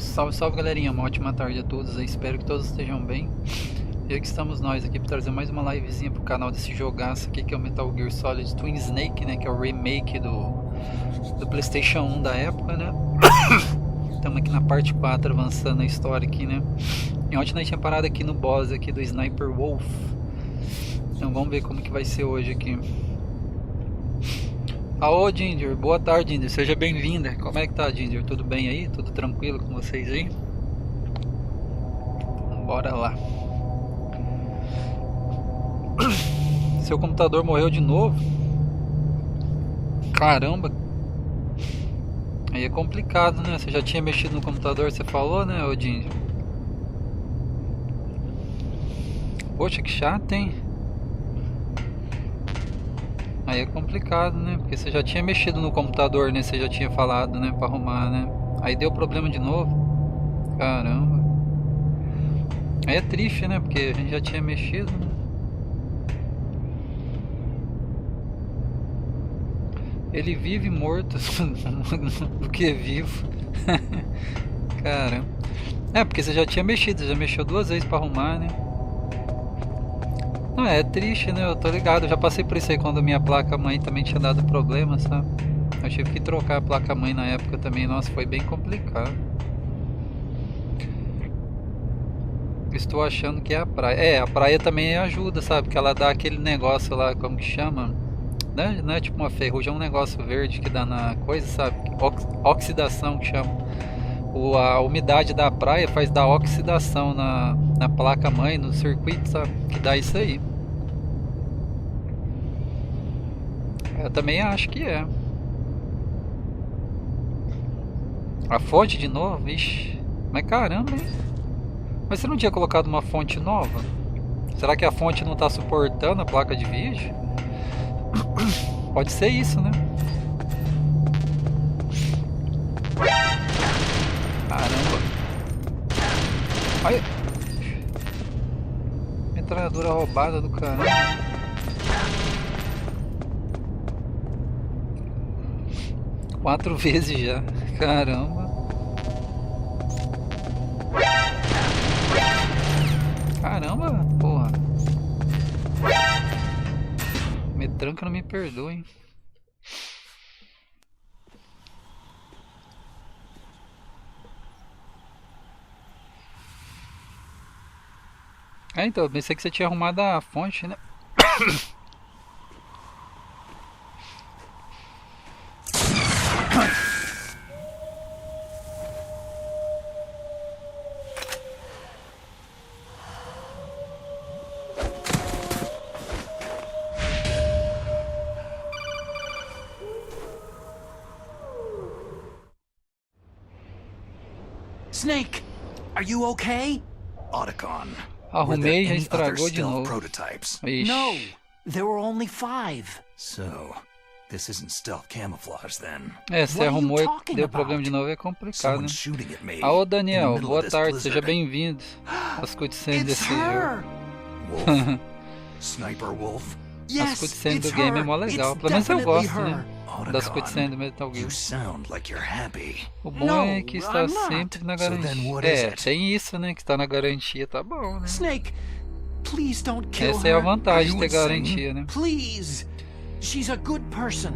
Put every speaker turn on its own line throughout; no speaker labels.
Salve, salve galerinha, uma ótima tarde a todos, eu espero que todos estejam bem. E aqui estamos nós aqui para trazer mais uma livezinha pro canal desse jogaço aqui, que é o Metal Gear Solid Twin Snake, né, que é o remake do PlayStation 1 da época, né. Estamos aqui na parte 4 avançando a história aqui, né. E ontem nós tinha parado aqui no boss aqui do Sniper Wolf. Então vamos ver como que vai ser hoje aqui. Alô Ginger, boa tarde Ginger, seja bem-vinda. Como é que tá Ginger? Tudo bem aí? Tudo tranquilo com vocês aí? Bora lá. Seu computador morreu de novo? Caramba. Aí é complicado, né? Você já tinha mexido no computador, você falou, né, ô Ginger? Poxa, que chato, hein? Aí é complicado, né? Porque você já tinha mexido no computador, né? Você já tinha falado, né? Pra arrumar, né? Aí deu problema de novo. Caramba. Aí é triste, né? Porque a gente já tinha mexido, né? Ele vive morto do que vivo. Caramba. É, porque você já tinha mexido. Você já mexeu 2 vezes pra arrumar, né? Não, é triste, né? Eu tô ligado, eu já passei por isso aí quando minha placa-mãe também tinha dado problema, sabe? Eu tive que trocar a placa-mãe na época também, nossa, foi bem complicado. Estou achando que é a praia. É, a praia também ajuda, sabe? Que ela dá aquele negócio lá, como que chama? Não é tipo uma ferrugem, é um negócio verde que dá na coisa, sabe? Oxidação que chama. A umidade da praia faz dar oxidação na placa-mãe, no circuito, sabe? Que dá isso aí. Eu também acho que é. A fonte de novo? Ixi. Mas caramba, hein? Mas você não tinha colocado uma fonte nova? Será que a fonte não está suportando a placa de vídeo? Pode ser isso, né? Caramba. Olha. Metralhadora roubada do caramba. Quatro vezes já. Caramba. Caramba, porra. Metranca não me perdoa, hein. É, então, eu pensei que você tinha arrumado a fonte, né?
Snake, are you okay?
Otacon.
Arrumei e já estragou de novo. Ixi.
No, there were only 5.
So, this isn't stealth camouflage then.
É, você arrumou e deu problema de novo, é complicado, né? Alô Daniel, boa tarde, seja bem-vindo às cutscenes desse jogo.
Wolf? Sniper Wolf?
As cutscenes do game é mó legal, pelo menos eu gosto, né? Das cutscenes do Metal Gear. O bom é que está sempre na garantia. É, tem isso, né? Que está na garantia, tá bom, né?
Snake, please don't kill
Essa é a
her.
vantagem de ter garantia, né?
Please. She's a good person.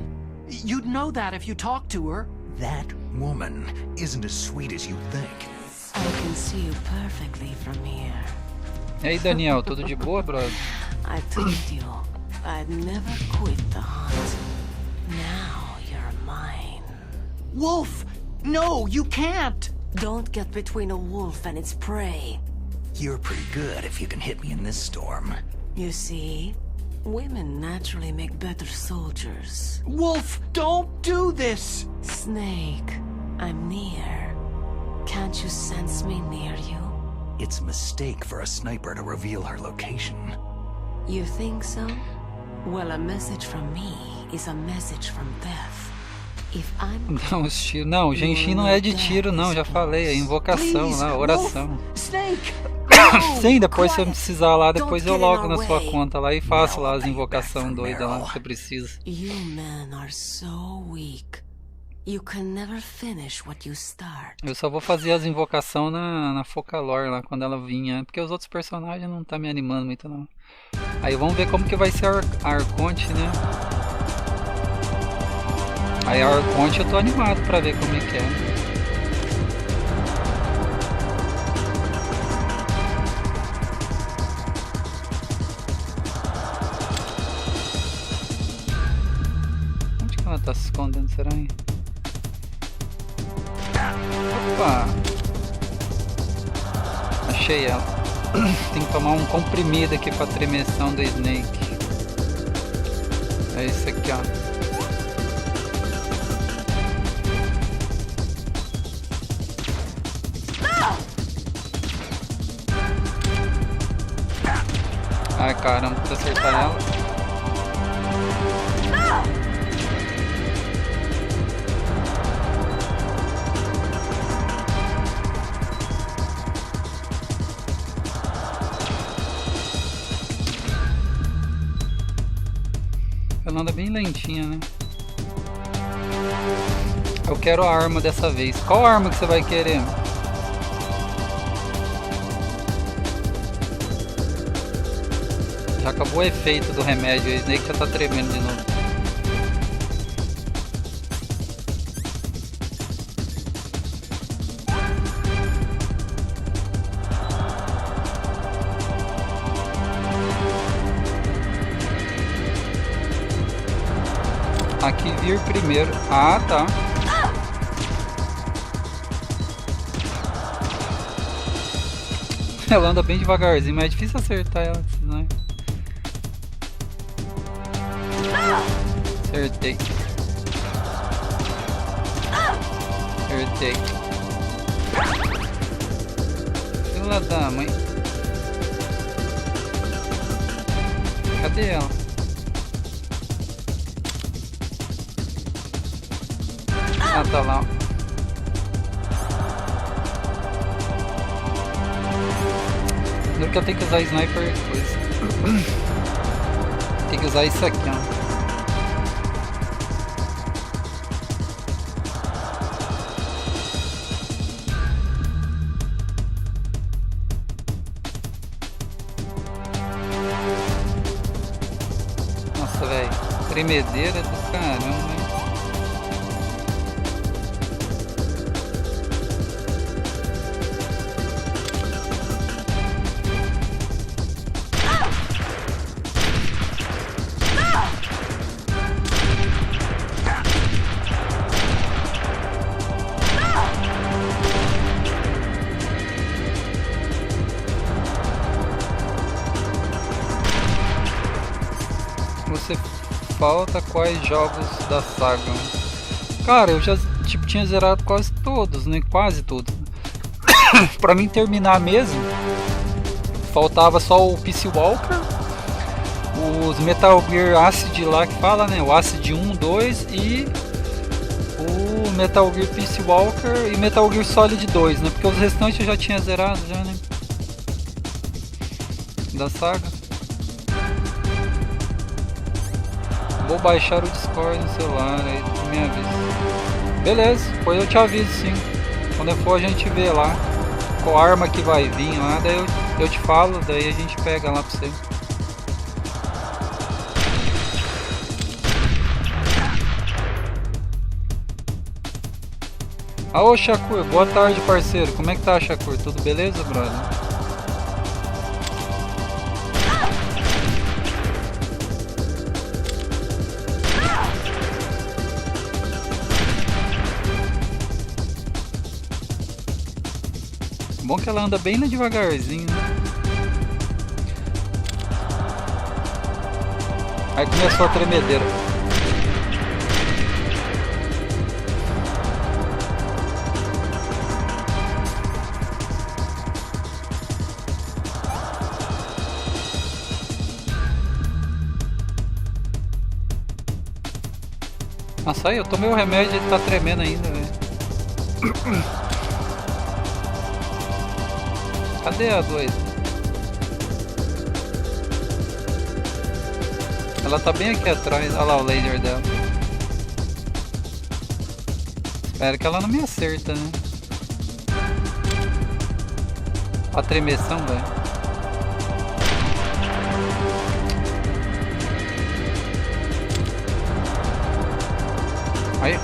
You'd know that if you talk to her.
That woman isn't as sweet as you think.
I can see you perfectly from here.
E aí, Daniel, tudo de boa, brother?
I told you I'd never quit the hunt. Now you're mine.
Wolf, no, you can't.
Don't get between a wolf and its prey.
You're pretty good if you can hit me in this storm.
You see, women naturally make better soldiers.
Wolf, don't do this.
Snake, I'm near. Can't you sense me near you?
It's a mistake for a sniper to reveal her location.
You think so? Well, a message from me is a message from death. If I'm...
Não, os tiros. Não, o Genshin não é de tiro, não, já falei. É invocação lá, oração.
Snake.
Sim, depois se eu precisar lá, depois eu logo na sua conta lá e faço lá as invocações doidas lá que você precisa.
You men are so weak. You can never finish what you start.
Eu só vou fazer as invocações na Focalor lá, quando ela vinha. Porque os outros personagens não tá me animando muito não. Aí vamos ver como que vai ser a Arconte, né? Aí a Arconte eu tô animado pra ver como é que é. Onde que ela tá se escondendo, será, hein? Opa! Achei ela. Tem que tomar um comprimido aqui pra tremeção do Snake. É isso aqui, ó. Ai caramba, pra acertar ela. Ela anda bem lentinha, né? Eu quero a arma dessa vez. Qual arma que você vai querer? Já acabou o efeito do remédio, o Snake já tá tremendo de novo. Aqui vir primeiro. Ah, tá. Ela anda bem devagarzinho, mas é difícil acertar ela, né? Acertei. Acertei. Filha da mãe. Cadê ela? Ah, tá lá. Primeiro que eu tenho que usar sniper coisa. Tem que usar isso aqui, ó. Nossa, velho. Tremedeira do caramba, hein? Você falta quais jogos da saga? Cara, eu já tipo, tinha zerado quase todos, né? Quase todos. Pra mim terminar mesmo, faltava só o Peace Walker, os Metal Gear Acid lá que fala, né? O Acid 1, 2 e o Metal Gear Peace Walker e Metal Gear Solid 2, né? Porque os restantes eu já tinha zerado já, né? Da saga. Vou baixar o Discord no celular, aí tu me avisa. Beleza, depois eu te aviso sim. Quando for a gente vê lá qual arma que vai vir lá, daí eu te falo, daí a gente pega lá pra você. Ô Shakur, boa tarde parceiro, como é que tá Shakur? Tudo beleza, brother? Bom que ela anda bem devagarzinho, né? Aí começou a tremedeira. Nossa, aí eu tomei o remédio e ele tá tremendo ainda, velho. Cadê a doida? Ela tá bem aqui atrás. Olha lá o laser dela. Espero que ela não me acerta, né? A tremeção, velho. Aí.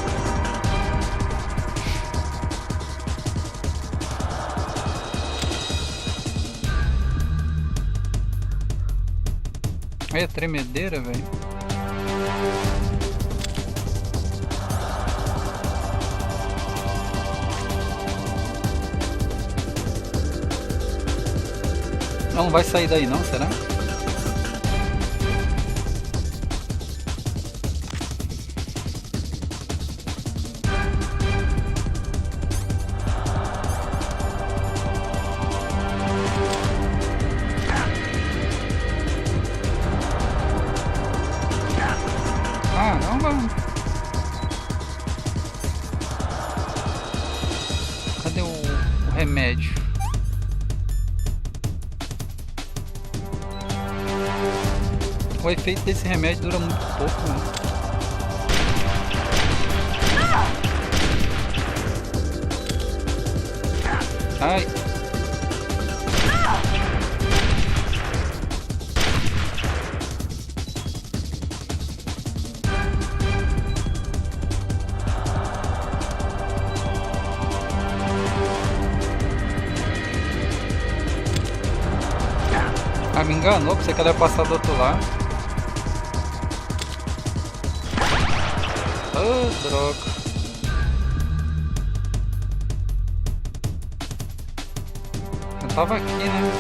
Aí a tremedeira, velho. Não vai sair daí não, será? Caramba! Cadê o remédio? O efeito desse remédio dura muito pouco, né? Ai! Ah, me enganou, pensei que ela ia passar do outro lado. Oh, droga. Eu tava aqui, né?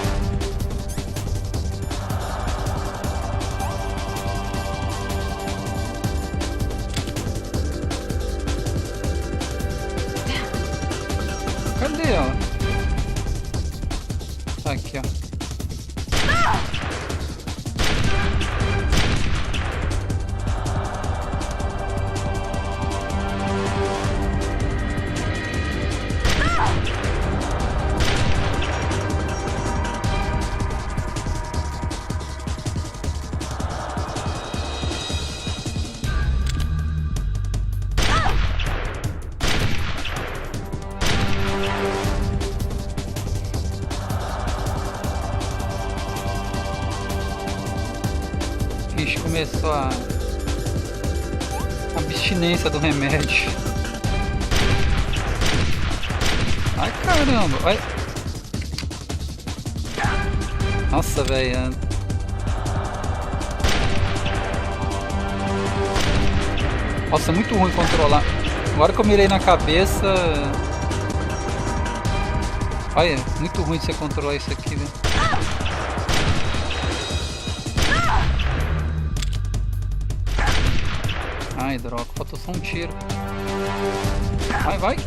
Cadê ela? Tá aqui, ó. Ixi, começou a abstinência do remédio. Ai, caramba. Ai. Nossa, velho. Nossa, é muito ruim controlar. Agora que eu mirei na cabeça... Olha, muito ruim de você controlar isso aqui, velho. Ai, droga, faltou só um tiro. Vai, vai.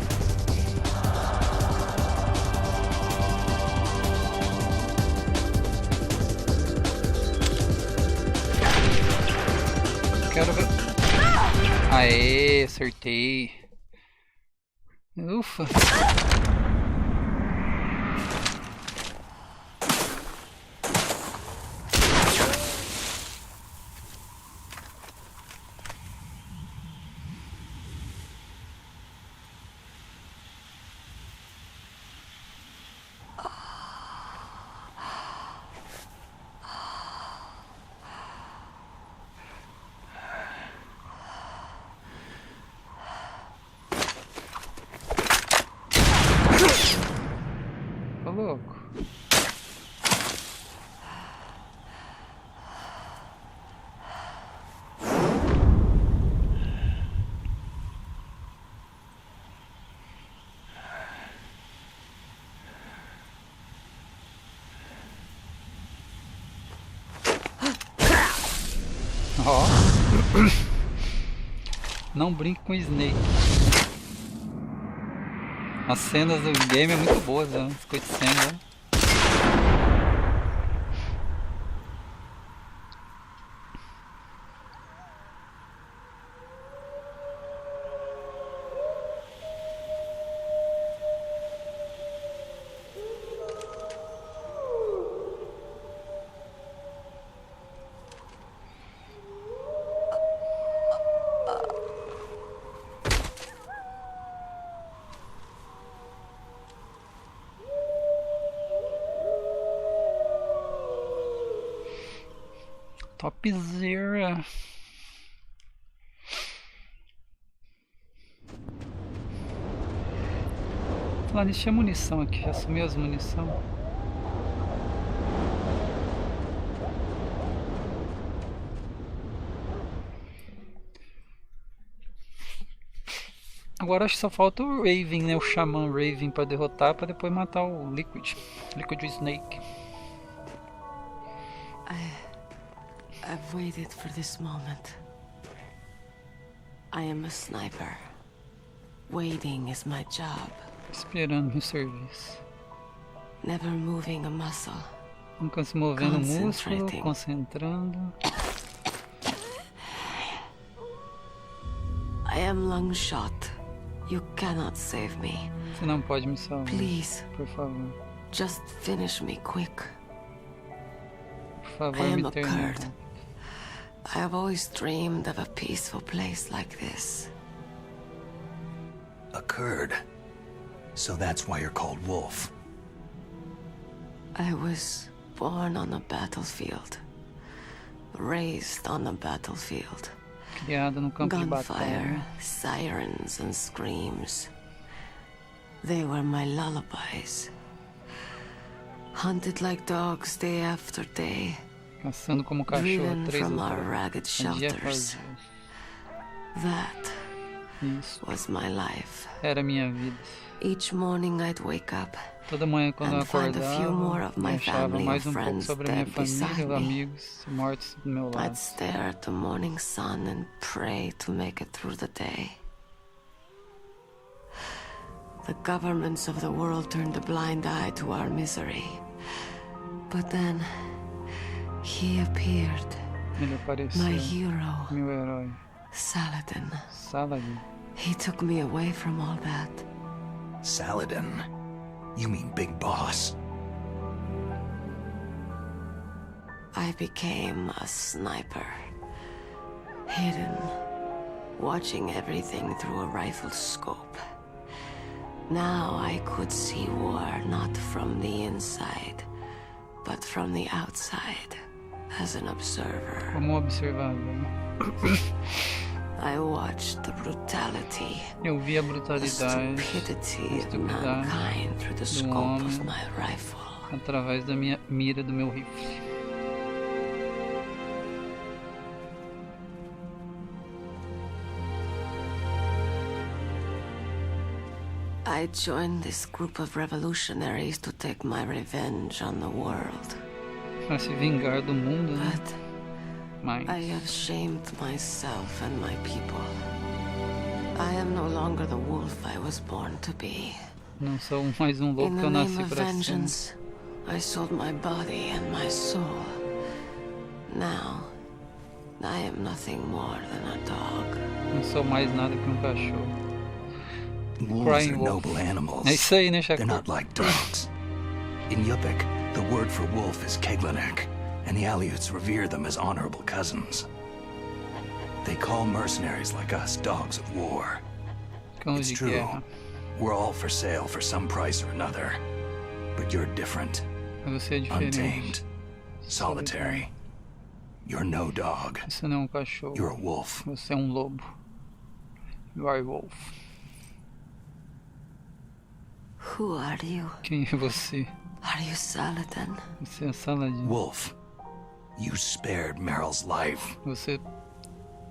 Quero ver. Aê, acertei. Ufa. Tô louco. Ó. Não brinque com Snake. As cenas do game é muito boas, né? As cutscenes, né? Topzera. Lá, deixa a munição aqui, já sumiu as munição. Agora acho que só falta o Raven, né? O Xamã Raven pra derrotar, pra depois matar o Liquid Snake.
I've waited for this moment. I am a sniper. Waiting is my job.
Esperando meu serviço.
Never moving a muscle.
Nunca se movendo o músculo, concentrando.
I am long shot. You cannot save me.
Você não pode me salvar.
Please.
Por favor.
Just finish me quick.
Por favor,
I am
me
a
termine.
Kurd. I have always dreamed of a peaceful place like this.
A Kurd. So that's why you're called Wolf.
I was born on a battlefield. Raised on a battlefield.
Criado no campo de
Gunfire,
batalha.
sirens and screams. They were my lullabies. Hunted like dogs day after day.
Caçando como cachorro
Driven
3
from
ou
our
3.
ragged
Dia após
shelters.
dia.
That
Isso.
was my life.
Era minha vida.
Each morning I'd wake up
Toda manhã quando eu
and find a few more
acordava,
of
eu
my
achava
family
mais
and
pouco
friends
sobre a minha
dead
família,
beside me.
amigos mortos do meu lado.
I'd stare at the morning sun and pray to make it through the day. The governments of the world turned a blind eye to our misery. But then, he appeared.
Ele apareceu,
My hero,
meu herói,
Saladin.
Saladin.
He took me away from all that.
Saladin. You mean Big Boss.
I became a sniper. Hidden, watching everything through a rifle scope. Now I could see war not from the inside, but from the outside, as an observer.
Como observador.
I watched the brutality,
Eu vi a
the
brutalidade,
stupidity of mankind through the scope of my rifle.
através da minha mira do meu rifle.
I joined this group of revolutionaries to take my revenge on the world.
Para se vingar do mundo, né?
But
Mas
I have shamed myself and my people. I am no longer the wolf I was born to be.
não sou mais um lobo
In
que
the
eu
name
nasci
of
para ser.
vengeance, I sold my body and my soul. Now, I am nothing more than a dog.
Não sou mais nada que um cachorro.
Wolves
Crying
are
wolf.
noble animals.
É isso aí, né,
They're
Chacor?
not like dogs. In Yupik, the word for wolf is Keglanek, and the Aleuts revere them as honorable cousins. They call mercenaries like us dogs of war.
Cãos
It's
de
true.
guerra.
We're all for sale for some price or another. But you're different.
Mas você é diferente.
Untamed. Solitary. You're no dog.
Você não é um cachorro.
You're a wolf.
Você é um lobo. You are a wolf.
Who are you?
Quem é você?
Are you Saladin?
Você é Saladin.
Wolf. You spared Meryl's life.
Você...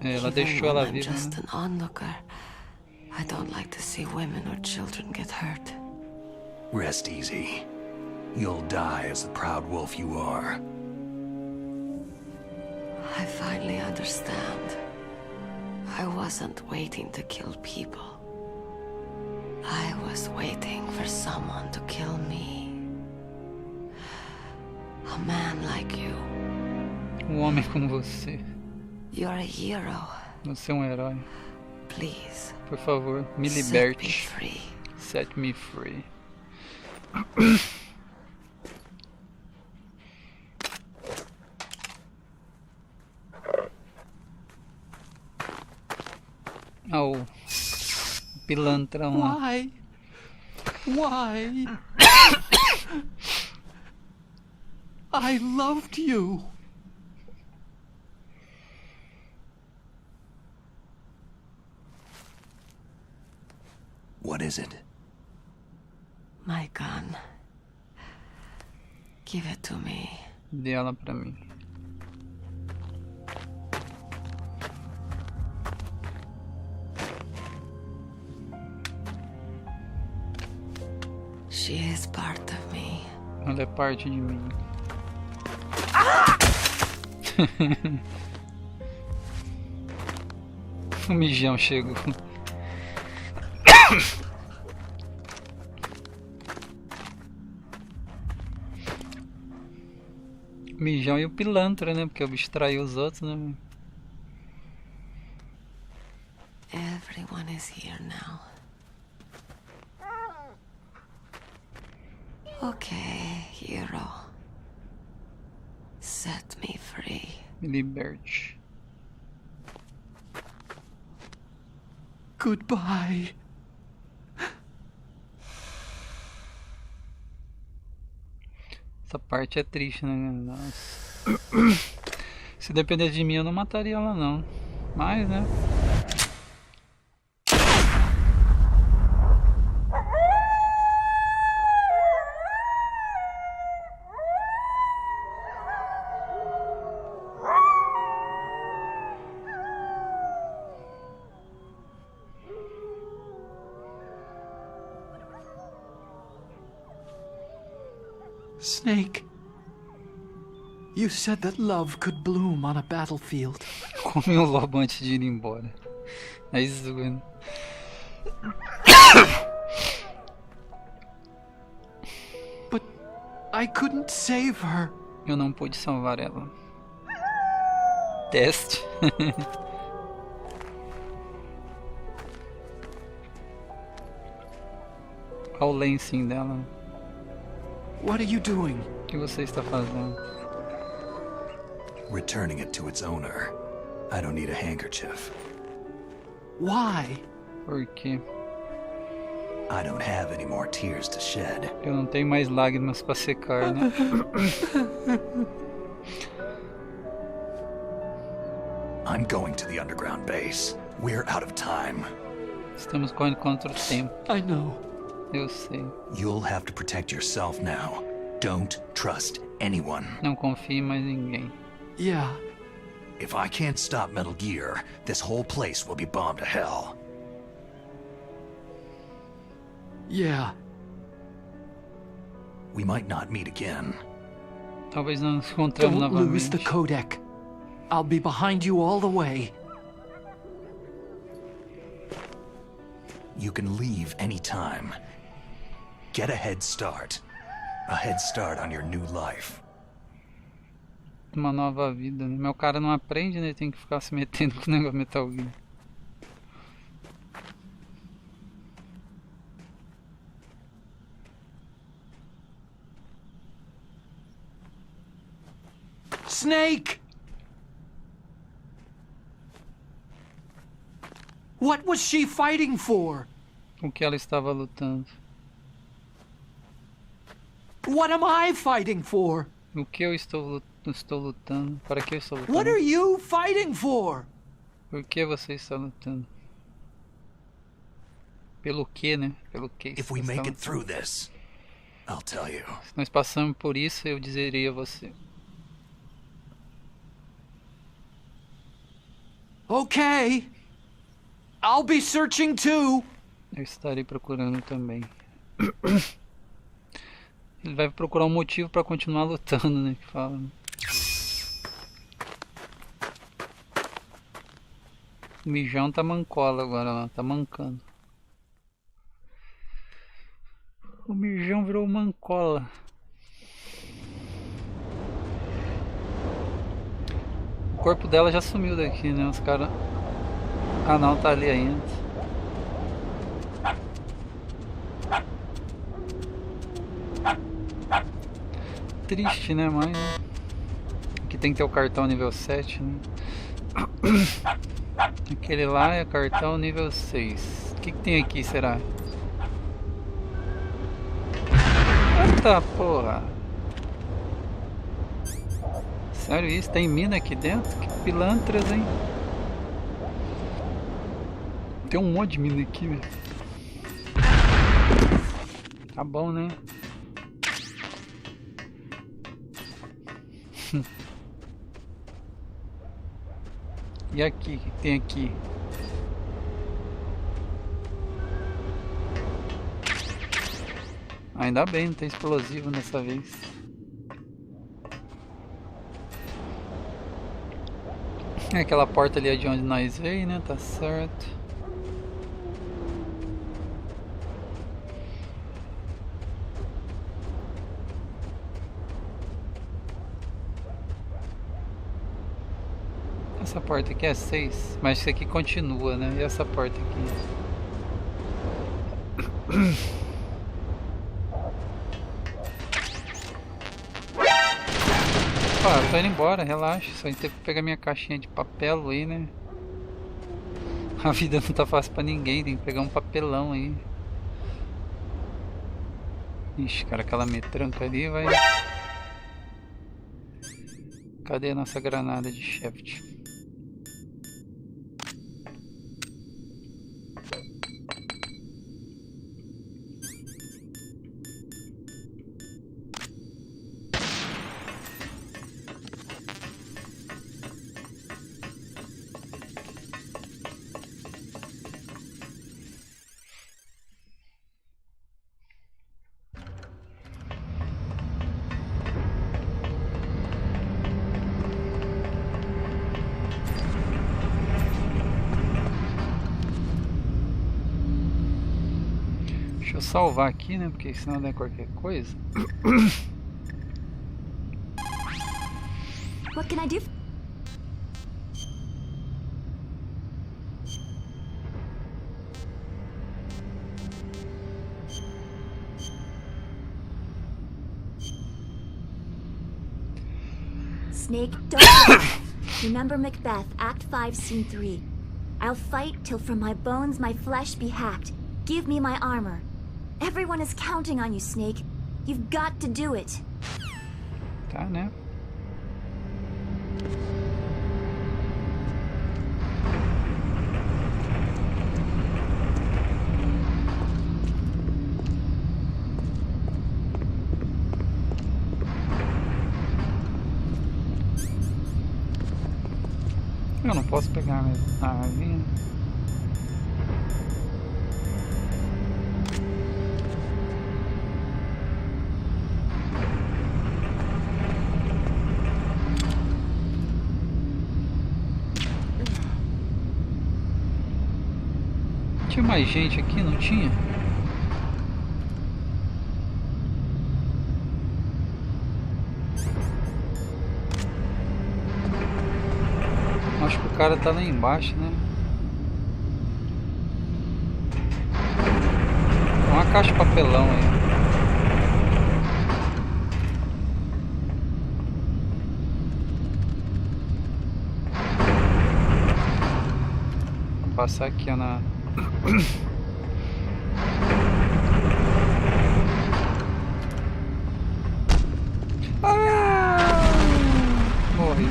ela
Even
deixou
when
ela
I'm
viva,
just
né?
an onlooker, I don't like to see women or children get hurt.
Rest easy. You'll die as the proud wolf you are.
I finally understand. I wasn't waiting to kill people. I was waiting for someone to kill me. A man like you.
homem como você.
You're a hero.
Você é um herói.
Please.
Por favor, me
Set me
liberte.
free.
Set me free. Oh, pilantrão lá.
Why? Why? I loved you.
What is it?
My gun. Give it to me.
Dê ela pra mim.
She is part of me.
Ela é parte de mim. O mijão chegou. O mijão e o pilantra, né? Porque o bicho traiu os outros, né?
Everyone is here now. Okay, hero. Set me free.
Liberte.
Goodbye.
Essa parte é triste, né? Nossa. Se dependesse de mim, eu não mataria ela, não. Mas, né?
Snake, you said that love could bloom on a battlefield.
Come um lobo antes de ir embora. É isso, né?
But I couldn't save her.
Eu não pude salvar ela. Teste. Olha o lencinho dela.
What are you doing?
O que você está fazendo?
Returning it to its owner. I don't need a handkerchief.
Why?
Por quê?
I don't have any more tears to shed.
Eu não tenho mais lágrimas para secar, né?
I'm going to the underground base. We're out of time.
Estamos correndo contra o tempo.
I know.
Eu sei.
You'll have to protect yourself now. Don't trust anyone.
Não confie em mais ninguém.
Yeah.
If I can't stop Metal Gear, this whole place will be bombed to hell.
Yeah.
We might not meet again.
Talvez não nos encontremos
Don't lose the
novamente.
codec. I'll be behind you all the way.
You can leave anytime. Get a head start. A head start on your new life.
Uma nova vida, né? Meu cara não aprende, né? Tem que ficar se metendo com o negócio Metal Gear.
Snake! What was she fighting for?
O que ela estava lutando?
What am I fighting for?
O que eu estou lutando? Para que eu estou lutando?
What are you fighting for?
Por que você está lutando? Pelo que, né? Pelo que
If
você
we
está
make it
lutando?
through this, I'll tell you.
Se nós passamos por isso, eu dizeria a você.
Okay. I'll be searching too.
Eu estarei procurando também. Ele vai procurar um motivo para continuar lutando, né? Que fala. O mijão tá mancola agora lá, tá mancando. O mijão virou mancola. O corpo dela já sumiu daqui, né? Os caras. Ah não, tá ali ainda. Triste, né, mas aqui tem que ter o cartão nível 7, né? Aquele lá é cartão nível 6. O que tem aqui, será? Eita porra! Sério isso? Tem mina aqui dentro? Que pilantras, hein? Tem um monte de mina aqui, velho. Tá bom, né? E aqui, o que tem aqui? Ainda bem, não tem explosivo dessa vez. É aquela porta ali é de onde nós veio, né? Tá certo. Essa porta aqui é 6, mas isso aqui continua, né? E essa porta aqui? Ó, eu tô indo embora, relaxa. Só ter que pegar minha caixinha de papel aí, né? A vida não tá fácil pra ninguém, tem que pegar um papelão aí. Ixi, cara, aquela metranca ali vai... Cadê a nossa granada de shaft? Deixa eu salvar aqui, né? Porque senão não é qualquer coisa.
What can I do? Snake, don't laugh. Remember Macbeth, Act 5, Scene 3. I'll fight till from my bones my flesh be hacked. Give me my armor. Everyone is counting on you, Snake. You've got to do it.
Tá, né? Eu não posso pegar minha navinha. Tinha mais gente aqui, não tinha? Acho que o cara tá lá embaixo, né? Uma caixa de papelão aí. Vou passar aqui, ó, na... Morri.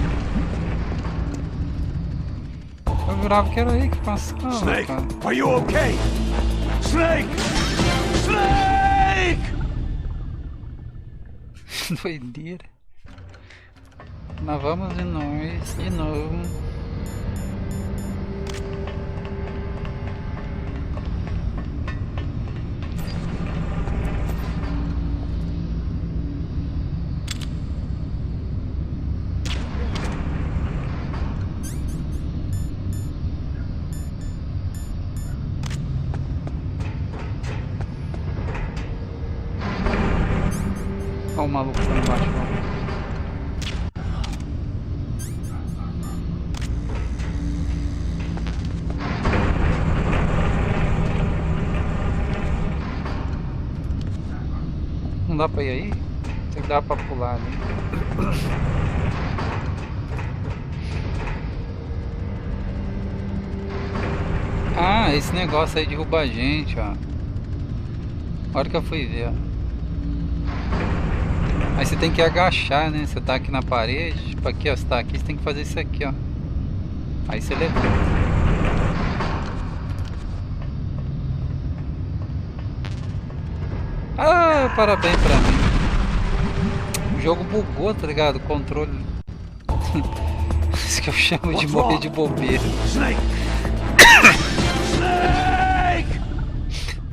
Eu jurava que era aí que passava.
Snake,
cara.
are you okay? Snake! Snake!
Doideira. Mas vamos de nós de novo. Olha o maluco lá embaixo. Não dá pra ir aí? Tem que dar pra pular ali. Ah, esse negócio aí derruba a gente, ó. A hora que eu fui ver, ó. Aí você tem que agachar, né? Você tá aqui na parede, tipo aqui, ó. Você tá aqui, você tem que fazer isso aqui, ó. Aí você levanta. Ah! prepara bem pra mim. O jogo bugou, tá ligado? O controle. Isso que eu chamo de morrer de bobeira.
Snake!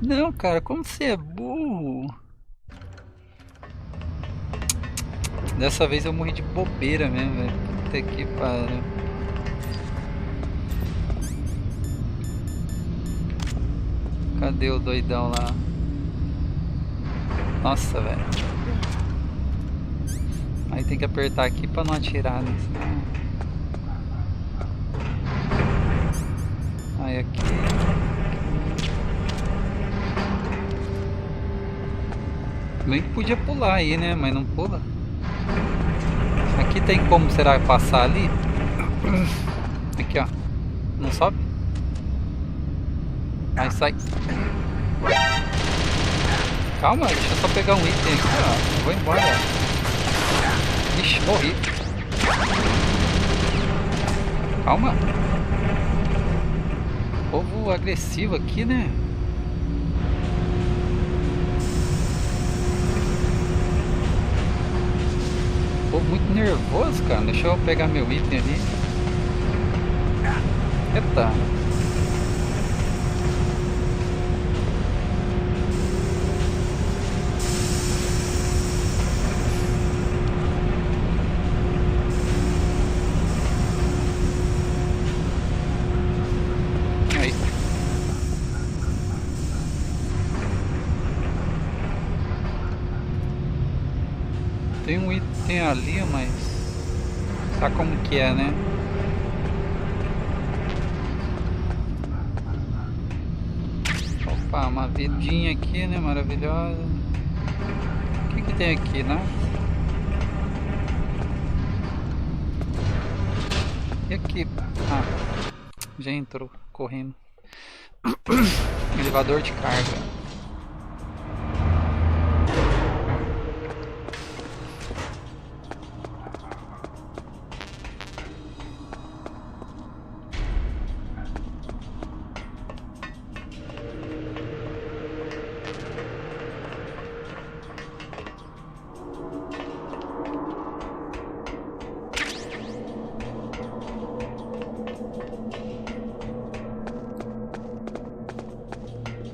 Não, cara, como você é burro? Dessa vez eu morri de bobeira mesmo, velho. Puta que pariu. Cadê o doidão lá? Nossa, velho. Aí tem que apertar aqui pra não atirar nesse. Aí aqui. Bem que podia pular aí, né? Mas não pula. Aqui tem como, será, passar ali? Aqui, ó. Não sobe? Aí sai. Calma, deixa eu só pegar um item aqui, ó. Eu vou embora. Ixi, morri. Calma. Povo agressivo aqui, né? Povo muito nervoso, cara. Deixa eu pegar meu item ali. Eita. Aí. Tem um item ali, mas sabe como que é, né? Opa, uma vidinha aqui, né? Maravilhosa. O que que tem aqui, né? E aqui? Ah, já entrou correndo. Elevador de carga.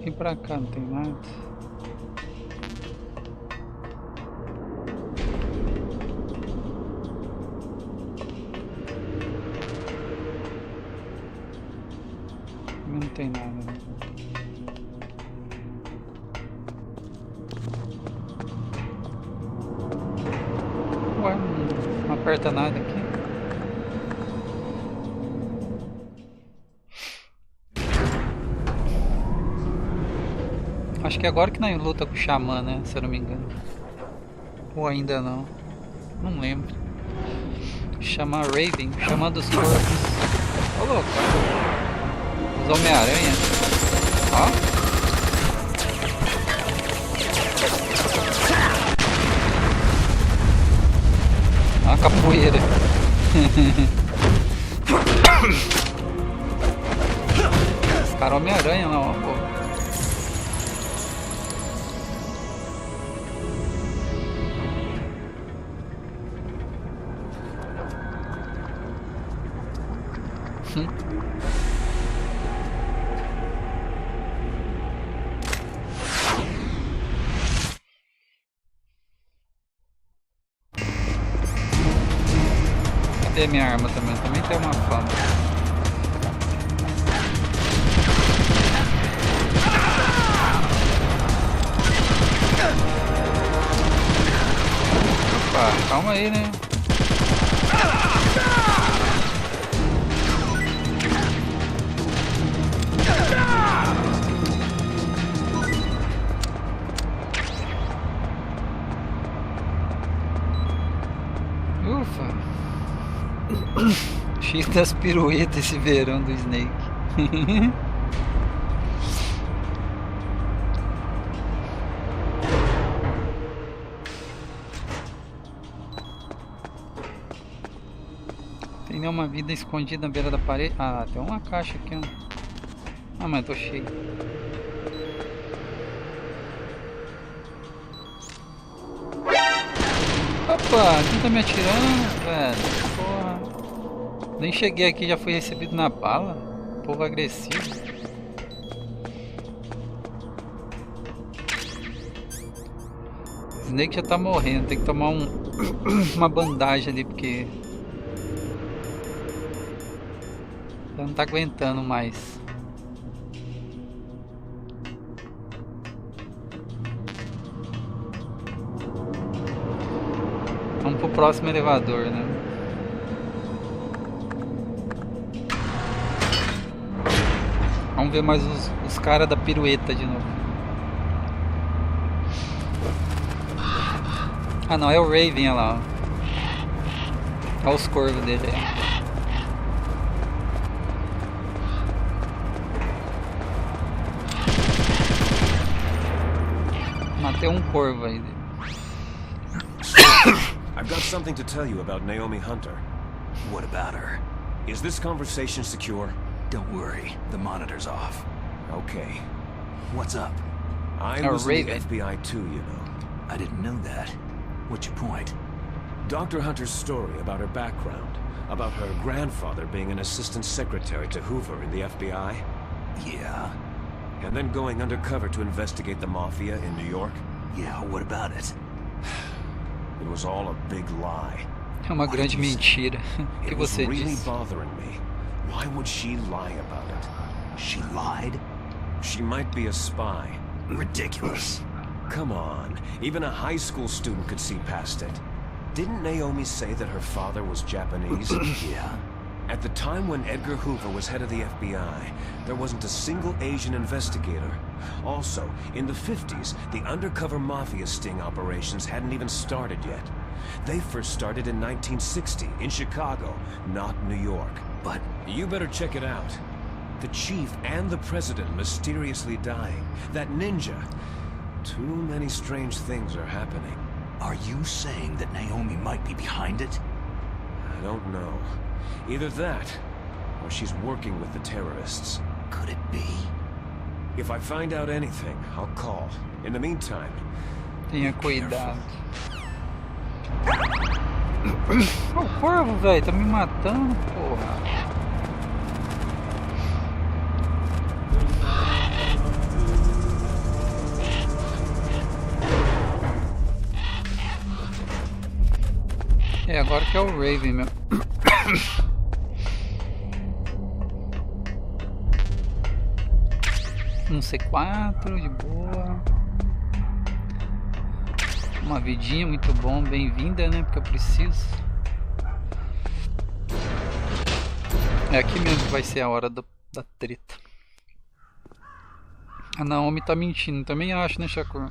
Vem pra cá, não tem nada. Não tem nada, né? Ué, não aperta nada aqui. Acho que é agora que nós luta com o xamã, né? Se eu não me engano. Ou ainda não. Não lembro. Xamã Raven, xamã dos corpos. Ô louco. Os Homem-Aranha. Ó. Ó a capoeira. Os caras Homem-Aranha lá, ó, pô. Cadê minha arma também? Também tem uma fama. Opa, calma aí, né? X das piruetas esse verão do Snake. Tem nenhuma vida escondida na beira da parede? Ah, tem uma caixa aqui, ó. Ah, mas tô cheio. Opa, quem tá me atirando, velho? Porra. Nem cheguei aqui, já fui recebido na bala. Povo agressivo. Snake já tá morrendo, tem que tomar uma bandagem ali, porque já não tá aguentando mais. Vamos pro próximo elevador, né? Vamos ver mais os caras da pirueta de novo. Ah não, é o Raven, olha lá. Olha os corvos dele aí. Matei um corvo aí.
I've got something to tell you about Naomi Hunter.
What about her?
Is this conversation secure?
Don't worry, the monitor's off.
Okay.
What's up?
I was in the FBI too, you know.
I didn't know that. What's your point?
Dr. Hunter's story about her background, about her grandfather being an assistant secretary to Hoover in the FBI.
Yeah.
And then going undercover to investigate the Mafia in New York.
Yeah, what about it?
It was all a big lie.
É uma grande mentira. O que você
disse? It was really
disse?
bothering me. Why would she lie about it?
She lied?
She might be a spy.
Ridiculous.
Come on, even a high school student could see past it. Didn't Naomi say that her father was Japanese?
Yeah.
At the time when Edgar Hoover was head of the FBI, there wasn't a single Asian investigator. Also, in the 50s, the undercover mafia sting operations hadn't even started yet. They first started in 1960, in Chicago, not New York.
But
you better check it out. The chief and the president mysteriously dying. That ninja. Too many strange things are happening.
are you saying that Naomi might be behind it?
I don't know. Either that, or she's working with the terrorists.
Could it be?
If I find out anything, I'll call. In the meantime...
Tenha cuidado. O corvo, velho, tá me matando, porra. É, agora que é o Raven mesmo. Um C4, de boa. Uma vidinha, muito bom, bem-vinda, né? Porque eu preciso. É aqui mesmo que vai ser a hora da treta. A Naomi tá mentindo, também acho, né, Shakur?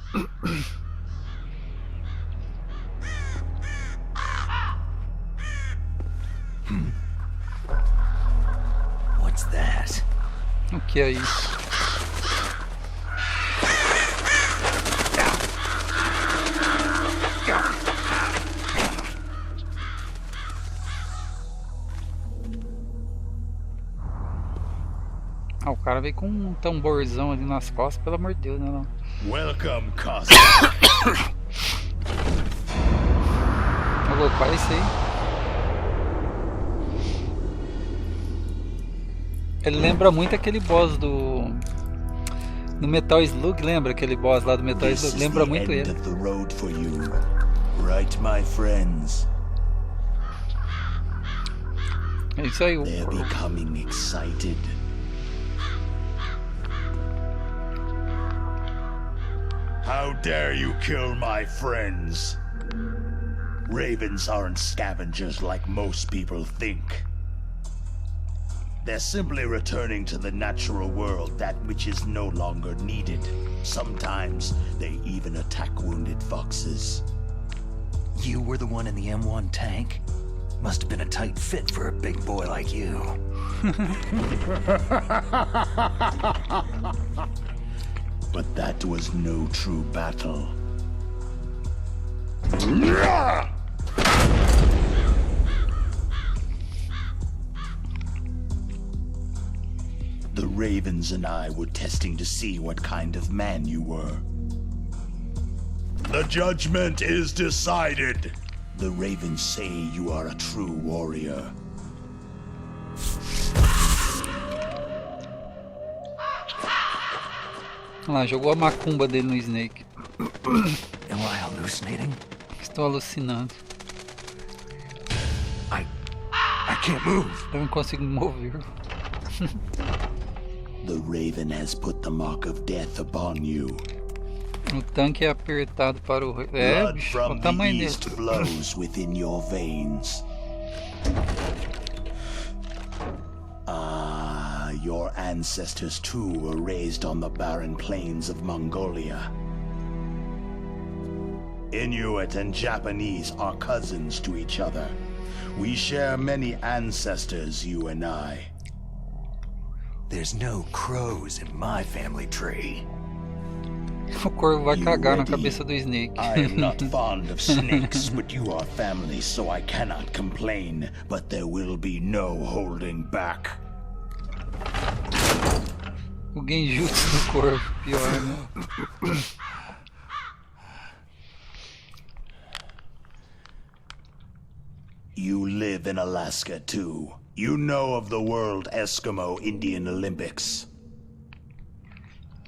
What's that?
O que é isso? Ah, o cara veio com um tamborzão ali nas costas, pelo amor de Deus, né? Não.
Welcome, cousin.
Ô louco, olha isso aí. Ele lembra muito aquele boss do Metal Slug, lembra aquele boss lá do Metal Slug? Lembra muito ele.
Right, my friends.
É isso aí.
They're becoming excited. How dare you kill my friends? Ravens aren't scavengers like most people think. They're simply returning to the natural world that which is no longer needed. Sometimes they even attack wounded foxes.
You were the one in the M1 tank? Must have been a tight fit for a big boy like you.
But that was no true battle. The Ravens and I were testing to see what kind of man you were. The judgment is decided. The ravens say you are a true warrior.
Olha lá, jogou a macumba dele no Snake.
Am I hallucinating?
Estou alucinando.
I can't move.
Eu não consigo me mover.
The raven has put the mark of death upon you.
O tanque é apertado para o...
Blood
bicho, olha
from
o
the
tamanho dele.
east flows within your veins. Your ancestors too were raised on the barren plains of Mongolia. Inuit and Japanese are cousins to each other. We share many ancestors, you and I.
There's no crows in my family tree.
O corvo vai cagar na cabeça do Snake.
I am not fond of snakes, but you are family, so I cannot complain. But there will be no holding back.
O genjutsu do corvo, pior, né?
You live in Alaska too. You know of the World Eskimo Indian Olympics.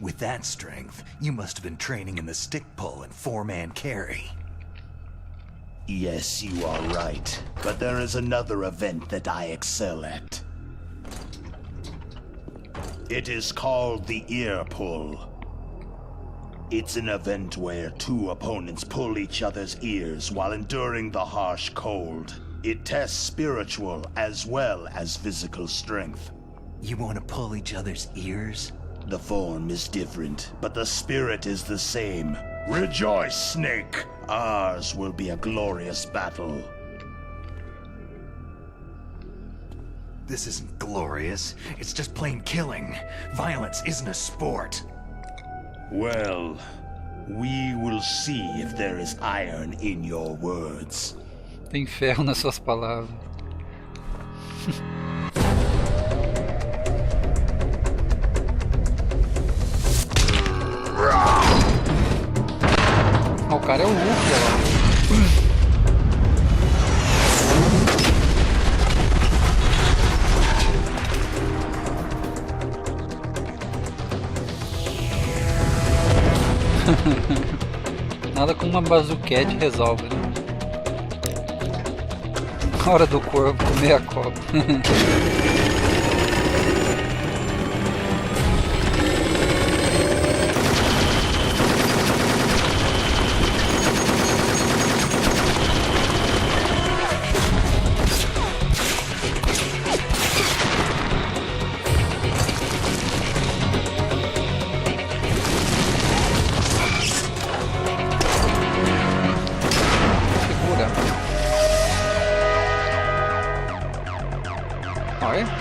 With that strength, you must have been training in the stick pull and four-man carry.
Yes, you are right. But there is another event that I excel at. It is called the ear pull. It's an event where two opponents pull each other's ears while enduring the harsh cold. It tests spiritual as well as physical strength.
You want to pull each other's ears?
The form is different, but the spirit is the same. Rejoice, Snake! Ours will be a glorious battle.
This isn't glorious. It's just plain killing. Violence isn't a sport.
Well, we will see if there is iron in your words.
Tem ferro nas suas palavras. O cara é o Hulk, ó. Nada como uma bazuquete resolve, né? Hora do corvo comer a copa.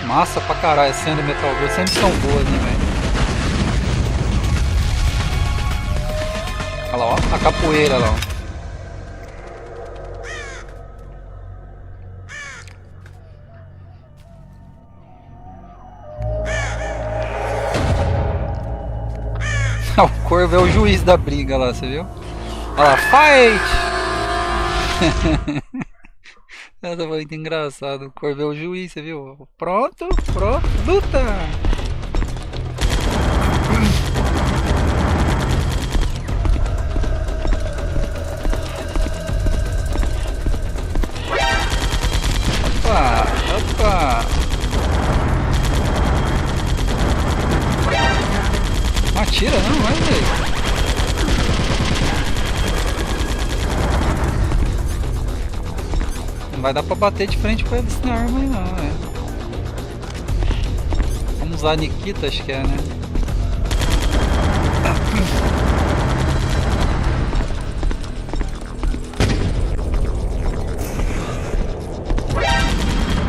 Massa pra caralho, as cenas do Metal Gear sempre são boas, né, velho? Olha lá, ó, a capoeira lá, ó. O corvo é o juiz da briga lá, você viu? Olha lá, fight! Essa foi muito engraçado. O corvo é o juiz, você viu? Pronto, luta! Opa! Não atira não, vai ver. Não vai dar pra bater de frente com eles na arma aí não, é. Vamos usar a Nikita, acho que é, né?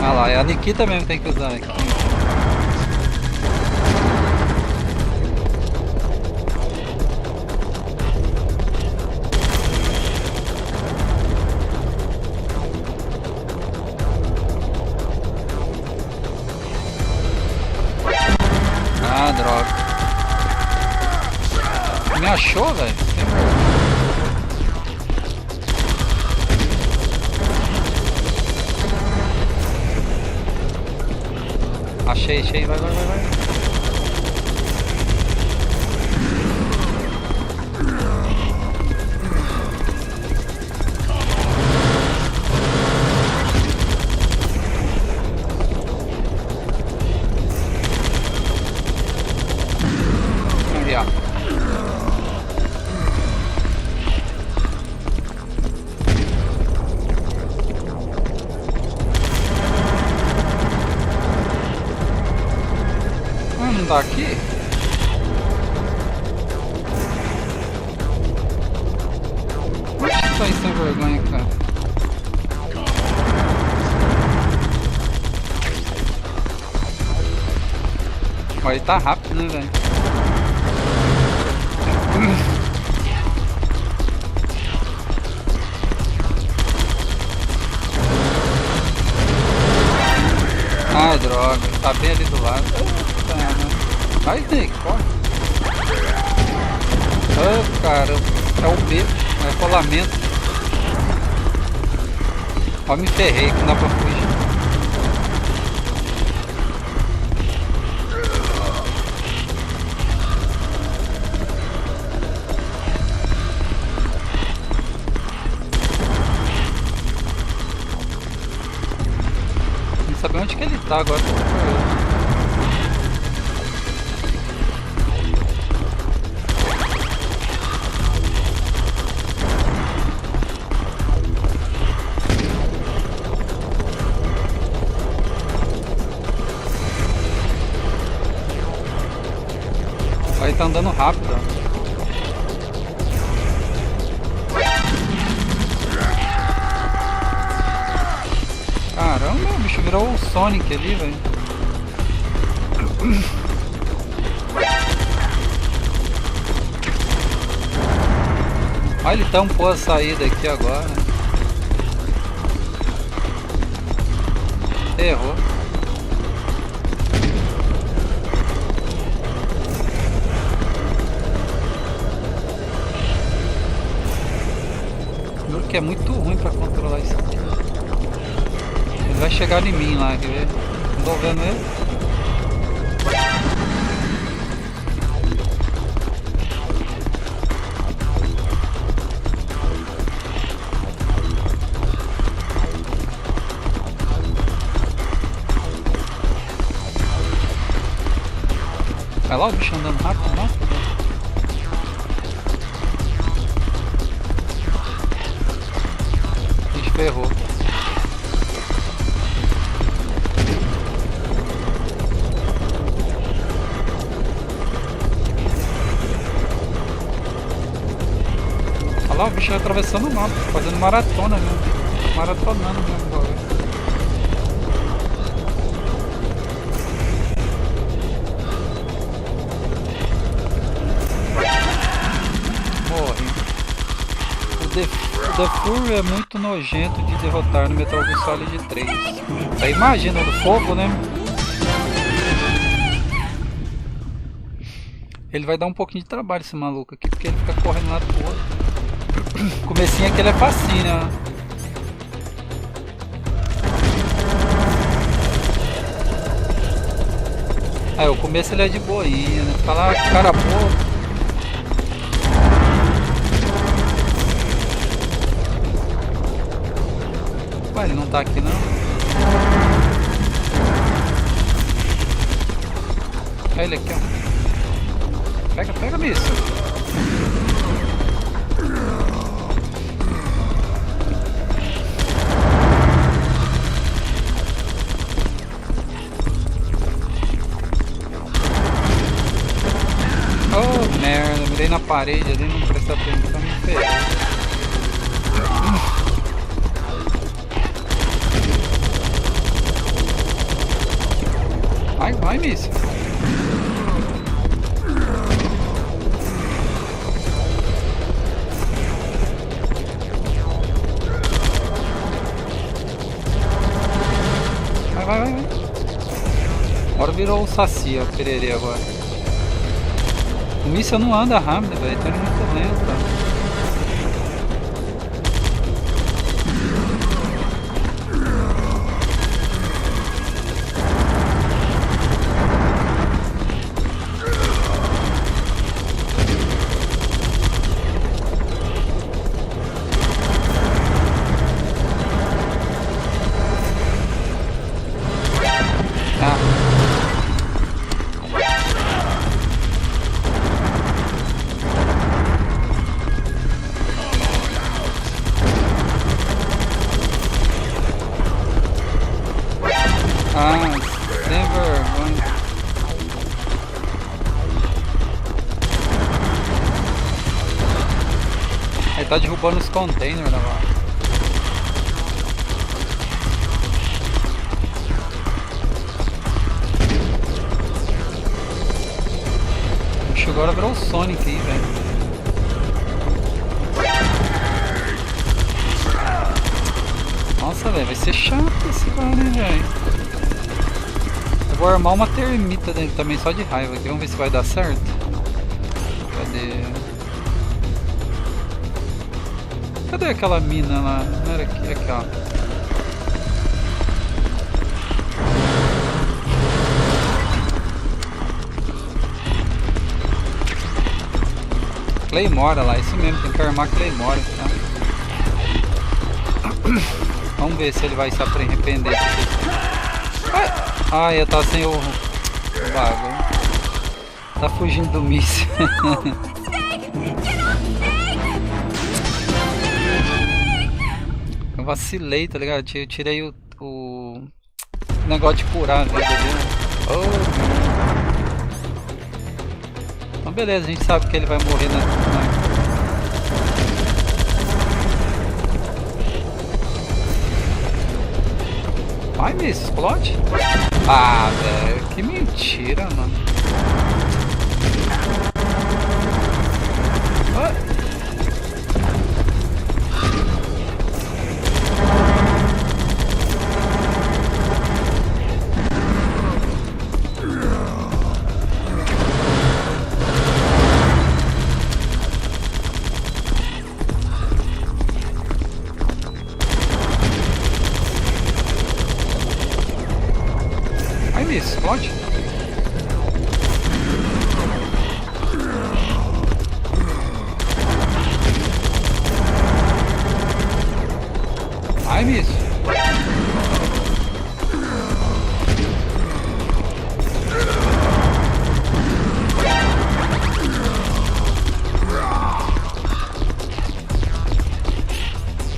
Ah lá, é a Nikita mesmo que tem que usar aqui. Ah, droga. Me achou, velho? Achei, achei, vai. Aí, ó. Não dá aqui? Por que tá aí sem vergonha, cara? Ó, ele tá rápido, né, velho? Ai, droga, tá bem ali do lado. Vai, Snake, corre. Oh, cara, é o B, é rolamento. Ó, me ferrei, que não dá pra fugir. Não saber onde que ele tá agora. Ele tá andando rápido, ó. Caramba, o bicho virou o Sonic ali, velho. Olha, ele tampou a saída aqui agora. Errou. Que é muito ruim pra controlar isso aqui. Ele vai chegar em mim lá, quer ver? Não tô vendo ele. Vai lá o bicho andando rápido, não? Ferrou. Olha lá o bicho atravessando o mapa, fazendo maratona mesmo. Maratonando mesmo. Morre. O The Fur é muito nojento de derrotar no Metal Gear Solid 3. Aí imagina do fogo, né? Ele vai dar um pouquinho de trabalho esse maluco aqui, porque ele fica correndo lá pro outro. Comecinho aqui ele é facinho, né? Aí o começo ele é de boinha, né? Tá lá, cara boa. Ué, ele não tá aqui não? Olha ele aqui, ó. Pega, pega, bicho. Oh, merda, mirei na parede ali, não presta atenção, me ferrei. Vai, míssil. Vai. Agora virou o Saci, ó, o pererê agora. O míssil não anda rápido, velho, tá indo muito lento. Ele tá derrubando os containers lá. Oxe, agora virou o Sonic aí, velho. Nossa, velho, vai ser chato esse cara, né, velho? Eu vou armar uma termita dele também, só de raiva aqui. Vamos ver se vai dar certo. Cadê? Cadê aquela mina lá? Não era aqui, aqui, ó. Claymore lá, isso mesmo, tem que armar Claymore, tá? Vamos ver se ele vai se arrepender. Ai, eu tava sem o bagulho. Tá fugindo do míssil. Eu vacilei, tá ligado? Eu tirei o negócio de curar a vida dele. Então beleza, a gente sabe que ele vai morrer na... Ai, me explode? Ah, velho, que mentira, mano. Ai, me explode? Ai, miss.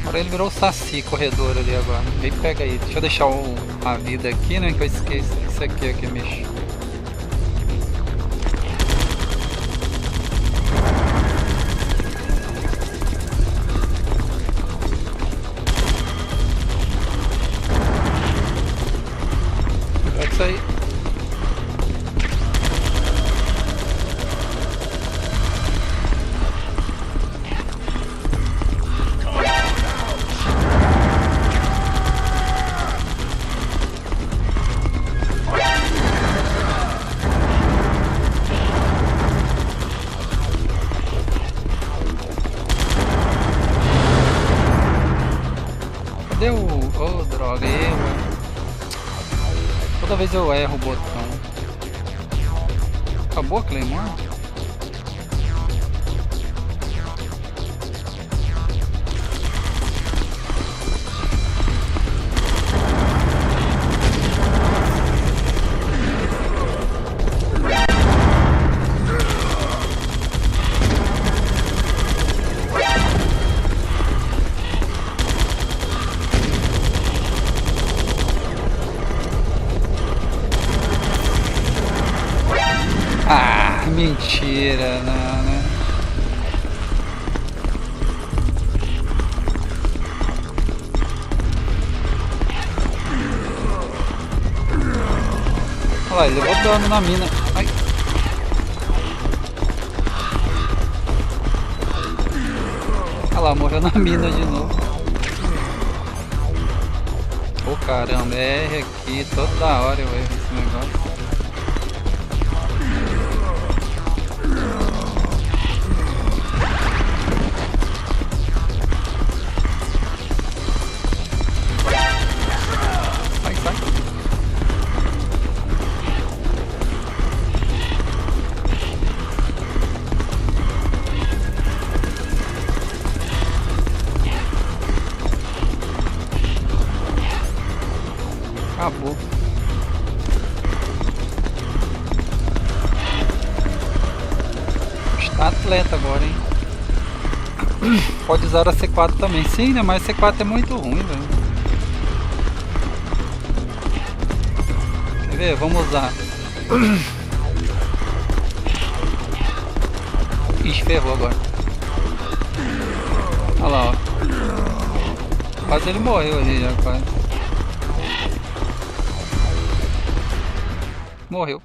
Agora ele virou o saci corredor ali agora. Vem, pega aí. Deixa eu deixar a vida aqui, né? Que eu esqueço. Isso aqui é que mexe. É isso aí. Cadê o... Oh, droga, toda vez eu erro o botão. Acabou a Claymore? Ah, mentira, não, né? Olha lá, ele levou dano na mina. Ai. Olha lá, morreu na mina de novo. Ô caramba, R aqui, toda hora eu erro esse negócio. Acabou. Está atleta agora, hein? Pode usar a C4 também. Sim, né? Mas a C4 é muito ruim, velho. Quer ver? Vamos usar. Ixi, ferrou agora. Olha lá, ó. Quase ele morreu ali já, quase. Morreu.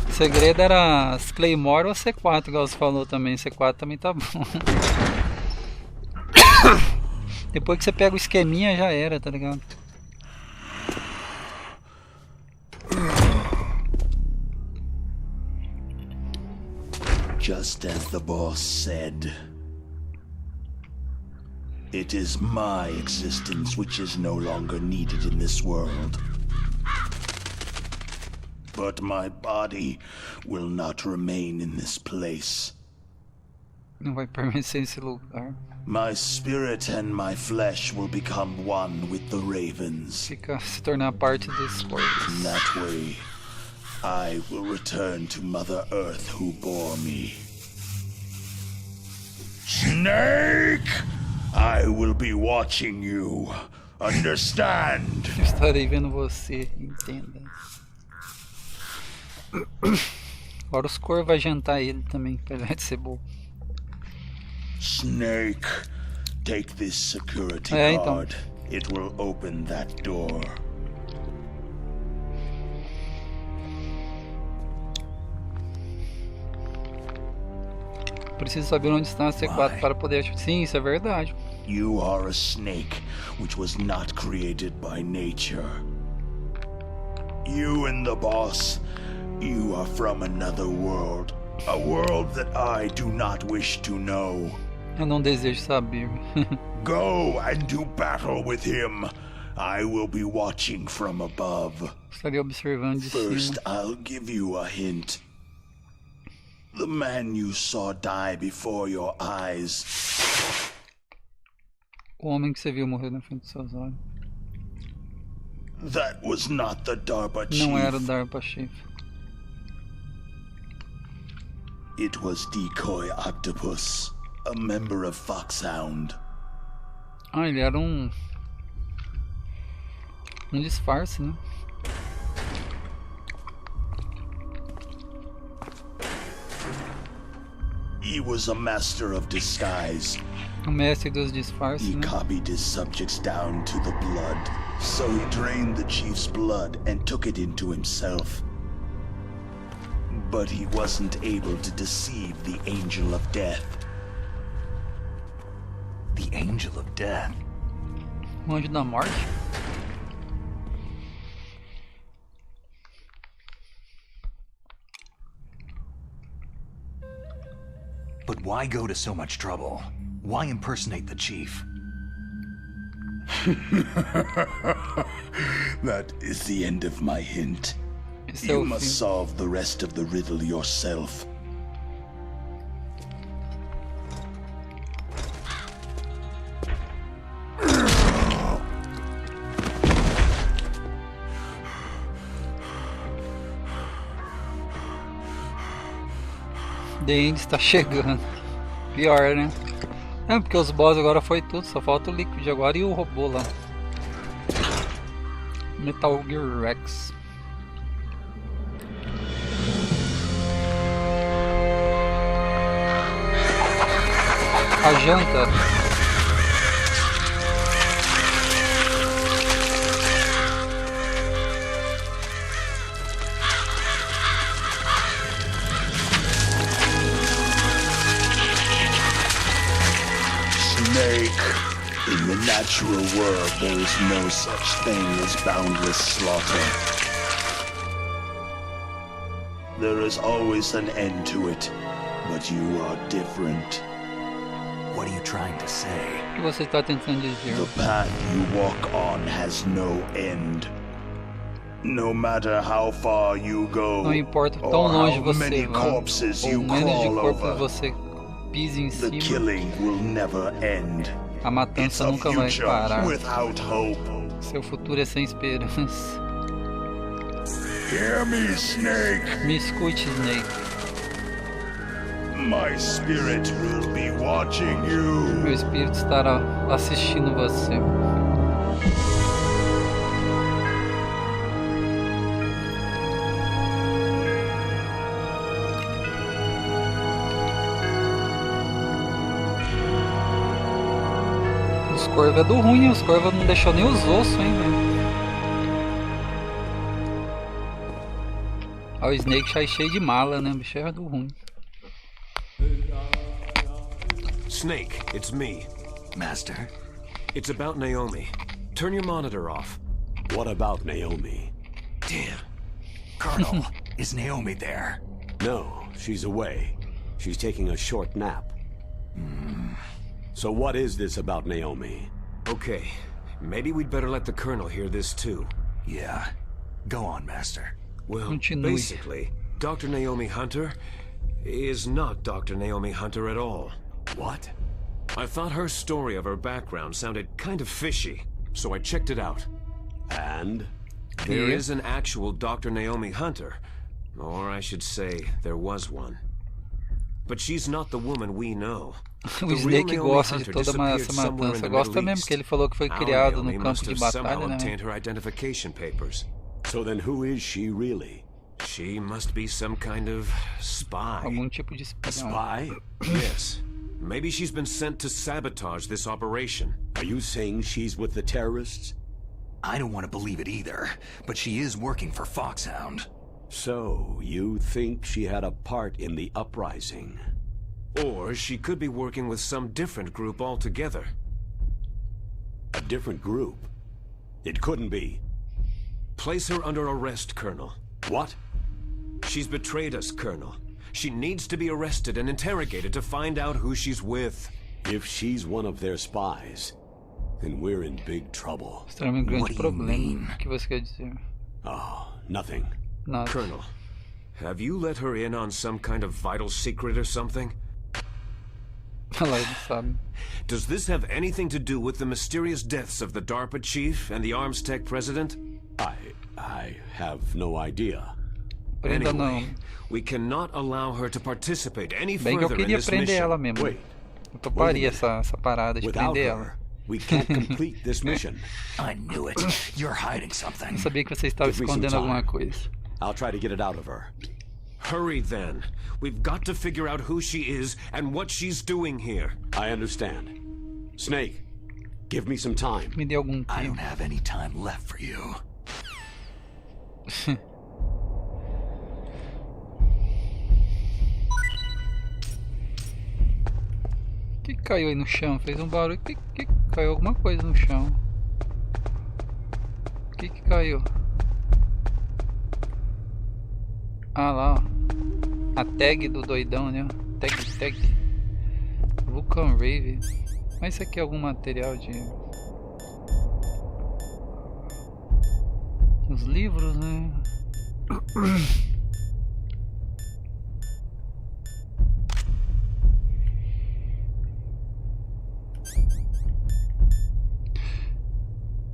O segredo era as Claymore ou C4, igual você falou também. C4 também tá bom. Depois que você pega o esqueminha já era, tá ligado?
Just as the boss said, it is my existence which is no longer needed in this world. But my body will not remain in this place.
Não vai permanecer nesse lugar.
My spirit and my flesh will become one with the ravens.
Se tornar parte dos corpos.
In that way, I will return to Mother Earth who bore me. Snake! I will be watching you. Understand?
Eu estarei vendo você, entenda. Agora os cor vai jantar ele também, apesar de ser bobo.
Snake, take this security card. It will open that door.
Preciso saber onde está a C4 para poder... Sim, isso é verdade.
You are a snake which was not created by nature. You and the boss, you are from another world. A world that I do not wish to know.
Eu não desejo saber.
Go and do battle with him. I will be watching from above.
Estarei observando de
First,
cima.
I'll give you a hint. The man you saw die before your eyes.
O homem que você viu morrer na frente dos seus olhos.
That was not the DARPA chief.
Não era o DARPA Chief.
It was Decoy Octopus, a member of Foxhound.
Ah, ele era um disfarce, né?
He was a master of disguise.
O mestre dos disfarces,
He
né?
copied his subjects down to the blood. So he drained the chief's blood and took it into himself. But he wasn't able to deceive the Angel of Death.
The Angel of Death?
O Anjo da Morte?
But why go to so much trouble? Why impersonate the chief?
That is the end of my hint.
Esse é
You
o
must
fim.
solve the rest of the riddle yourself.
The End está chegando. Pior, né? É, porque os boss agora foi tudo, só falta o Liquid agora e o robô lá. Metal Gear Rex. A janta.
Snake, in the natural world there is no such thing as boundless slaughter. There is always an end to it, but you are different.
What are you trying to say?
O que você está tentando dizer?
The path you walk on has no end. No matter how far you go,
Não importa tão
or
longe
how
você
many
vá,
corpses
ou
you
menos de
crawl
corpos
over,
você pise em
the
cima,
killing will never end.
a
It's
matança
a
nunca vai
future
parar.
without hope.
Seu futuro é sem esperança.
Hear me, Snake.
Me escute, Snake.
My spirit will be watching
Meu
you.
espírito estará assistindo você. corvos é do ruim, os corvos não deixou nem os ossos, hein, velho. Ó, o Snake já é cheio de mala, né? O bicho é do ruim.
Snake, it's me.
Master?
It's about Naomi. Turn your monitor off.
What about Naomi?
Damn. Colonel, is Naomi there?
No, she's away. She's taking a short nap. So what is this about Naomi?
Okay, maybe we'd better let the Colonel hear this too.
Yeah. Go on, Master.
Well,
Continue.
basically, Dr. Naomi Hunter is not Dr. Naomi Hunter at all.
What?
I thought her story of her background sounded kind of fishy, so I checked it out.
And?
There
Yeah.
is an actual Dr. Naomi Hunter. Or I should say, there was one. But she's not the woman we know.
O
The real
Snake
Naomi
gosta de
Hunter
toda
disappeared
essa
somewhere in
matança.
the
Gosta
Middle
mesmo,
East.
que ele falou que foi
Our
criado
Naomi
no campo
must
de
have somehow
batalha, né?
obtained her identification papers.
So then who is she really?
She must be some kind of spy.
Algum tipo de espião.
Spy?
Yes. Maybe she's been sent to sabotage this operation.
Are you saying she's with the terrorists?
I don't want to believe it either, but she is working for Foxhound.
So, you think she had a part in the uprising?
Or she could be working with some different group altogether.
A different group? It couldn't be.
Place her under arrest, Colonel.
What?
She's betrayed us, Colonel. She needs to be arrested and interrogated to find out who she's with.
If she's one of their spies, then we're in big trouble.
Estamos em grande
What do you
problema.
mean?
O que você quer dizer?
Oh, nothing.
Nada.
Colonel, have you let her in on some kind of vital secret or something?
Olha lá, ele sabe.
Does this have anything to do with the mysterious deaths of the DARPA chief and the Armstech president?
I have no idea.
Prenda não.
Anyway, we cannot allow her to participate any
Bem que eu
further in
queria
this
prender
mission.
ela mesmo.
Wait,
Eu toparia essa parada de
without
prender ela.
her, we can't complete this mission.
I knew it. You're hiding something.
Eu sabia que você estava
Give me some
escondendo alguma
time.
coisa.
I'll try to get it out of her.
Hurry then. We've got to figure out who she is and what she's doing here.
I understand. Snake, give me some time.
Me dê algum
I don't
tempo.
have any time left for you.
O que caiu aí no chão? Fez um barulho. Que caiu alguma coisa no chão. O que caiu? Ah lá, ó. A tag do doidão, né? Tag. Vulcan Rave. Mas isso aqui é algum material de... Os livros, né?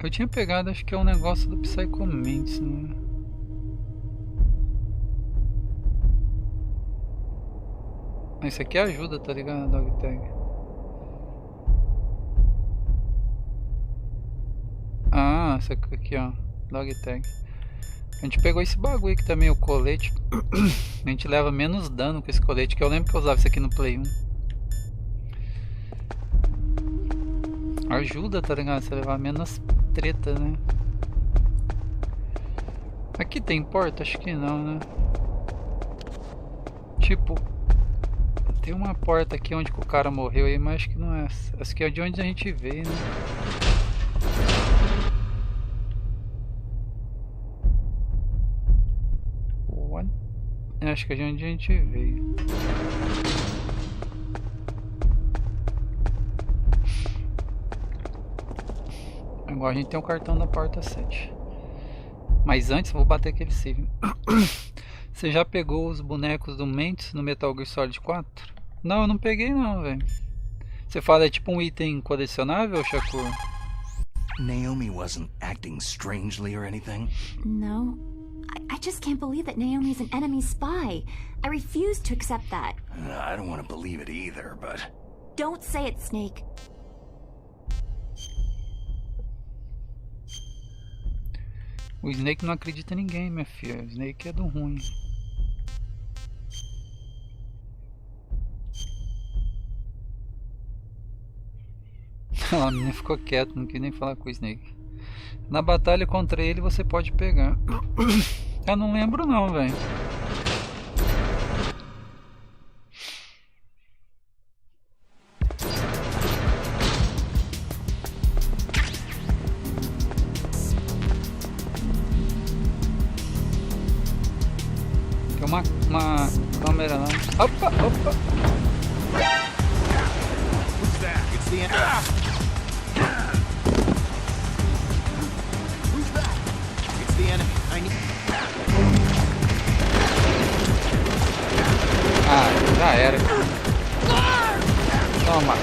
Eu tinha pegado, acho que é um negócio do Psychomantis, né? Isso aqui ajuda, tá ligado? Dog tag. Ah, essa aqui, ó. Dog tag. A gente pegou esse bagulho aqui também, o colete. A gente leva menos dano com esse colete, que eu lembro que eu usava isso aqui no Play 1. Ajuda, tá ligado? Você levar menos treta, né? Aqui tem porta? Acho que não, né? Tipo, tem uma porta aqui onde que o cara morreu aí, mas acho que não é essa. Essa aqui é de onde a gente veio, né? What? Acho que é de onde a gente veio. Agora a gente tem o cartão da porta 7. Mas antes eu vou bater aquele save. Você já pegou os bonecos do Mantis no Metal Gear Solid 4? Não, eu não peguei não, velho. Você fala é tipo um item colecionável, Shakur?
Naomi wasn't acting strangely or anything?
No. I just can't believe that Naomi's an enemy spy. I refuse to accept that.
I don't want to believe it either, but...
Don't say it, Snake.
O Snake não acredita em ninguém, minha filha. O Snake é do ruim. A menina ficou quieta, não quis nem falar com o Snake. Na batalha contra ele você pode pegar. Eu não lembro não, velho. Tem uma câmera lá. Opa, opa.
Who's that? It's the enemy. Who's that? It's the enemy. I need.
Ah, já era. Toma.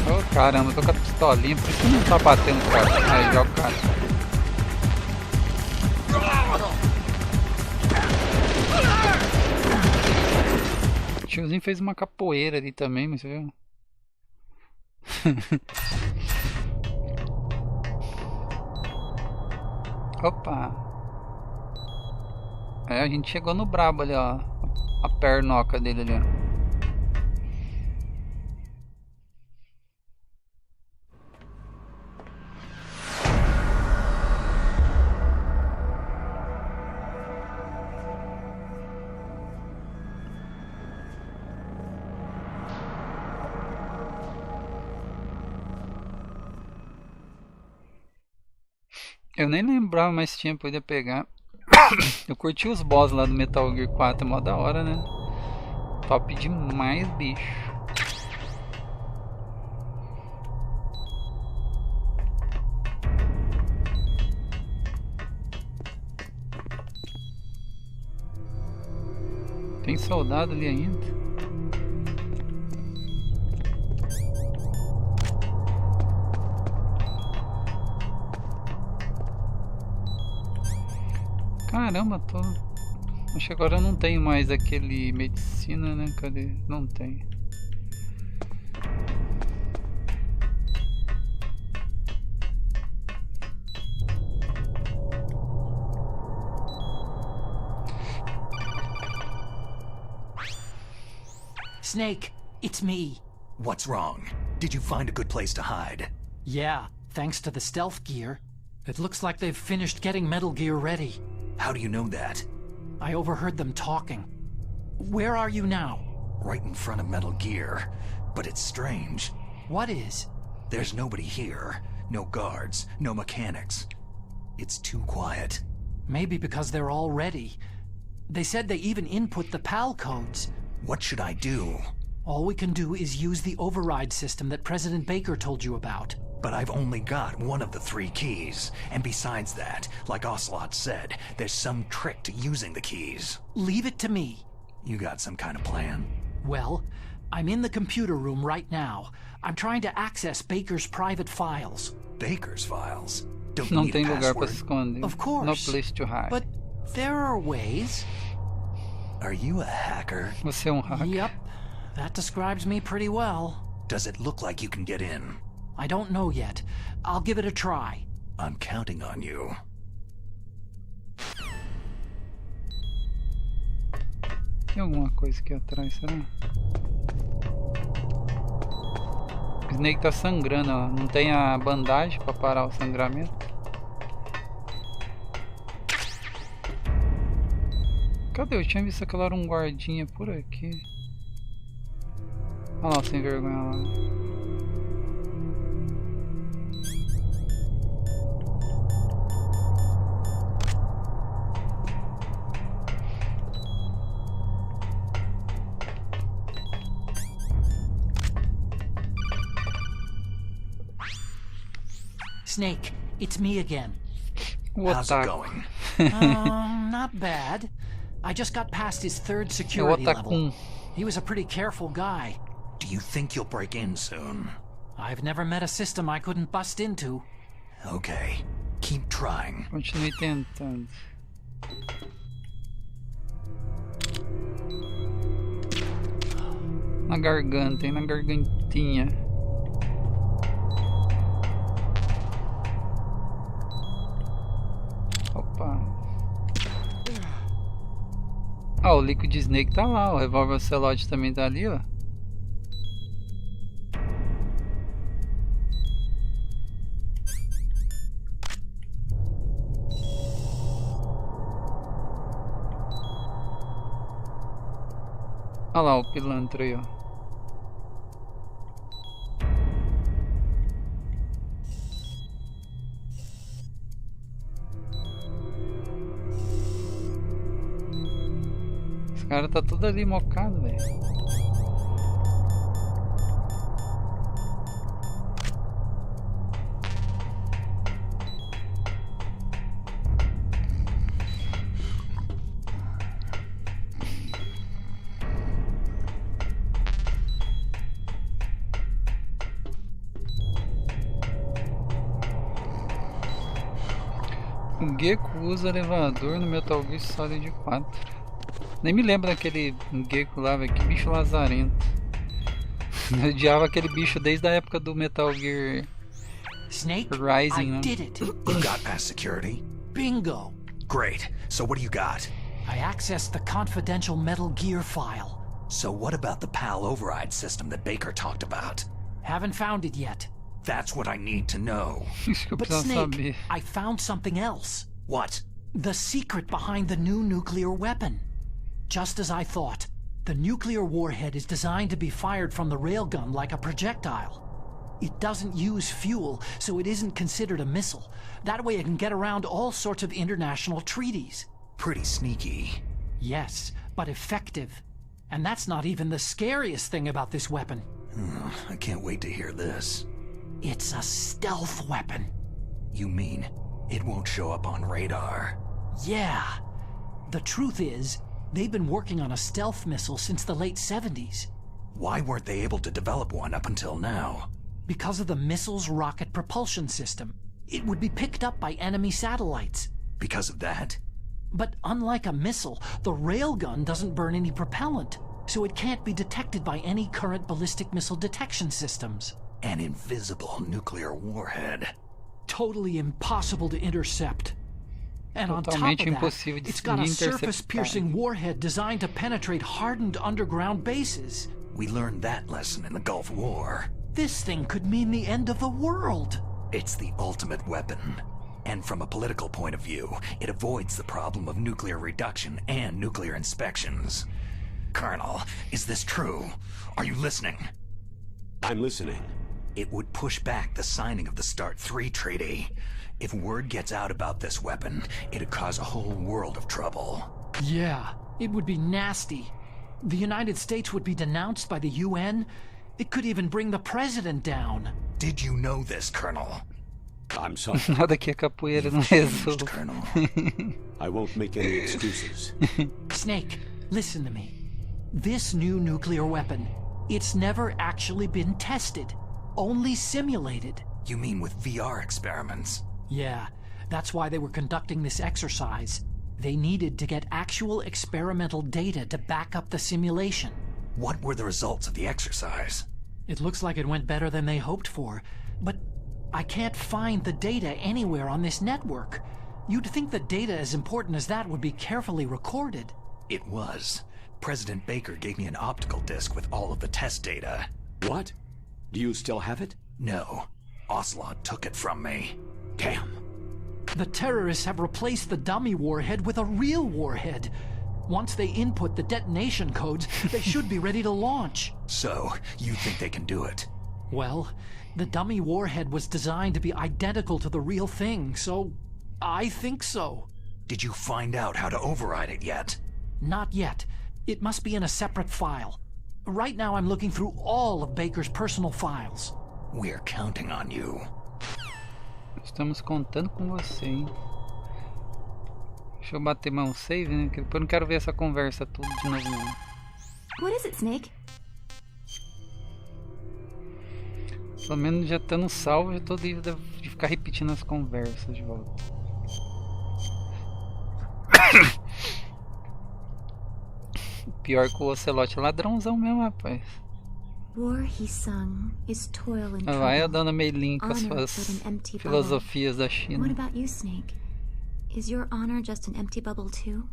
Oh, caramba, eu tô com a pistolinha, por isso que não tá batendo o cara. Aí, joga o cara. O tiozinho fez uma capoeira ali também, mas você viu? Opa! É, a gente chegou no brabo ali, ó. A pernoca dele ali, ó. Eu nem lembrava, mais tinha, podia pegar. Eu curti os boss lá do Metal Gear 4, mó da hora, né? Top demais, bicho. Tem soldado ali ainda. Caramba, tô... Acho que agora eu não tenho mais aquele medicina, né? Cadê? Não tem.
Snake, it's me.
What's wrong? Did you find a good place to hide?
Yeah, thanks to the stealth gear. It looks like they've finished getting Metal Gear ready.
How do you know that?
I overheard them talking. Where are you now?
Right in front of Metal Gear. But it's strange.
What is?
There's nobody here. No guards, no mechanics. It's too quiet.
Maybe because they're all ready. They said they even input the PAL codes.
What should I do?
All we can do is use the override system that President Baker told you about.
But I've only got one of the 3 keys. And besides that, like Ocelot said, there's some trick to using the keys.
Leave it to me.
You got some kind of plan?
Well, I'm in the computer room right now. I'm trying to access Baker's private files.
Baker's files? Don't
Não
need
tem
a
lugar pra
password.
se esconder.
Of course.
No place to hide.
But there are ways.
Are you a hacker?
Você é um hacker.
Yep, that describes me pretty well.
Does it look like you can get in?
I don't know yet. I'll give it a try.
I'm counting on you.
Tem alguma coisa aqui atrás, será? O Snake tá sangrando, ó. Não tem a bandagem pra parar o sangramento. Cadê? Eu tinha visto que ela era um guardinha por aqui. Olha lá, sem vergonha lá.
Snake, it's me again.
How's it going?
Not bad. I just got past his 3rd security level. He was a pretty careful guy.
Do you think you'll break in soon?
I've never met a system I couldn't bust into.
Okay, keep trying.
Continue tentando. Na garganta, hein? Na gargantinha. Opa. Ó, o Liquid Snake tá lá, o revólver Ocelot também tá ali, ó. Olha lá o pilantra aí, ó. Esse cara tá tudo ali mocado, velho. O Gecko usa elevador no Metal Gear Solid 4. Nem me lembro daquele Gecko lá, velho. Que bicho lazarento. Eu odiava aquele bicho desde a época do Metal Gear
Snake,
Rising,
I
né?
did it.
You got past security?
Bingo.
Great. So what do you got?
I accessed the confidential Metal Gear file.
So what about the PAL override system that Baker talked about?
Haven't found it yet.
That's what I need to know.
But Snake, I found something else.
What?
The secret behind the new nuclear weapon. Just as I thought, the nuclear warhead is designed to be fired from the railgun like a projectile. It doesn't use fuel, so it isn't considered a missile. That way it can get around all sorts of international treaties.
Pretty sneaky.
Yes, but effective. And that's not even the scariest thing about this weapon.
I can't wait to hear this.
It's a stealth weapon.
You mean it won't show up on radar?
Yeah. The truth is, they've been working on a stealth missile since the late 70s.
Why weren't they able to develop one up until now?
Because of the missile's rocket propulsion system. It would be picked up by enemy satellites.
Because of that?
But unlike a missile, the railgun doesn't burn any propellant, so it can't be detected by any current ballistic missile detection systems.
An invisible nuclear warhead.
Totally impossible to intercept. And on top of that, it's got a surface-piercing warhead designed to penetrate hardened underground bases.
We learned that lesson in the Gulf War.
This thing could mean the end of the world.
It's the ultimate weapon. And from a political point of view, it avoids the problem of nuclear reduction and nuclear inspections. Colonel, is this true? Are you listening?
I'm listening.
It would push back the signing of the START 3 treaty. If word gets out about this weapon, it'd cause a whole world of trouble.
Yeah, it would be nasty. The United States would be denounced by the UN. It could even bring the president down.
Did you know this, Colonel?
I'm sorry.
Nada que a capoeira não resolve.
Colonel.
I won't make any excuses.
Snake, listen to me. This new nuclear weapon, it's never actually been tested. Only simulated.
You mean with VR experiments?
Yeah, that's why they were conducting this exercise. They needed to get actual experimental data to back up the simulation.
What were the results of the exercise?
It looks like it went better than they hoped for, but I can't find the data anywhere on this network. You'd think the data as important as that would be carefully recorded.
It was. President Baker gave me an optical disc with all of the test data.
What? Do you still have it?
No. Ocelot took it from me.
Damn.
The terrorists have replaced the dummy warhead with a real warhead. Once they input the detonation codes, they should be ready to launch.
So, you think they can do it?
Well, the dummy warhead was designed to be identical to the real thing, so I think so.
Did you find out how to override it yet?
Not yet. It must be in a separate file. Right now I'm looking through all of Baker's personal files.
We're counting on you.
Estamos contando com você, hein? Deixa eu bater mais um save, né? Porque depois eu não quero ver essa conversa tudo de novo, não.
What is it, Snake?
Pelo menos já estando salvo, já tô livre de ficar repetindo as conversas de volta. Pior que o Ocelot é ladrãozão mesmo, rapaz.
War, he sung, is toil and
Vai a
trouble.
dona Meilin com as
Honor
suas
but an empty
filosofias da
bubble.
China.
What about you, Snake? Is your honor just an empty bubble too?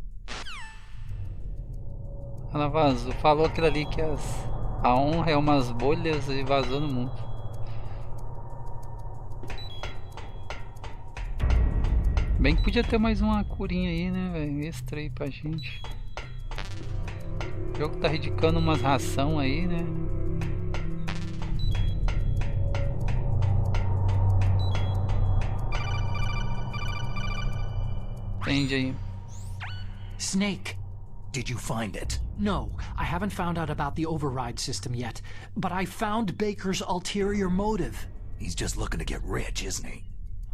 Ela vazou. Falou aquilo ali que a honra é umas bolhas e vazou no mundo. Bem que podia ter mais uma curinha aí, né, velho? Extra aí pra gente. O jogo tá ridicando umas ração aí, né? Entende aí.
Snake.
Did you find it?
No, I haven't found out about the override system yet, but I found Baker's ulterior motive.
He's just looking to get rich, isn't he?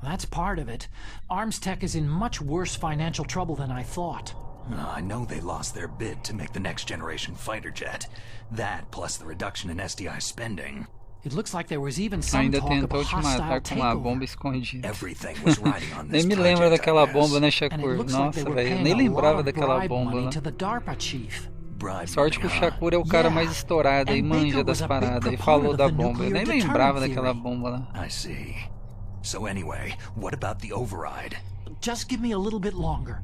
That's part of it. Arms Tech is in much worse financial trouble than I thought.
I know they lost their bid to make the next generation fighter jet. That, plus the reduction in SDI spending.
It looks like there was even some
Ainda
talk of a
tentou te
hostile
matar com uma bomba
takeover.
escondida.
Everything was riding on this
Nem me lembra
project,
daquela
I guess.
bomba, né,
And it
Shakur?
looks like
Nossa,
they were
velho, eu
paying
nem
a
lembrava
lot of
daquela
bribe
bomba
money
lá.
to the DARPA chief.
Bribe
Sorte que o
money, huh?
Shakur é o cara
Yeah.
mais estourado e
And
manja
Baker
das
was a big
paradas. E
proponent
falou
of
da
the
bomba. Eu nem
nuclear
lembrava
deterrent
daquela
theory.
bomba lá.
I see. So anyway, what about the override?
Just give me a little bit longer.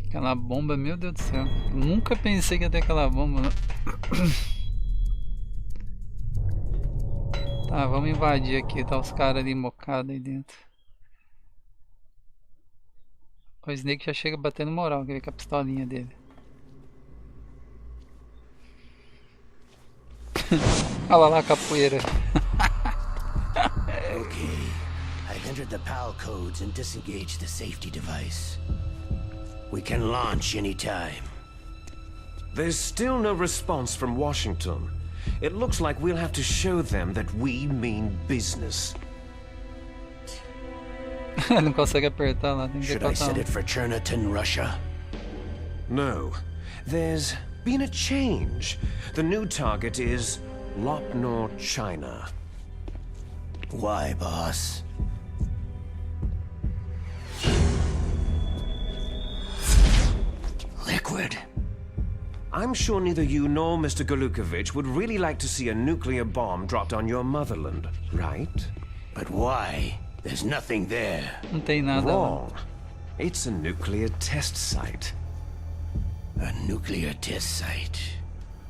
Aquela bomba, meu Deus do céu. Nunca pensei que ia ter aquela bomba. Tá, vamos invadir aqui. Tá os caras ali mocados aí dentro. O Snake já chega batendo moral, que com a pistolinha dele. Olha lá a capoeira.
Okay, I've entered the PAL codes and disengaged the safety device. We can launch anytime.
There's still no response from Washington. It looks like we'll have to show them that we mean business.
Não consegue apertar lá, tem que
Should I
apertar.
set it for Cherniton, Russia?
No, there's been a change. The new target is Lopnor, China.
Why, boss? Liquid.
I'm sure neither you nor Mr. Golukovich would really like to see a nuclear bomb dropped on your motherland, right?
But why? There's nothing there.
Não tem nada lá.
Wrong. It's a nuclear test site.
A nuclear test site.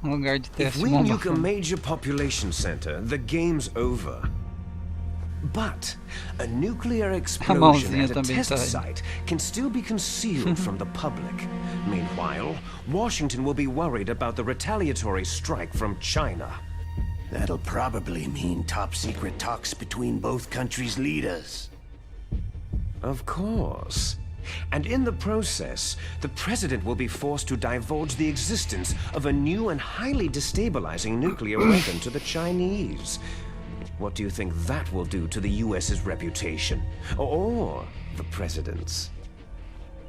Lugar de
If
teste
we
bomba.
nuke a major population center, the game's over. But a nuclear explosion
mãozinha
at a
também
test
tá aí.
site can still be concealed from the public. Meanwhile, Washington will be worried about the retaliatory strike from China.
That'll probably mean top secret talks between both countries' leaders.
Of course. And in the process, the president will be forced to divulge the existence of a new and highly destabilizing nuclear weapon to the Chinese. What do you think that will do to the US's reputation? Or the president's?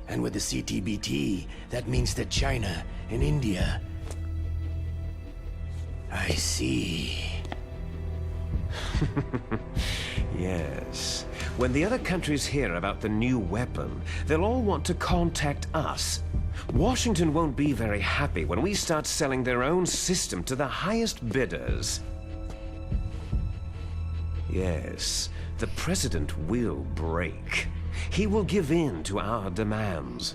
And with the CTBT, that means that China and India... I see.
Yes. When the other countries hear about the new weapon, they'll all want to contact us. Washington won't be very happy when we start selling their own system to the highest bidders. Yes, the president will break. He will give in to our demands.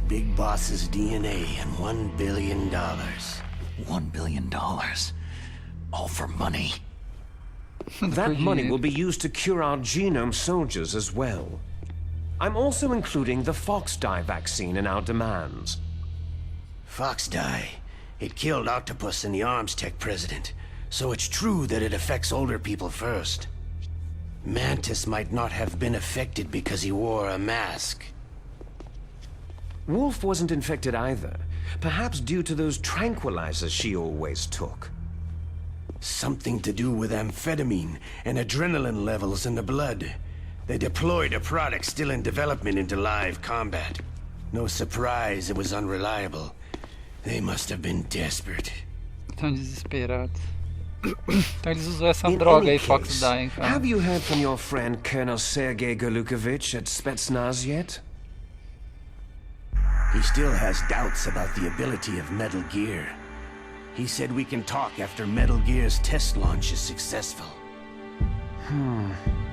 Big Boss's DNA and $1 billion.
$1 billion. All for money.
That money will be used to cure our genome soldiers as well. I'm also including the Fox-dye vaccine in our demands.
Fox-dye. It killed Octopus and the Arms Tech president. So it's true that it affects older people first. Mantis might not have been affected because he wore a mask.
Wolf wasn't infected either. Perhaps due to those tranquilizers she always took.
Something to do with amphetamine and adrenaline levels in the blood. They deployed a product still in development into live combat. No surprise it was unreliable. They must have been desperate.
Estão desesperados. Então eles usam essa
In
droga
any
aí, Fox
case,
Dye, cara.
have you heard from your friend Colonel Sergei Golukovich at Spetsnaz yet?
He still has doubts about the ability of Metal Gear. He said we can talk after Metal Gear's test launch is successful.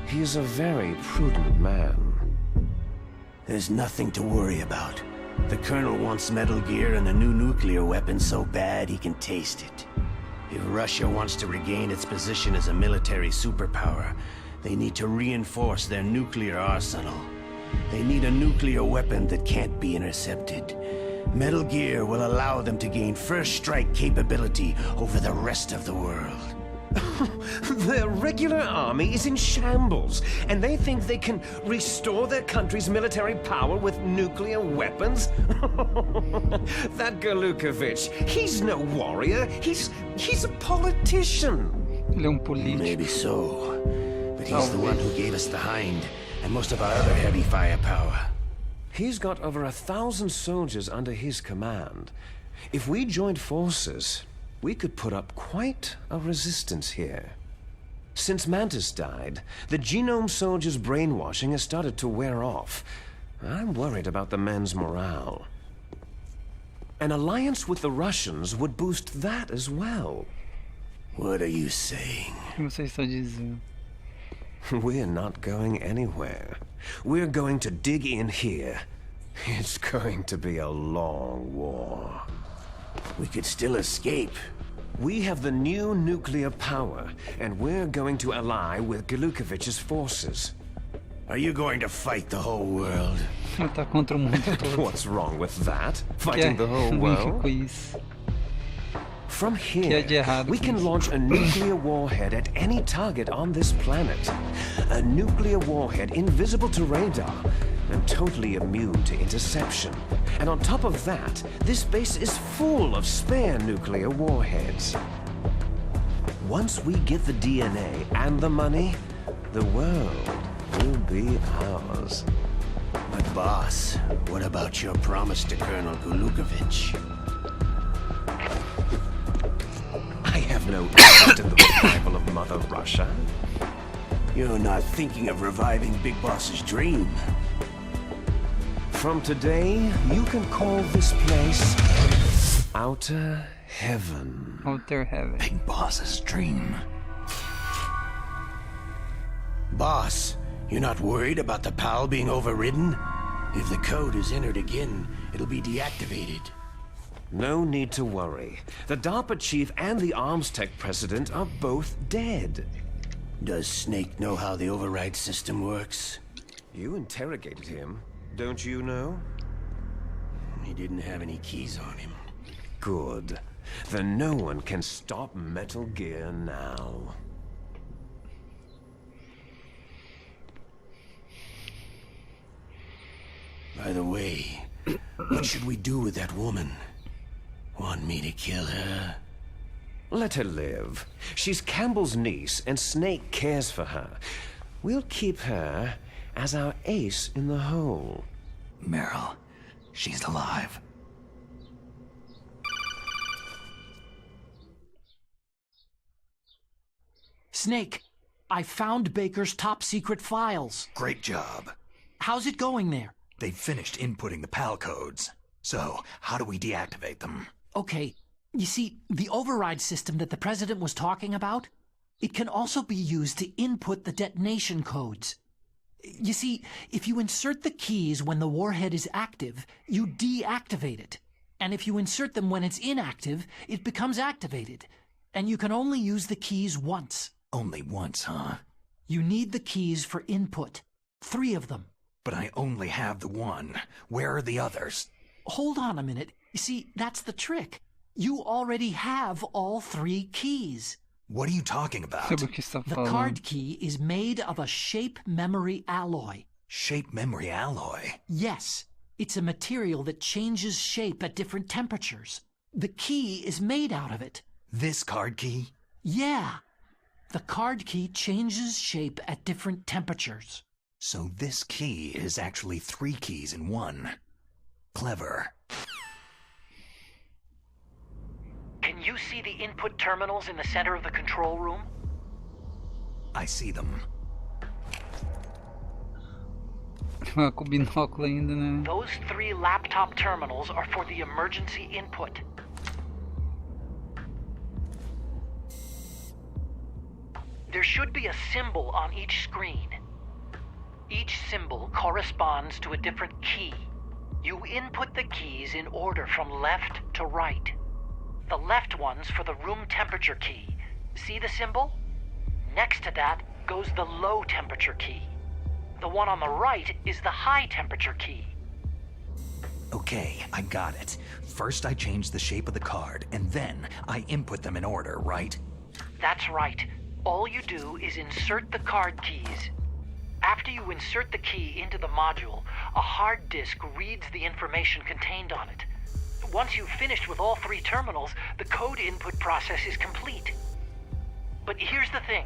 He's a very prudent man.
There's nothing to worry about. The Colonel wants Metal Gear and a new nuclear weapon so bad he can taste it. If Russia wants to regain its position as a military superpower, they need to reinforce their nuclear arsenal. They need a nuclear weapon that can't be intercepted. Metal Gear will allow them to gain first strike capability over the rest of the world.
Their regular army is in shambles, and they think they can restore their country's military power with nuclear weapons? That Galukovich, he's no warrior. He's a politician.
Maybe so, but he's the one who gave us the Hind and most of our other heavy firepower.
He's got over 1,000 soldiers under his command. If we joined forces, we could put up quite a resistance here. Since Mantis died, the Genome Soldiers' brainwashing has started to wear off. I'm worried about the men's morale. An alliance with the Russians would boost that as well.
What are you saying?
We're not going anywhere. We're going to dig in here. It's going to be a long war.
We could still escape.
We have the new nuclear power, and we're going to ally with Galukovich's forces.
Are you going to fight the whole world?
Tá contra o mundo todo.
What's wrong with that? Fighting the whole world? From here, we can launch a nuclear warhead at any target on this planet. A nuclear warhead invisible to radar and totally immune to interception. And on top of that, this base is full of spare nuclear warheads. Once we get the DNA and the money, the world will be ours.
But boss, what about your promise to Colonel Galukovich?
I have no interest in the revival of Mother Russia.
You're not thinking of reviving Big Boss's dream.
From today, you can call this place Outer Heaven.
Outer Heaven.
Big Boss's dream.
Boss, you're not worried about the PAL being overridden? If the code is entered again, it'll be deactivated.
No need to worry. The DARPA chief and the arms tech president are both dead.
Does Snake know how the override system works?
You interrogated him, don't you know?
He didn't have any keys on him.
Good. Then no one can stop Metal Gear now.
By the way, what should we do with that woman? Want me to kill her?
Let her live. She's Campbell's niece, and Snake cares for her. We'll keep her as our ace in the hole.
Meryl, she's alive.
Snake, I found Baker's top-secret files.
Great job.
How's it going there?
They've finished inputting the PAL codes. So, how do we deactivate them?
Okay, you see, the override system that the President was talking about, it can also be used to input the detonation codes. You see, if you insert the keys when the warhead is active, you deactivate it. And if you insert them when it's inactive, it becomes activated. And you can only use the keys once.
Only once, huh?
You need the keys for input. 3 of them.
But I only have the one. Where are the others?
Hold on a minute. You see, that's the trick. You already have all 3 keys.
What are you talking about?
The card key is made of a shape memory alloy.
Shape memory alloy?
Yes. It's a material that changes shape at different temperatures. The key is made out of it.
This card key?
Yeah. The card key changes shape at different temperatures.
So this key is actually 3 keys in one. Clever.
Can you see the input terminals in the center of the control room?
I see them.
Com binóculo ainda, né?
Those 3 laptop terminals are for the emergency input. There should be a symbol on each screen. Each symbol corresponds to a different key. You input the keys in order from left to right. The left one's for the room temperature key. See the symbol? Next to that goes the low temperature key. The one on the right is the high temperature key.
Okay, I got it. First I change the shape of the card, and then I input them in order, right?
That's right. All you do is insert the card keys. After you insert the key into the module, a hard disk reads the information contained on it. Once you've finished with all 3 terminals, the code input process is complete. But here's the thing.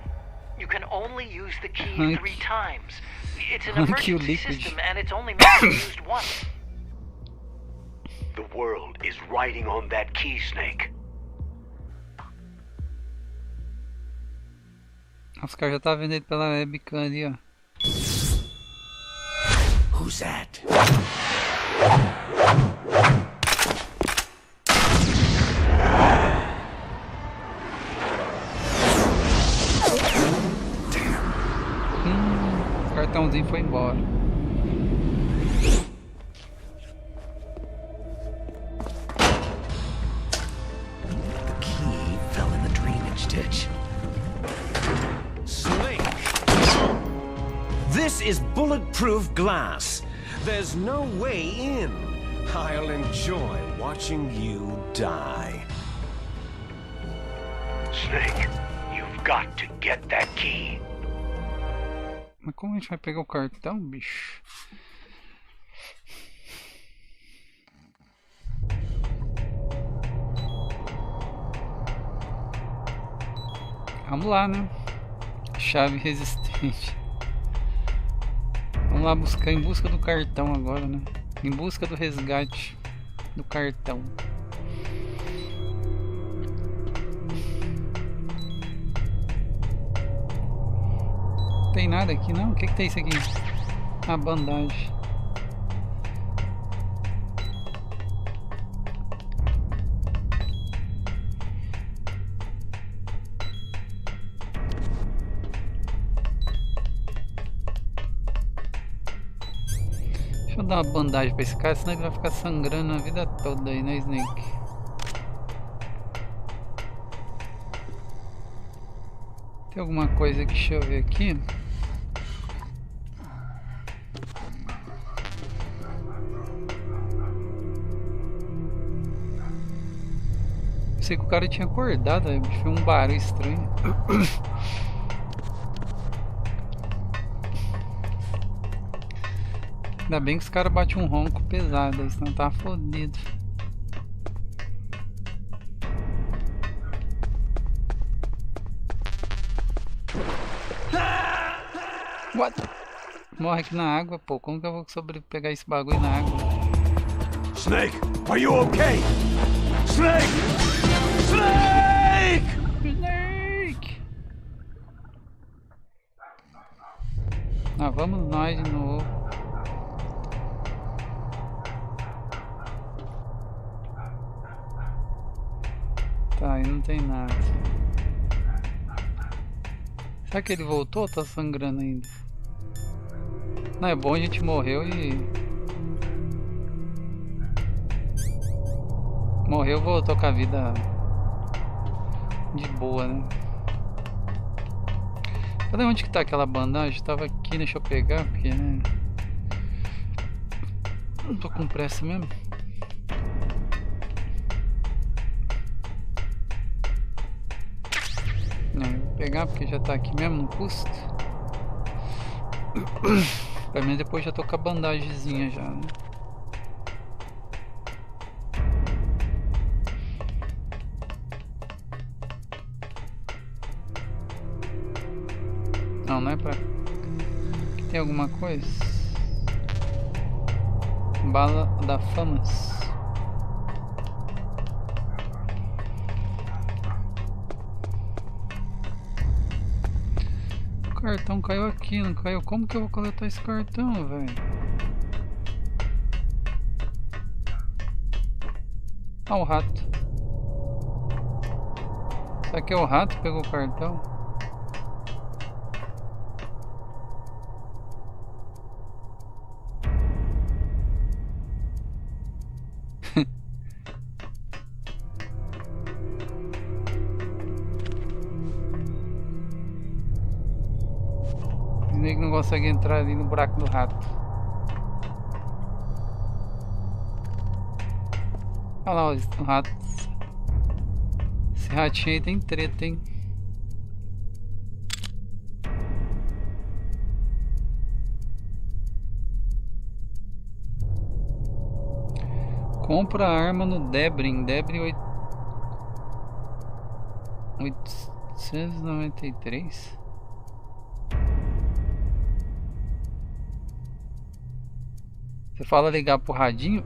You can only use the key 3 times. It's an emergency system, and it's only meant to be used once.
The world is riding on that key, Snake.
Os caras já tá vendo ele pela webcam ali, ó.
Who's that?
O cartãozinho foi embora.
The key fell in the drainage ditch.
Snake! This is bulletproof glass. There's no way in. I'll enjoy watching you die.
Snake, you've got to get that key.
Mas como a gente vai pegar o cartão, bicho? Vamos lá, né? Chave resistente. Vamos lá buscar, em busca do cartão agora, né? Em busca do resgate do cartão. Tem nada aqui não? O que tem isso aqui? A bandagem. Deixa eu dar uma bandagem pra esse cara, senão ele vai ficar sangrando a vida toda aí, né, Snake? Tem alguma coisa aqui, deixa eu ver aqui. Sei que o cara tinha acordado, foi um barulho estranho. Ainda bem que os caras batem um ronco pesado, senão tá fodido. What? Morre aqui na água, pô. Como que eu vou pegar esse bagulho na água?
Snake, are you okay? Snake! Snake!
Snake! Ah, vamos nós de novo. Tá, aí não tem nada. Será que ele voltou ou tá sangrando ainda? Não, é bom, a gente morreu e... Morreu, voltou com a vida de boa, né? Cadê onde que tá aquela bandagem? Tava aqui, deixa eu pegar, porque, né? Não tô com pressa mesmo. Vou pegar porque já tá aqui mesmo, não custa. Pra mim depois já tô com a bandagemzinha já, né? Não, não é pra... Aqui tem alguma coisa? Bala da Famas. O cartão caiu aqui, não caiu? Como que eu vou coletar esse cartão, velho? Ah, o rato. Será que é o rato que pegou o cartão? Snake não consegue entrar ali no buraco do rato. Olha lá o rato. Esse ratinho aí tem treta, hein? Compra arma no Debrin. Debrin 893. Você fala ligar pro radinho?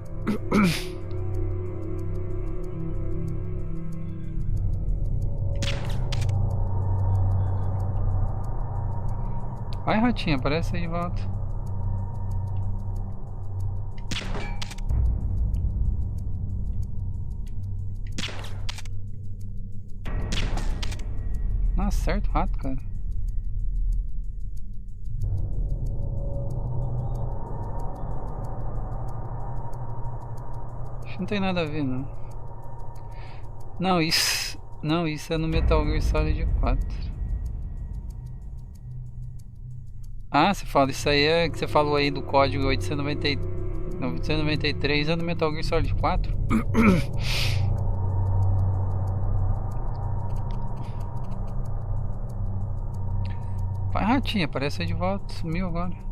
Vai, ratinha, aparece aí de volta. Não acerta o rato, cara. Acho que não tem nada a ver, não. Não, isso é no Metal Gear Solid 4. Ah, você fala, isso aí é que você falou aí do código 893 é no Metal Gear Solid 4? Vai, ratinha, aparece aí de volta, sumiu agora.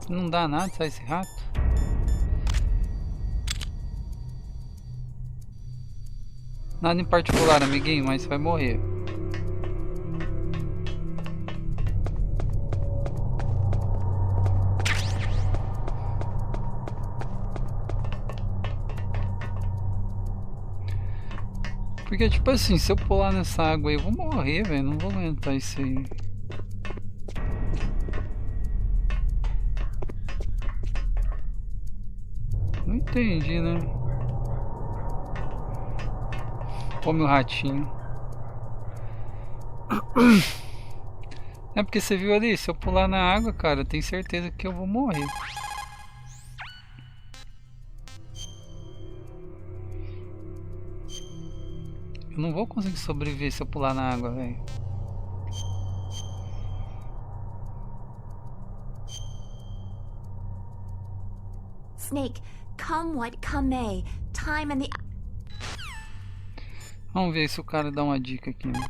Não dá nada, sai esse rato. Nada em particular, amiguinho, mas você vai morrer. Porque tipo assim, se eu pular nessa água aí eu vou morrer, velho. Não vou aguentar isso aí. Não entendi, né? Come o ratinho. É porque você viu ali, se eu pular na água, cara, eu tenho certeza que eu vou morrer. Eu não vou conseguir sobreviver se eu pular na água, velho.
Snake, come what come may, time and the...
Vamos ver se o cara dá uma dica aqui, né?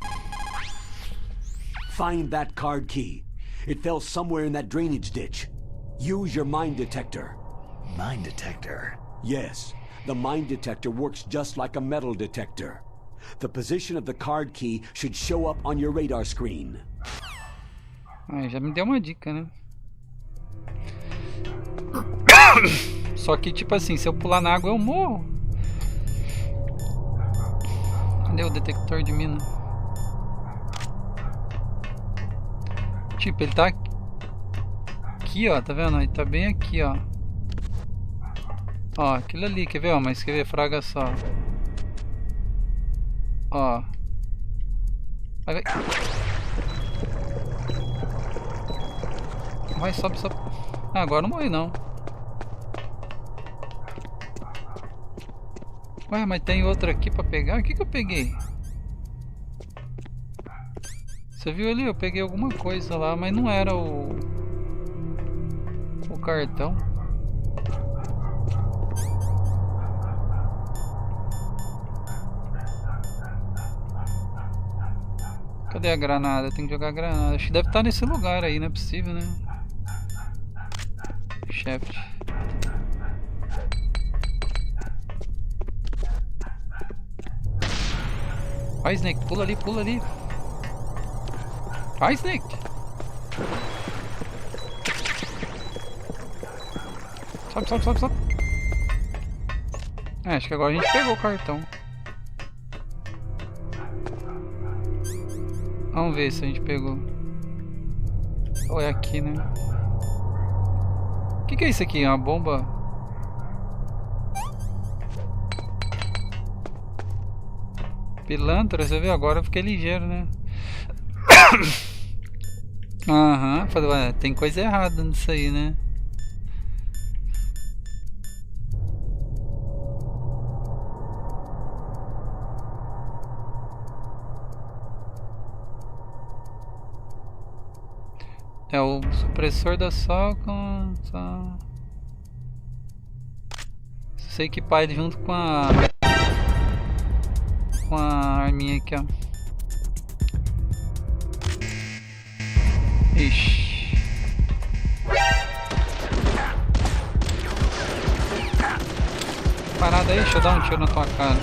Find that card key. It fell somewhere in that drainage ditch. Use your mine detector.
Mine detector?
Yes. The mine detector works just like a metal detector. The position of the card key should show up on your radar screen.
Ah, já me deu uma dica, né? Só que, tipo assim, se eu pular na água eu morro. Cadê o detector de mina? Tipo, ele tá aqui, ó, tá vendo? Ele tá bem aqui, ó. Ó, aquilo ali, quer ver? Ó, mas quer ver? Fraga só. Ó. Vai. Vai, sobe, sobe. Ah, agora não morri não. Ué, mas tem outra aqui pra pegar? O que que eu peguei? Você viu ali? Eu peguei alguma coisa lá, mas não era o cartão. Cadê a granada? Tem que jogar a granada. Acho que deve estar nesse lugar aí, não é possível, né? Shaft. Vai, Snake, pula ali, pula ali. Vai, Snake. Sobe, sobe, sobe, sobe. É, acho que agora a gente pegou o cartão. Vamos ver se a gente pegou. Ou é aqui, né? O que é isso aqui? Uma bomba? Pilantra, você viu? Agora eu fiquei ligeiro, né? Aham, falei, ué, tem coisa errada nisso aí, né? É o supressor da só com... Sei equipar ele junto com a arminha aqui, ó. Ixi. Parada aí, deixa eu dar um tiro na tua cara.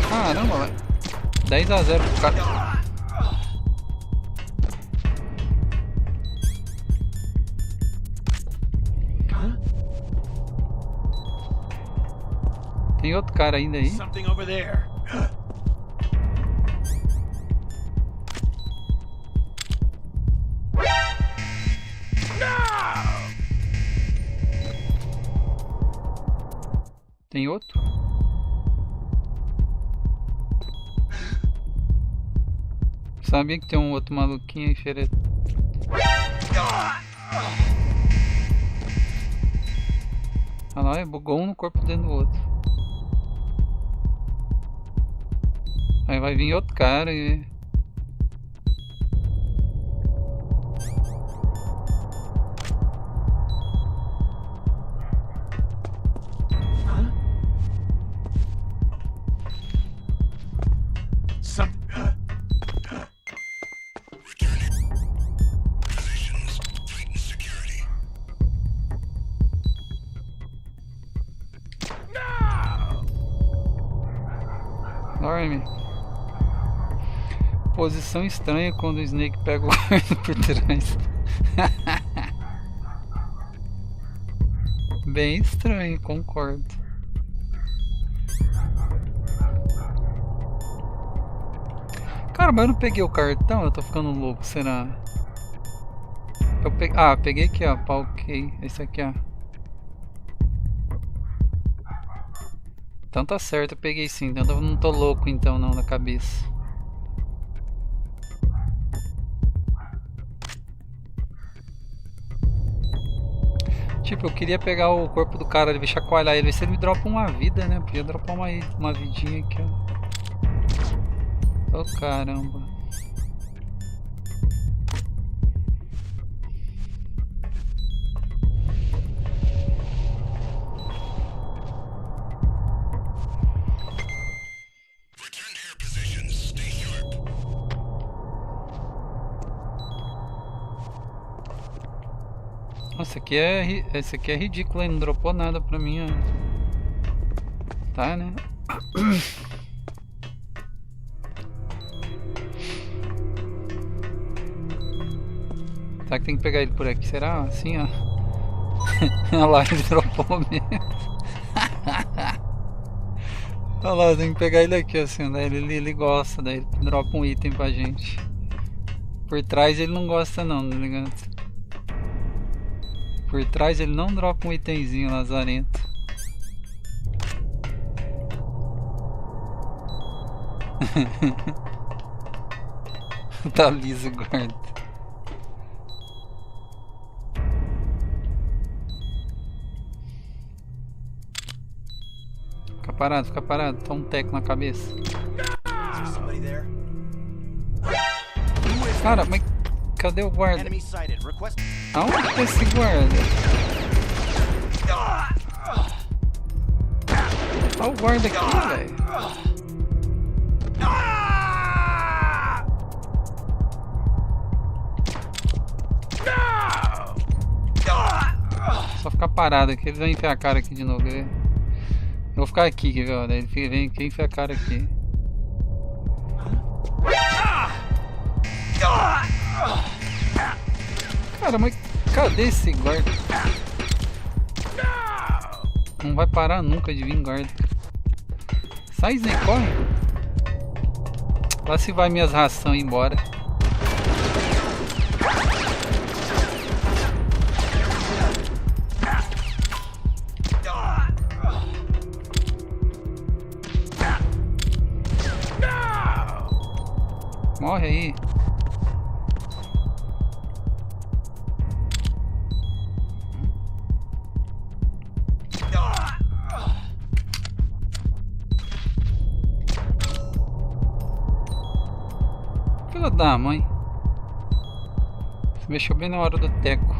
Caramba, velho. 10-0 pro cara. Tem outro cara ainda aí. Tem outro? Sabia que tem um outro maluquinho aí, xereta. Olha lá, bugou um no corpo dentro do outro. Aí vai vir outro cara e... Dorme. Posição estranha quando o Snake pega o guarda por trás. Bem estranho, concordo. Cara, mas eu não peguei o cartão, eu tô ficando louco, será? Ah, peguei aqui, ó, ok. Esse aqui, ó. Então tá certo, eu peguei sim, então eu não tô louco então não na cabeça. Tipo, eu queria pegar o corpo do cara, ele chacoalhar ele, ver se ele me dropa uma vida, né? Podia dropar uma vidinha aqui, ó. Oh, caramba. Nossa, esse aqui é ridículo, hein? Não dropou nada pra mim, ó. Tá, né? Será que tem que pegar ele por aqui? Será? Assim, ó. Olha lá, ele dropou mesmo. Olha lá, tem que pegar ele aqui, assim, daí ele gosta, daí ele dropa um item pra gente. Por trás ele não gosta não, tá ligado? Por trás ele não dropa um itemzinho lazarento. Tá liso o guarda. Fica parado, toma um teco na cabeça. Cara, mas cadê o guarda? Aonde tá esse guarda? Olha o guarda aqui, velho. Só ficar parado aqui, ele vai enfiar a cara aqui de novo. Eu vou ficar aqui, velho. Ele vem aqui e enfia a cara aqui. Cara, mas cadê esse guarda? Não vai parar nunca de vir guarda. Sai, Snake, corre. Lá se vai minhas rações embora. Morre aí. Filha da mãe. Se mexeu bem na hora do teco.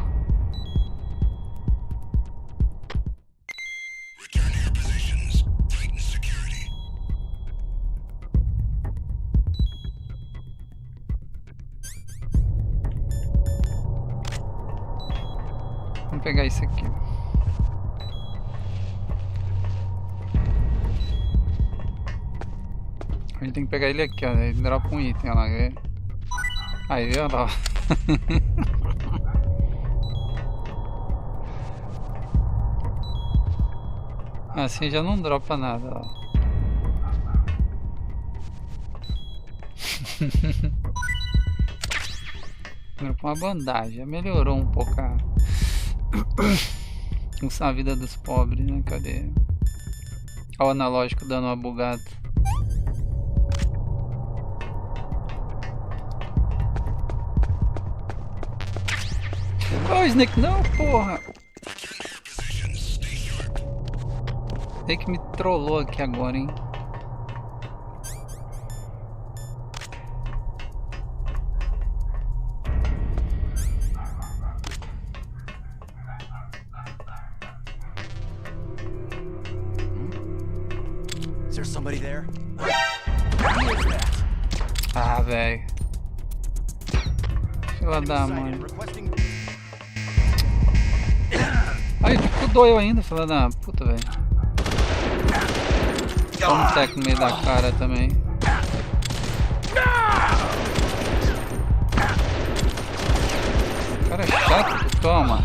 Vamos pegar isso aqui. A gente tem que pegar ele aqui, ó. Ele dropa um item, olha lá. Aí, olha lá. Assim já não dropa nada, ó. Dropa uma bandagem. Melhorou um pouco a vida dos pobres, né? Cadê? Olha o analógico dando uma bugada. Oh, Snake, não, porra! Snake me trollou aqui agora, hein?
Is there somebody there?
Ah, velho. Fila da mãe. Ai, fudou eu ainda, fila da puta, velho. Toma um teco no meio da cara também. Cara é chato, toma.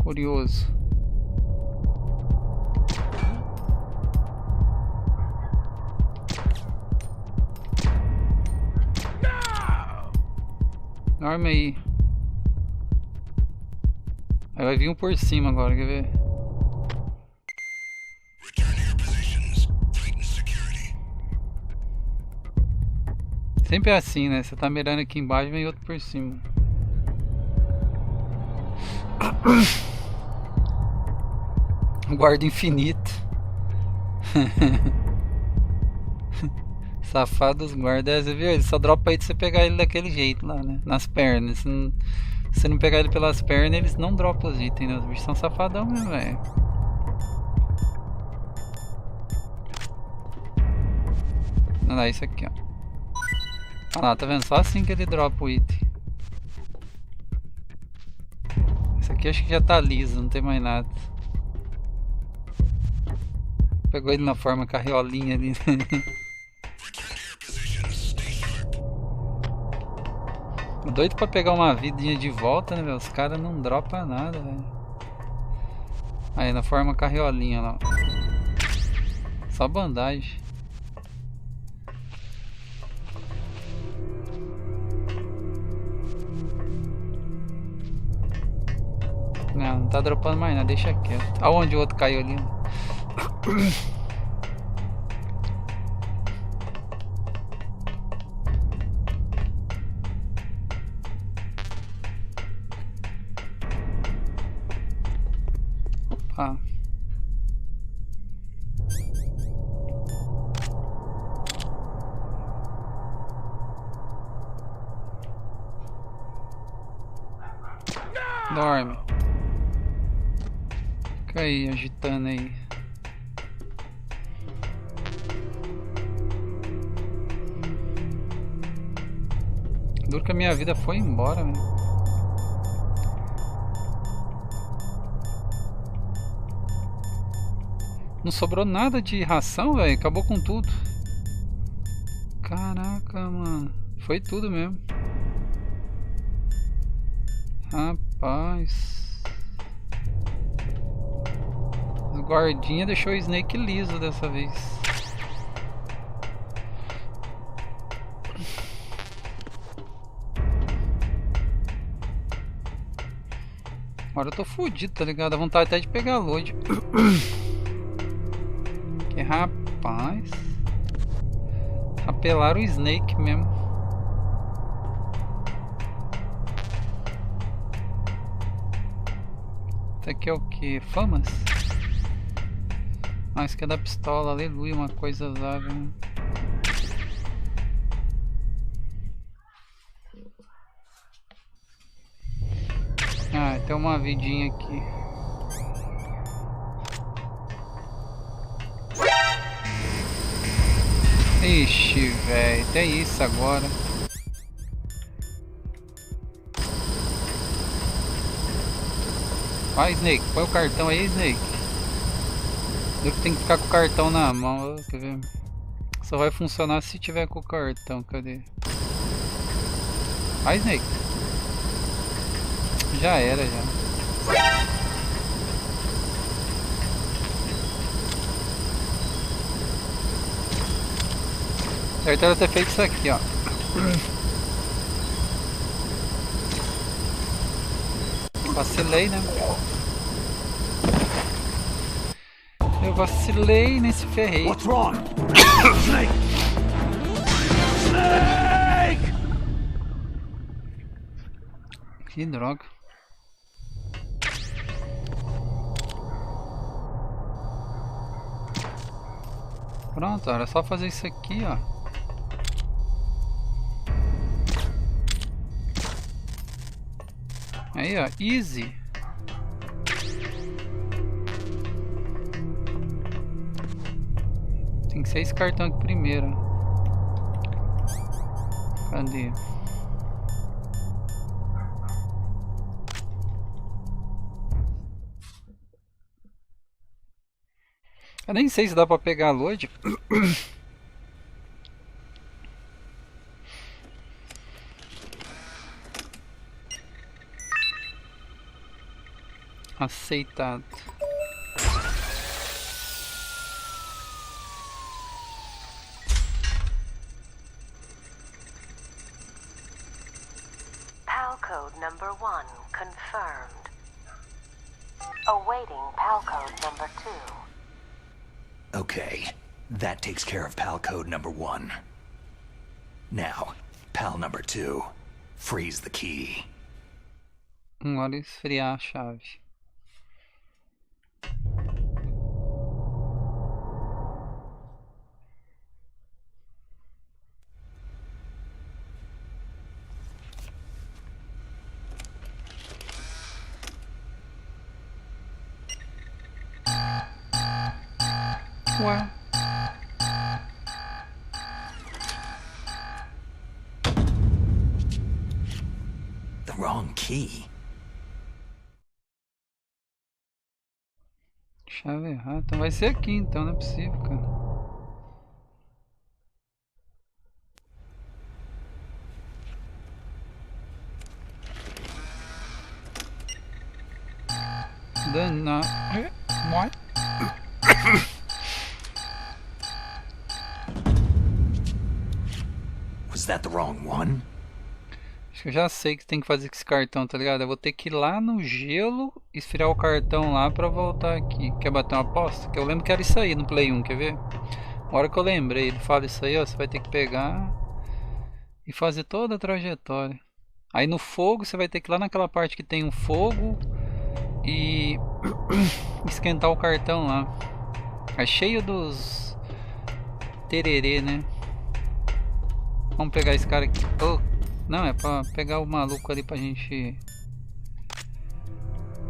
Curioso. Arma aí. Aí vai vir um por cima agora, quer ver? Sempre é assim, né? Você tá mirando aqui embaixo e vem outro por cima. Guarda infinito. Safados guarda, você viu? Ele só dropa aí de você pegar ele daquele jeito lá, né? Nas pernas. Se você não pegar ele pelas pernas, eles não dropam os itens, né? Os bichos são safadão mesmo, velho. Olha lá, isso aqui, ó. Olha lá, tá vendo? Só assim que ele dropa o item. Esse aqui acho que já tá liso, não tem mais nada. Pegou ele na forma carriolinha ali. Doido pra pegar uma vidinha de volta, né, velho? Os caras não dropam nada, velho. Aí, na forma carriolinha lá. Só bandagem. Não tá dropando mais nada, deixa quieto. Aonde o outro caiu ali? Opa. Dorme. Fica aí, agitando aí. Duro que a minha vida foi embora, velho. Não sobrou nada de ração, velho. Acabou com tudo. Caraca, mano. Foi tudo mesmo. Rapaz. O guardinha deixou o Snake liso dessa vez. Agora eu tô fudido, tá ligado? Dá vontade até de pegar load. Que rapaz. Apelaram o Snake mesmo. Isso aqui é o que? Famas? Ah, isso aqui é da pistola, aleluia, uma coisa usável, né? Ah, tem uma vidinha aqui. Ixi, velho, até isso agora. Vai, Snake, põe o cartão aí, Snake. Eu tenho que ficar com o cartão na mão, quer ver? Só vai funcionar se tiver com o cartão, cadê? Vai, Snake. Já era, já. Certo era ter feito isso aqui, ó. Vacilei, né? Eu vacilei nesse ferrei.
What's wrong?
Snake! Snake!
Que droga. Pronto, era só fazer isso aqui, ó. Aí, ó, easy. Tem que ser esse cartão aqui primeiro. Cadê? Eu nem sei se dá pra pegar a load. Aceitado.
PAL code number 1 confirmed. Awaiting PAL code number 2.
Okay, that takes care of PAL code number 1. Now, PAL number 2. Freeze the key.
Agora esfriar a chave. Ué.
The wrong key.
Chave errada. Então vai ser aqui, então não é possível, cara. Danado.
Was that the wrong one?
Acho que eu já sei que tem que fazer com esse cartão, tá ligado? Eu vou ter que ir lá no gelo, esfriar o cartão lá pra voltar aqui. Quer bater uma aposta? Que eu lembro que era isso aí no Play 1, quer ver? A hora que eu lembrei, ele fala isso aí, ó. Você vai ter que pegar e fazer toda a trajetória. Aí no fogo, você vai ter que ir lá naquela parte que tem um fogo e esquentar o cartão lá. É cheio dos tererê, né? Vamos pegar esse cara aqui. Oh, não, é pra pegar o maluco ali pra gente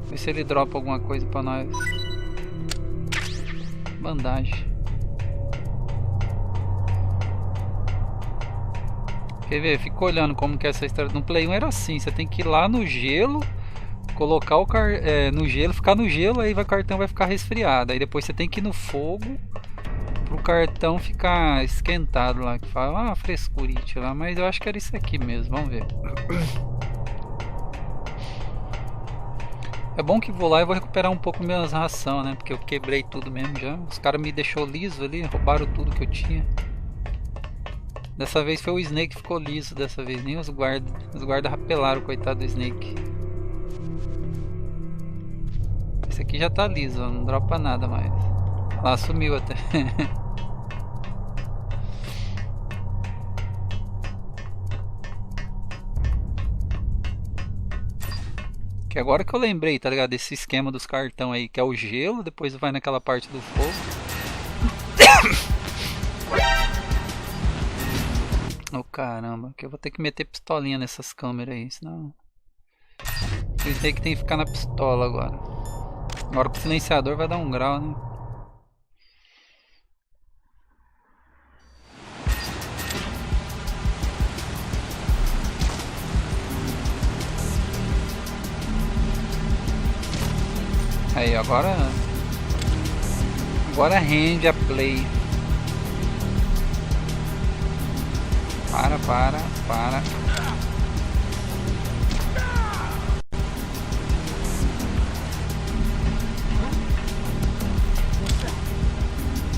ver se ele dropa alguma coisa pra nós. Bandagem. Quer ver? Fica olhando como que é essa história. No Play 1 era assim, você tem que ir lá no gelo, colocar o no gelo, ficar no gelo, aí o cartão vai ficar resfriado. Aí depois você tem que ir no fogo pro cartão ficar esquentado lá, que fala, ah, frescurite lá, mas eu acho que era isso aqui mesmo, vamos ver. É bom que vou lá e vou recuperar um pouco minhas ração, né, porque eu quebrei tudo mesmo já, os caras me deixou liso ali, roubaram tudo que eu tinha. Dessa vez foi o Snake que ficou liso, dessa vez nem os guardas rapelaram o coitado do Snake. Esse aqui já tá liso, ó, não dropa nada mais. Lá sumiu até. Que agora que eu lembrei, tá ligado? Desse esquema dos cartão aí, que é o gelo, depois vai naquela parte do fogo. Oh caramba, que eu vou ter que meter pistolinha nessas câmeras aí, senão... O Snake tem que ficar na pistola agora. Agora que o silenciador vai dar um grau, né? Aí, agora rende a play. Para.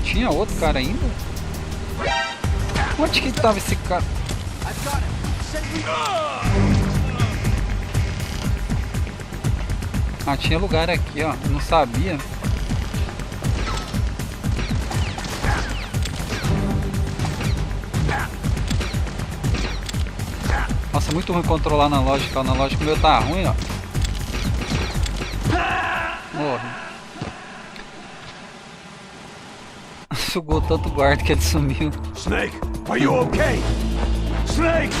Tinha outro cara ainda? Onde que tava esse cara? Ah, tinha lugar aqui, ó. Eu não sabia. Nossa, é muito ruim controlar na lógica. O analógico meu tá ruim, ó. Morre. Sugou tanto guarda que ele sumiu.
Snake, are you okay? Snake!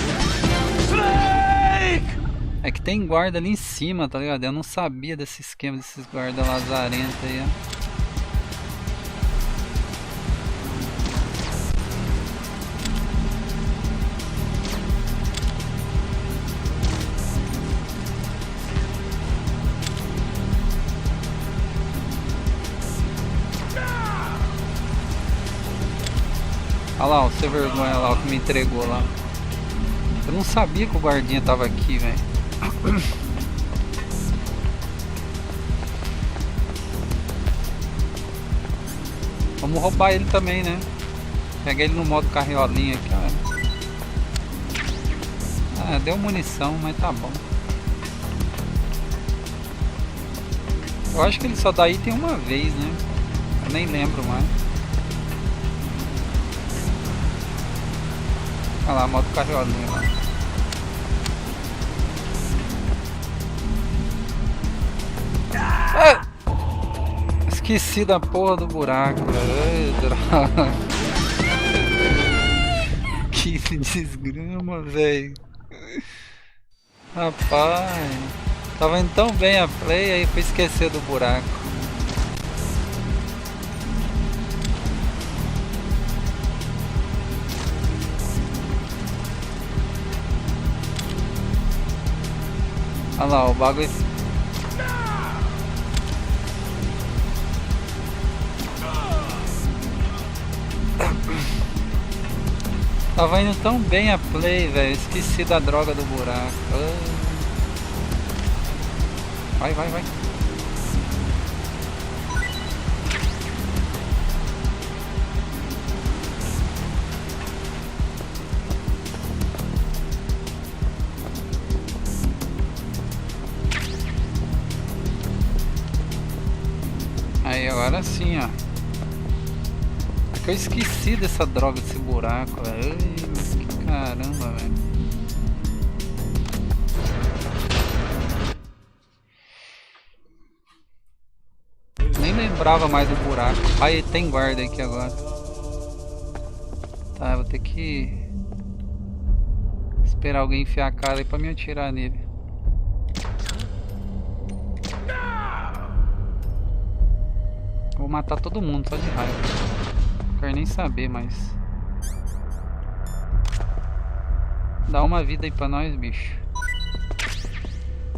Snake!
É que tem guarda ali em cima, tá ligado? Eu não sabia desse esquema desses guarda lazarentos aí, ó. Olha lá, o sem vergonha lá, o que me entregou lá. Eu não sabia que o guardinha tava aqui, velho. Vamos roubar ele também, né? Pega ele no modo carriolinha aqui, ó. Ah, deu munição, mas tá bom. Eu acho que ele só dá item uma vez, né? Eu nem lembro mais. Olha lá, modo carriolinha lá. Ah! Esqueci da porra do buraco, velho. Droga. Que desgrama, velho. Rapaz, tava indo tão bem a play, aí fui esquecer do buraco. Olha lá, o bagulho. Tava indo tão bem a play, velho. Esqueci da droga do buraco. Vai. Aí, agora sim, ó. É que eu esqueci dessa droga, desse buraco, velho. Que caramba, velho. Nem lembrava mais do buraco. Aí, tem guarda aqui agora. Tá, vou ter que esperar alguém enfiar a cara aí pra me atirar nele. Vou matar todo mundo, só de raiva. Não quero nem saber, mas... Dá uma vida aí pra nós, bicho.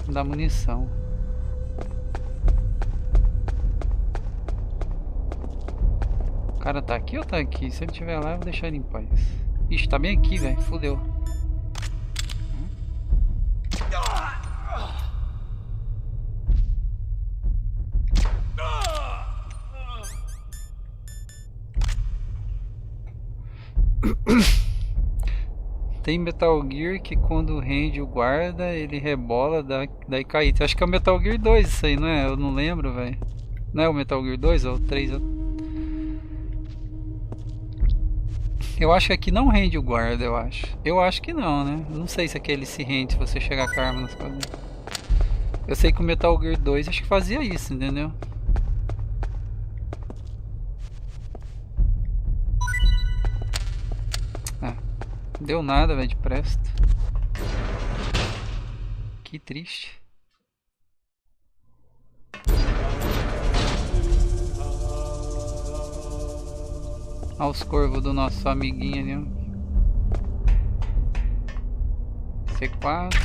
Dá munição. O cara tá aqui ou tá aqui? Se ele estiver lá, eu vou deixar ele em paz. Ixi, tá bem aqui, velho. Fudeu. Tem Metal Gear que quando rende o guarda, ele rebola, daí cai. Acho que é o Metal Gear 2 isso aí, não é? Eu não lembro, velho. Não é o Metal Gear 2 ou o 3? Eu acho que aqui não rende o guarda, eu acho. Eu acho que não, né? Não sei se aqui ele se rende se você chegar com a arma nas costas. Eu sei que o Metal Gear 2 acho que fazia isso, entendeu? Ah, não deu nada, velho, de presto. Que triste. Olha os corvos do nosso amiguinho ali, ó. C4.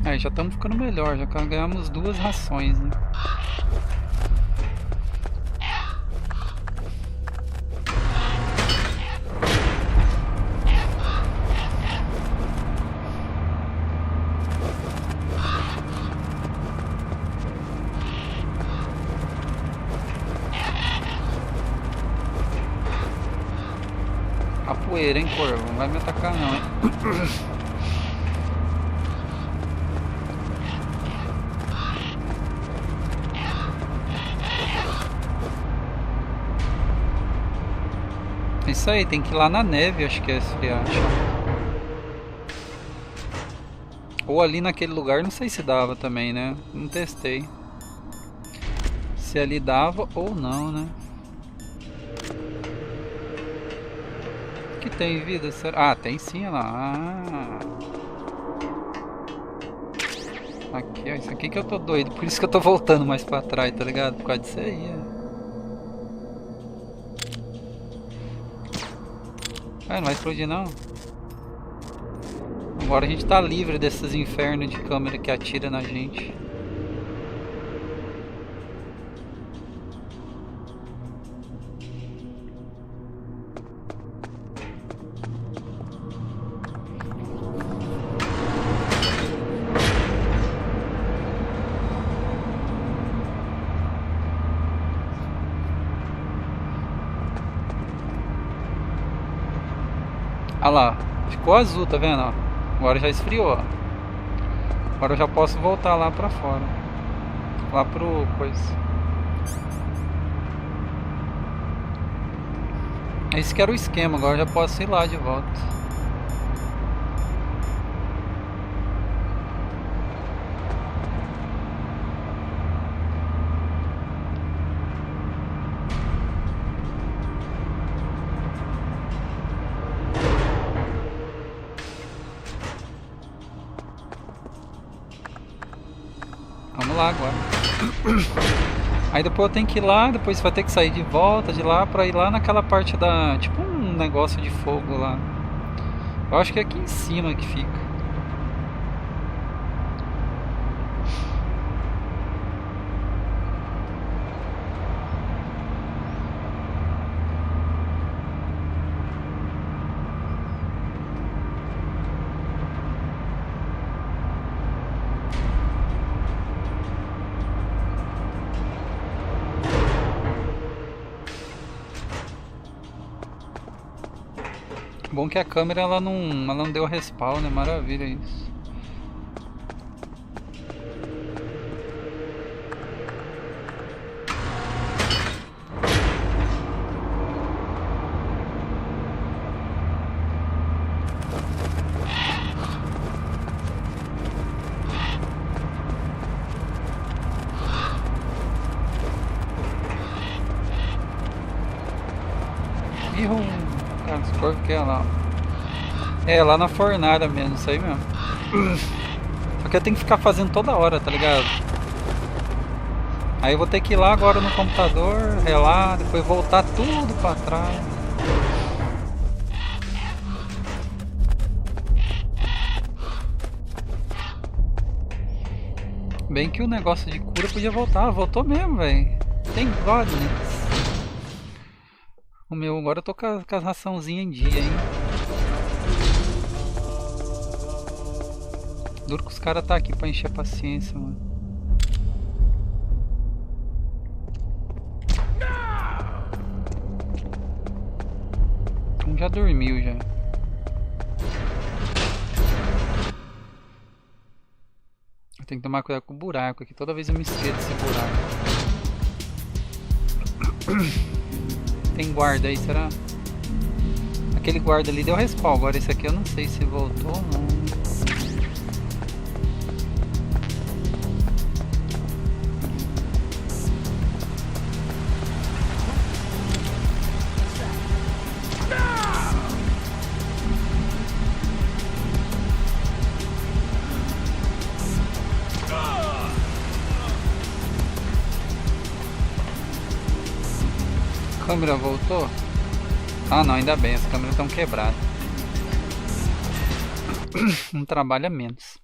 Aí já estamos ficando melhor, já ganhamos 2 rações, né? Poeira, hein, corvo? Não vai me atacar não, hein? É isso aí, tem que ir lá na neve, acho que é esse riacho. Ou ali naquele lugar, não sei se dava também, né? Não testei. Se ali dava ou não, né? Que tem vida? Ah, tem sim, olha lá. Ah. Aqui, ó. Isso aqui que eu tô doido. Por isso que eu tô voltando mais pra trás, tá ligado? Por causa disso aí, Ah, não vai explodir não. Agora a gente tá livre desses infernos de câmera que atira na gente. Olha lá, ficou azul, tá vendo? Ó? Agora já esfriou. Ó. Agora eu já posso voltar lá pra fora. Lá pro coisa. Esse que era o esquema, agora eu já posso ir lá de volta. Vamos lá agora. Aí depois eu tenho que ir lá, depois vai ter que sair de volta de lá pra ir lá naquela parte da... Tipo um negócio de fogo lá. Eu acho que é aqui em cima que fica. Bom que a câmera ela não deu respawn, né? Maravilha isso. Cara, esse corvo que é lá. É, lá na fornalha mesmo, isso aí mesmo. Só que eu tenho que ficar fazendo toda hora, tá ligado? Aí eu vou ter que ir lá agora no computador, relar, depois voltar tudo pra trás. Bem que o negócio de cura podia voltar, voltou mesmo, velho. Tem God, né? O meu, agora eu tô com as raçãozinhas em dia, hein? Duro que os caras tá aqui pra encher a paciência, mano. Um já dormiu já. Eu tenho que tomar cuidado com o buraco aqui. Toda vez eu me esqueço desse buraco. Tem guarda aí, será? Aquele guarda ali deu respawn. Agora esse aqui eu não sei se voltou ou não. A câmera voltou? Ah não, ainda bem, as câmeras estão quebradas. Um trabalho a menos.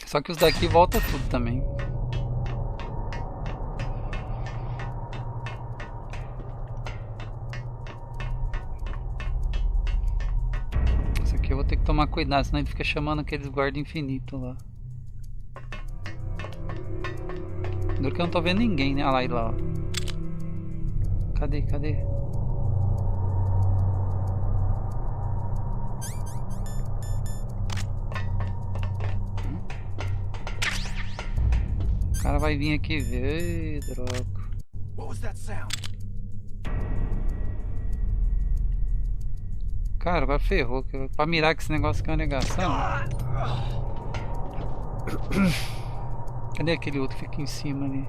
Só que os daqui volta tudo também. Isso aqui eu vou ter que tomar cuidado, senão ele fica chamando aqueles guarda infinito lá. Duro que eu não tô vendo ninguém, né? Olha lá, ó. Cadê? O cara vai vir aqui ver. Ei, droga. Cara, agora ferrou. Pra mirar que esse negócio aqui é uma negação. Cadê aquele outro que fica em cima ali?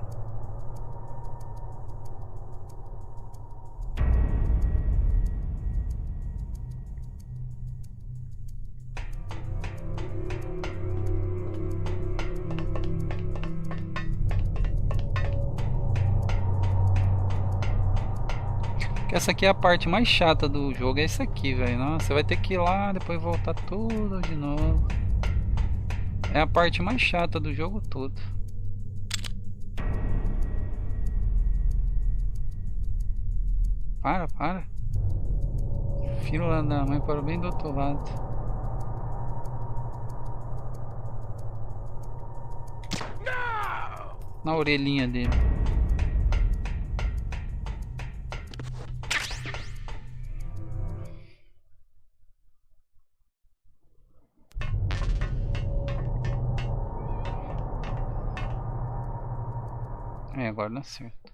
Essa aqui é a parte mais chata do jogo, é isso aqui, velho. Nossa, você vai ter que ir lá, depois voltar tudo de novo. É a parte mais chata do jogo todo. Para. Fila da mãe para bem do outro lado. Na orelhinha dele. Agora não acerta.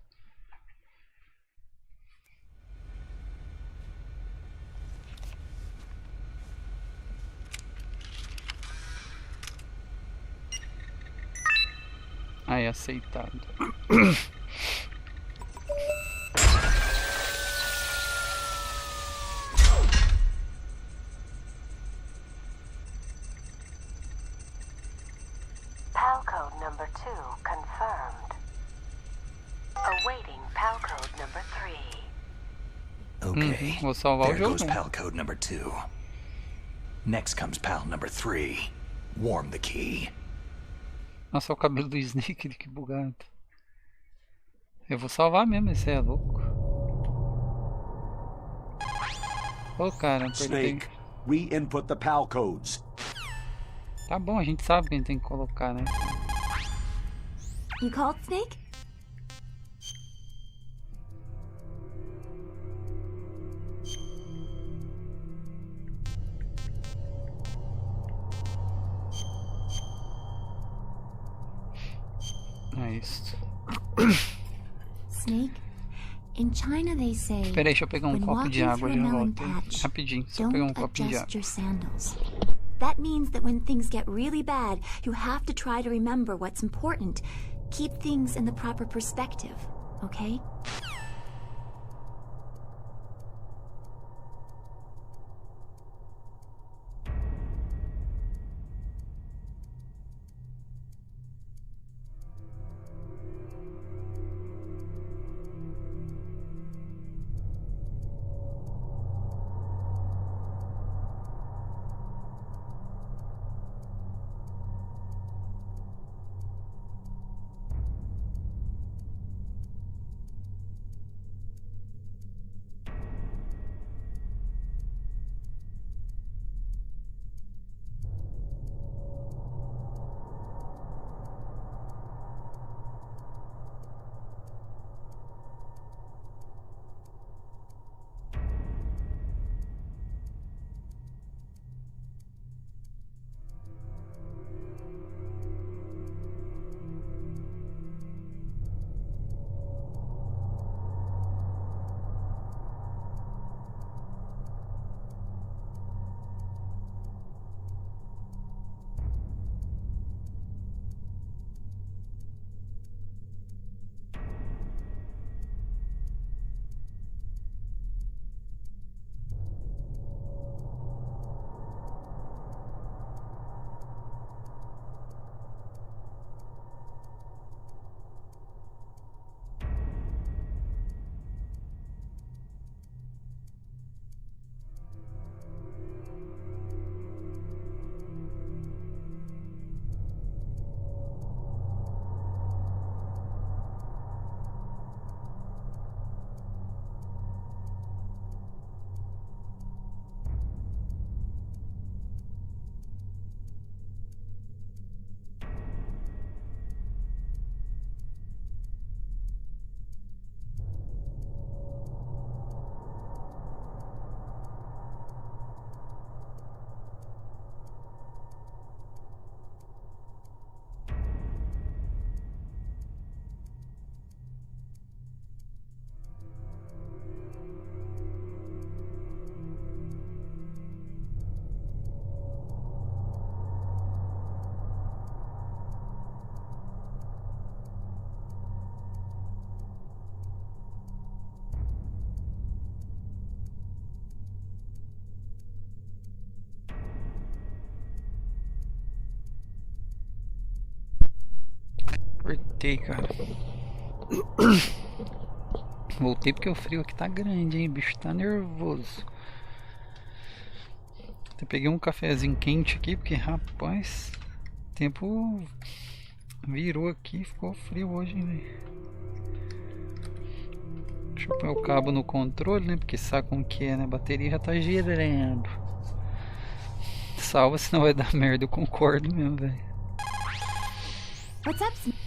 Aí, aceitado.
PAL code number 2 confirmed. Awaiting PAL code number 3.
Okay,
vou salvar
there
o jogo.
goes PAL code number 2. Next comes PAL number 3. Warm the key.
Nossa, o cabelo do Snake, que bugado. Eu vou salvar mesmo, esse é louco. Ô, cara,
Snake, re-input the PAL codes.
Tá bom, a gente sabe que a gente tem que colocar, né?
You called, Snake?
É isso.
Snake, in China they say,
Peraí, deixa eu pegar um
when
copo de
walking
água
through
ali,
a
eu
melon
volto.
patch,
Rapidinho, só pegar um
don't
copinho de
adjust
água.
your sandals. That means that when things get really bad, you have to try to remember what's important. Keep things in the proper perspective, okay?
voltei, cara. Voltei porque o frio aqui tá grande, hein? O bicho tá nervoso. Até peguei um cafezinho quente aqui, porque, rapaz, o tempo virou aqui, ficou frio hoje, hein? Deixa eu pôr o cabo no controle, né? Porque sabe como que é, né? A bateria já tá girando. Salva, senão vai dar merda, eu concordo mesmo, velho.
What's up, Snake?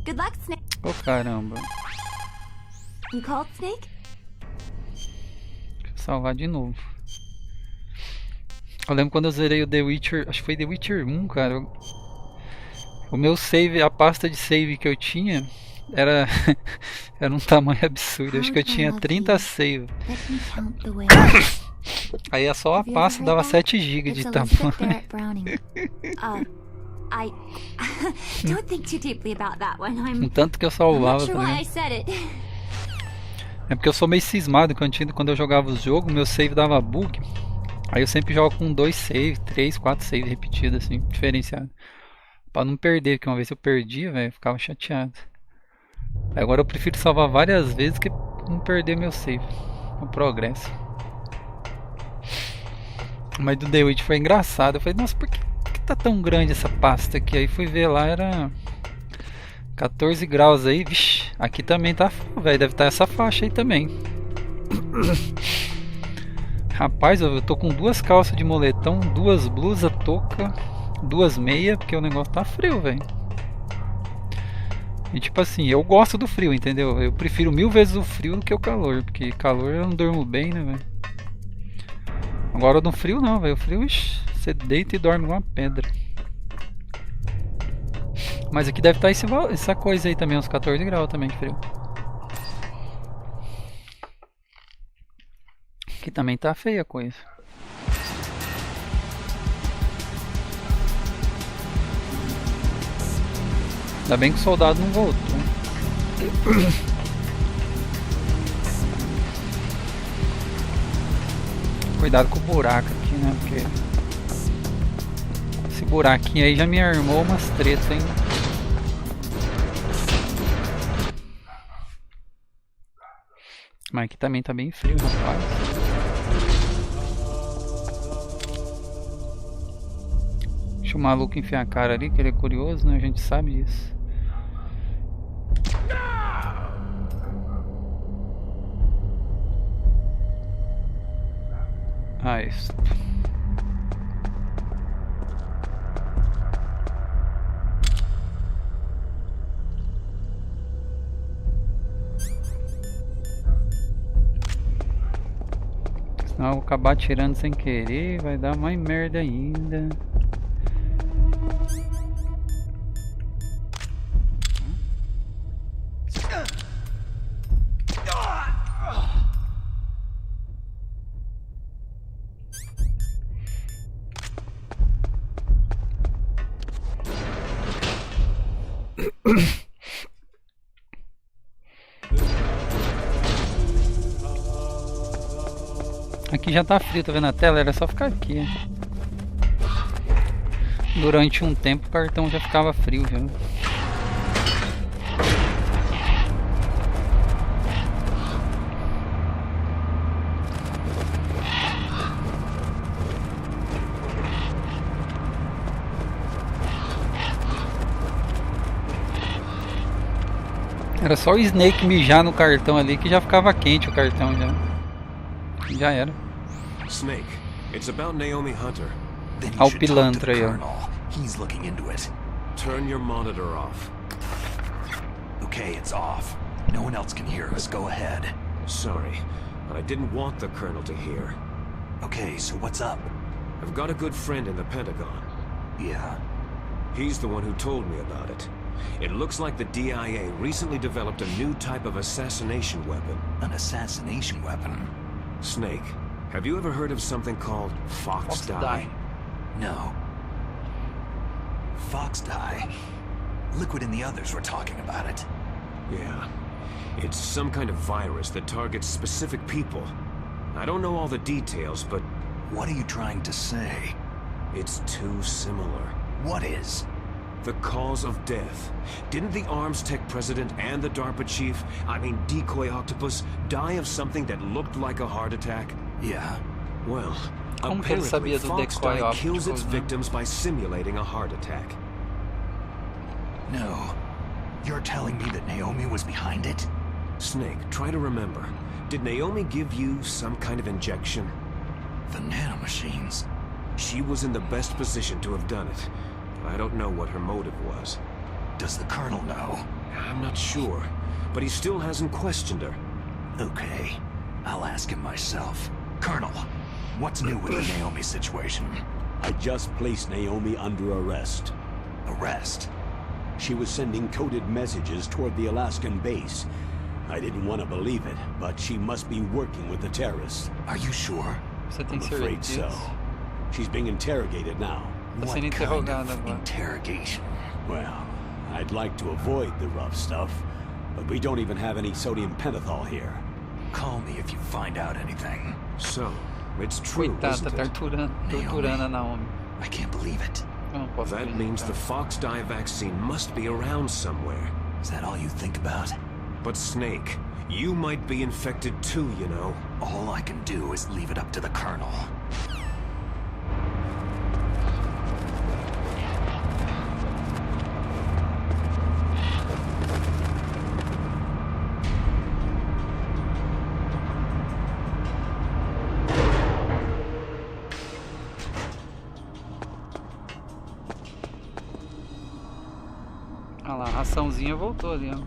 Good luck, Snake.
Ô, caramba.
You called, Snake?
Deixa eu salvar de novo. Eu lembro quando eu zerei o The Witcher, acho que foi The Witcher 1, cara. O meu save, a pasta de save que eu tinha era um tamanho absurdo. Acho que eu tinha 30 save. Aí é só a pasta dava 7 GB de tamanho.
I don't think too deeply about that one. I'm
Tanto que eu salvava
not sure why
também.
I said it.
É porque eu sou meio cismado quando eu jogava os jogos, meu save dava bug. Aí eu sempre jogo com 2 saves, 3, 4 saves repetidos, assim, diferenciado. Pra não perder, porque uma vez eu perdia, velho, eu ficava chateado. Agora eu prefiro salvar várias vezes que não perder meu save, o progresso. Mas do The Witch foi engraçado, eu falei, nossa, por que tá tão grande essa pasta aqui? Aí fui ver lá, era 14 graus aí, vixi, aqui também tá, velho, deve estar essa faixa aí também. Rapaz, eu tô com 2 calças de moletom, 2 blusas, touca, 2 meias, porque o negócio tá frio, velho. E tipo assim, eu gosto do frio, entendeu? Eu prefiro 1000 vezes o frio do que o calor, porque calor eu não durmo bem, né, velho? Agora no frio não, velho. O frio, ixi, você deita e dorme igual uma pedra. Mas aqui deve estar essa coisa aí também, uns 14 graus também de frio. Aqui também tá feia a coisa. Ainda bem que o soldado não voltou. Cuidado com o buraco aqui, né? Porque esse buraquinho aí já me armou umas tretas, hein? Mas aqui também tá bem frio, rapaz. Deixa o maluco enfiar a cara ali, que ele é curioso, né? A gente sabe disso. Ah, isso. Senão eu vou acabar tirando sem querer, vai dar mais merda ainda. Aqui já tá frio, tá vendo a tela? Era só ficar aqui. Durante um tempo o cartão já ficava frio já. Era só o Snake mijar no cartão ali que já ficava quente o cartão já. Já era.
Snake, it's about Naomi Hunter.
Ao pilantra aí, ó.
He's looking into it.
Turn your monitor off.
Okay, it's off. No one else can hear us. Go ahead.
Sorry, but I didn't want the Colonel to hear.
Okay, so what's up?
I've got a good friend in the Pentagon.
Yeah?
He's the one who told me about it. It looks like the DIA recently developed a new type of assassination weapon.
An assassination weapon?
Snake, have you ever heard of something called Fox Dye?
No. Fox Dye? Liquid and the others were talking about it.
Yeah. It's some kind of virus that targets specific people. I don't know all the details, but...
What are you trying to say?
It's too similar.
What is?
The cause of death. Didn't the Arms Tech president and the DARPA chief, I mean Decoy Octopus, die of something that looked like a heart attack?
Yeah.
Well,
Como que ele
apparently
sabia do
Fox
Decoy
Die kills
Octopus,
its
né?
victims by simulating a heart attack.
No. You're telling me that Naomi was behind it?
Snake, try to remember. Did Naomi give you some kind of injection?
The nanomachines.
She was in the best position to have done it. I don't know what her motive was.
Does the Colonel know?
I'm not sure, but he still hasn't questioned her.
Okay. I'll ask him myself. Colonel, what's new with the Naomi situation?
I just placed Naomi under arrest.
Arrest?
She was sending coded messages toward the Alaskan base. I didn't want to believe it, but she must be working with the terrorists.
Are you sure?
Você tem
I'm afraid
certeza?
so. She's being interrogated now.
Tá
What
sendo
kind
interrogada
of
agora.
interrogation?
Well, I'd like to avoid the rough stuff, but we don't even have any sodium pentothal here.
Call me if you find out anything.
So, it's true,
Coitada,
isn't
tá
it?
torturando a Naomi.
I can't believe it.
Eu não posso
That means the
acreditar.
Fox Die vaccine must be around somewhere.
Is that all you think about?
But Snake, you might be infected too, you know.
All I can do is leave it up to the Colonel.
Ah lá, a raçãozinha voltou ali, ó.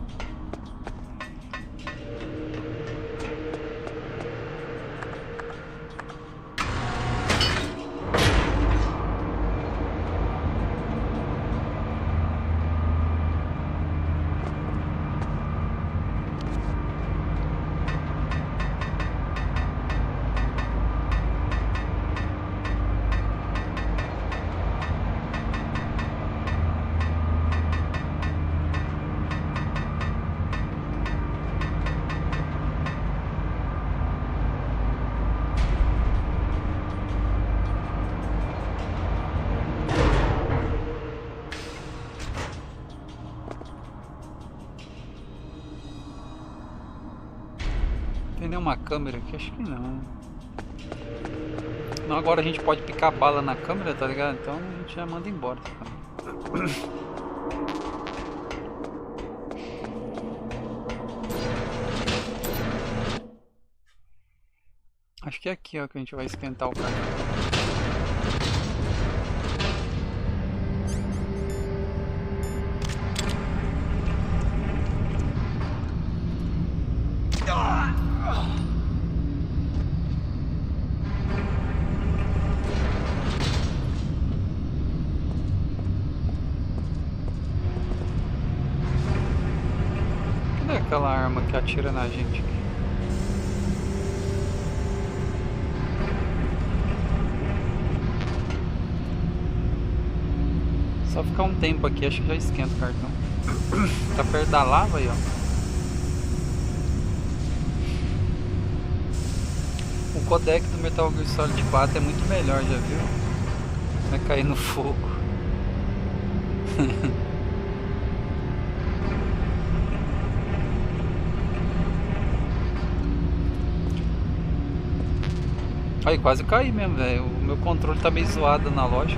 Tem nenhuma câmera aqui? Acho que não. Não, agora a gente pode picar bala na câmera, tá ligado? Então a gente já manda embora. Acho que é aqui, ó, que a gente vai esquentar o carro. Cadê aquela arma que atira na gente aqui? Só ficar um tempo aqui, acho que já esquenta o cartão. Tá perto da lava aí, ó. O codec do Metal Gear Solid 4 é muito melhor, já viu? Vai cair no fogo. Aí quase caí mesmo, velho. O meu controle tá meio zoado na loja.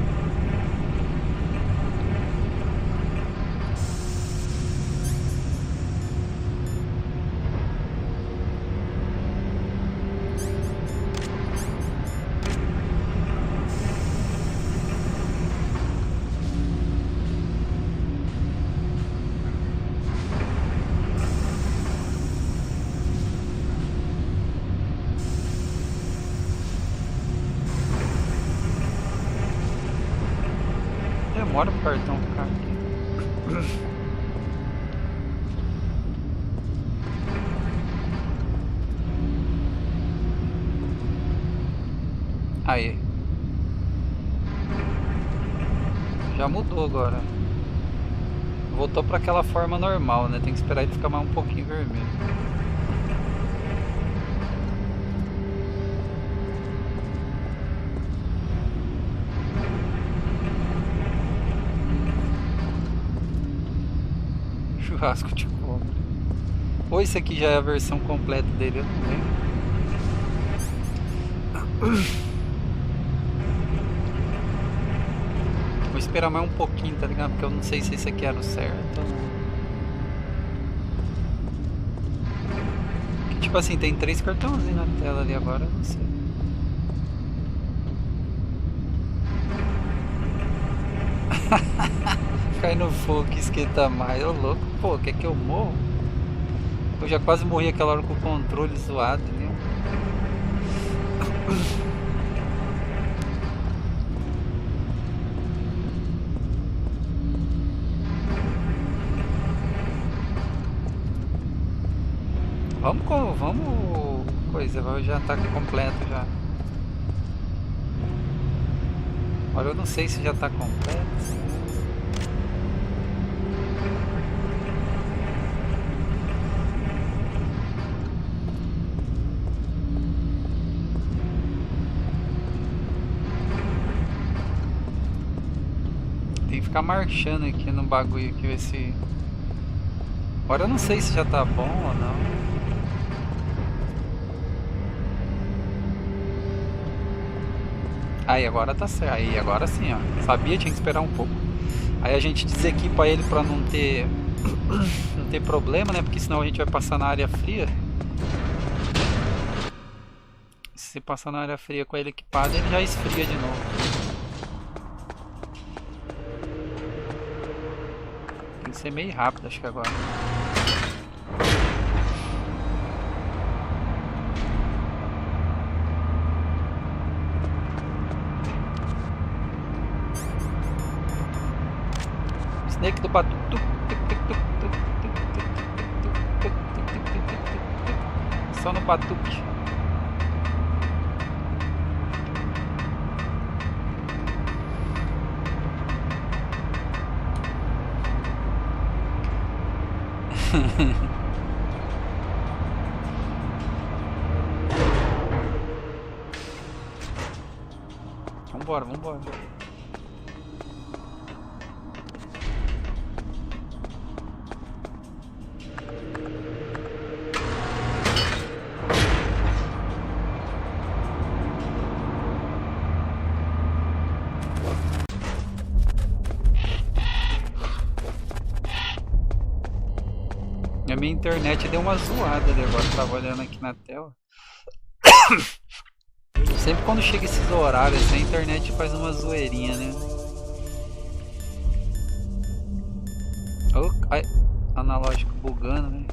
Demora o cartão ficar aqui. Aí. Já mudou agora. Voltou para aquela forma normal, né? Tem que esperar ele ficar mais um pouquinho vermelho. churrasco de cobra. Ou isso aqui já é a versão completa dele, eu não lembro. Vou esperar mais um pouquinho, tá ligado? Porque eu não sei se esse aqui era o certo ou não. Tipo assim, tem 3 cartãozinhos na tela ali agora, eu não sei. Cai no fogo que esquenta mais, ô louco, pô, quer que eu morro? Eu já quase morri aquela hora com o controle zoado, entendeu? Vamos, coisa, já tá completo já. Agora eu não sei se já tá completo. Tem que ficar marchando aqui no bagulho aqui, ver se... Agora eu não sei se já tá bom ou não. Aí agora tá certo, aí agora sim, ó. Sabia, tinha que esperar um pouco. Aí a gente desequipa ele pra não ter problema, né? Porque senão a gente vai passar na área fria. Se passar na área fria com ele equipado, ele já esfria de novo. Tem que ser meio rápido, acho que agora. Snake do batu. Só no batuque. Vambora, vambora. A minha internet deu uma zoada ali agora, tava olhando aqui na tela. Sempre quando chega esses horários assim, a internet faz uma zoeirinha, né? Oh, ai, analógico bugando, né?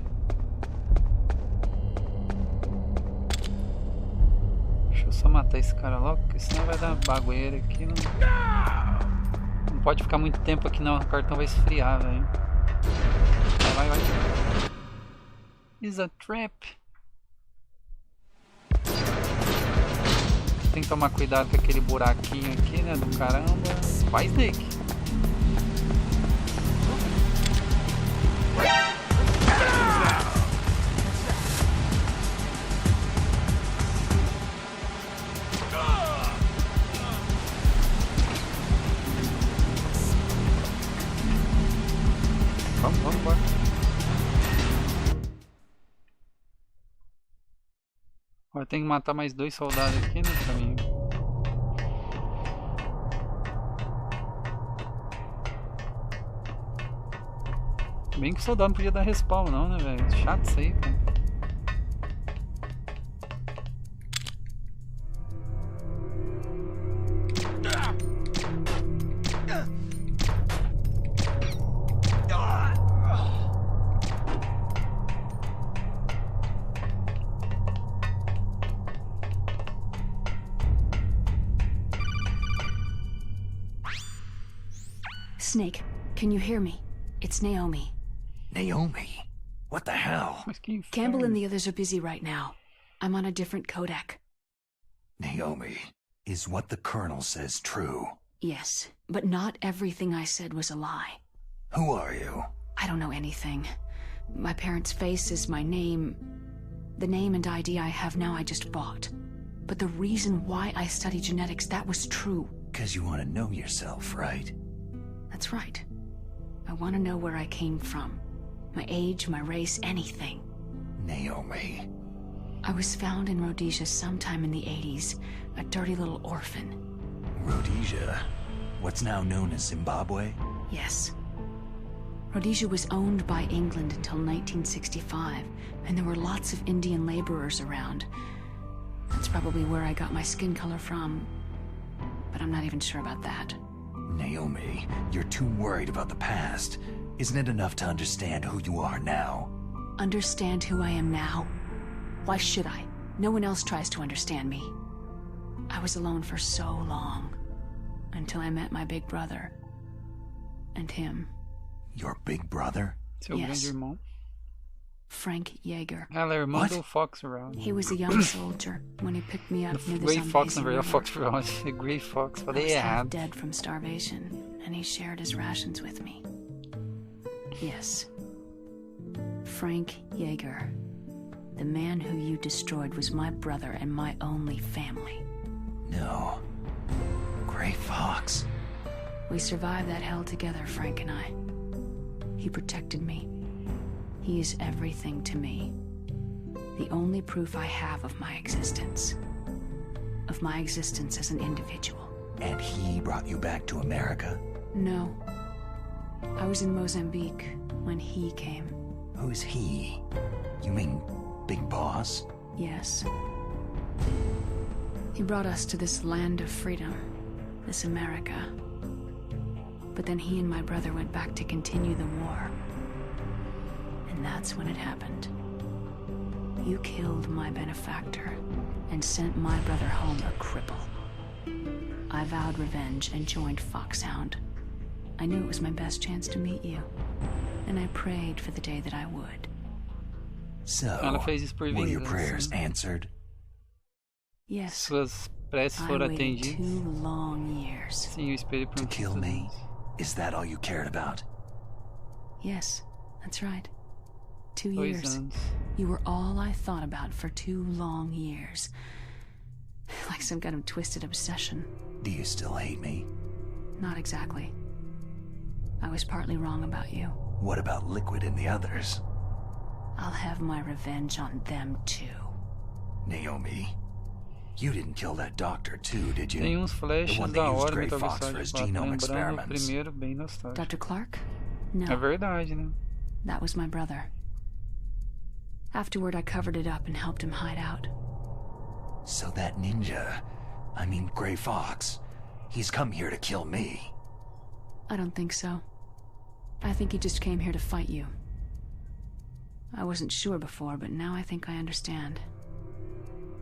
Deixa eu só matar esse cara logo, porque senão vai dar bagueira aqui. Não pode ficar muito tempo aqui não, o cartão vai esfriar, velho. Vai, vai. It's a trap. Tem que tomar cuidado com aquele buraquinho aqui, né? Do caramba. Vai, Snake. Vamos, vamos embora. Agora tem que matar mais 2 soldados aqui, né, caminho? Bem que o soldado não podia dar respawn não, né, velho? Chato isso aí, cara.
Snake, can you hear me? It's Naomi.
Naomi? What the hell?
Campbell and the others are busy right now. I'm on a different codec.
Naomi, is what the Colonel says true?
Yes, but not everything I said was a lie.
Who are you?
I don't know anything. My parents' face is my name. The name and ID I have now I just bought. But the reason why I study genetics, that was true.
'Cause you want to know yourself, right?
That's right. I want to know where I came from. My age, my race, anything.
Naomi.
I was found in Rhodesia sometime in the 80s, a dirty little orphan.
Rhodesia? What's now known as Zimbabwe?
Yes. Rhodesia was owned by England until 1965, and there were lots of Indian laborers around. That's probably where I got my skin color from, but I'm not even sure about that.
Naomi, you're too worried about the past. Isn't it enough to understand who you are now?
Understand who I am now? Why should I? No one else tries to understand me. I was alone for so long, until I met my big brother. And him.
Your big brother?
Seu grande irmão.
Frank Yeager.
Ela é irmã do Fox Brown.
He was a young soldier when he picked me up near the
Gray Fox,
Zambezi
na verdade,
River.
Fox Brown. Gray Fox,
I
falei
was half
errado.
dead from starvation, and he shared his rations with me. Yes. Frank Yeager. The man who you destroyed was my brother and my only family.
No. Gray Fox.
We survived that hell together, Frank and I. He protected me. He is everything to me. The only proof I have of my existence. Of my existence as an individual.
And he brought you back to America?
No. I was in Mozambique when he came.
Who's he? You mean Big Boss?
Yes. He brought us to this land of freedom, this America. But then he and my brother went back to continue the war. And that's when it happened. You killed my benefactor and sent my brother home a cripple. I vowed revenge and joined Foxhound. I knew it was my best chance to meet you, and I prayed for the day that I would.
So,
Ela fez isso por
were your
vingança.
prayers answered?
Yes.
Suas preces
I
foram
waited
atendidas.
2 long years.
Sim, eu esperei por
To kill me? Is that all you cared about?
Yes, that's right. 2
2
years.
anos.
You were all I thought about for 2 long years. Like some kind of twisted obsession.
Do you still hate me?
Not exactly. I was partly wrong about you.
What about Liquid and the others?
I'll have my revenge on them too.
Naomi, you didn't kill that doctor too, did you?
Tem uns
The
flashes
one
da
that used
hora
Gray
Metal Gear
Fox for
Solid
his
4,
genome
lembrando o
experiments.
primeiro bem nostálgico.
Dr. Clark? No.
É verdade, né?
That was my brother. Afterward, I covered it up and helped him hide out.
So that ninja, I mean Gray Fox, he's come here to kill me.
I don't think so. I think he just came here to fight you. I wasn't sure before, but now I think I understand.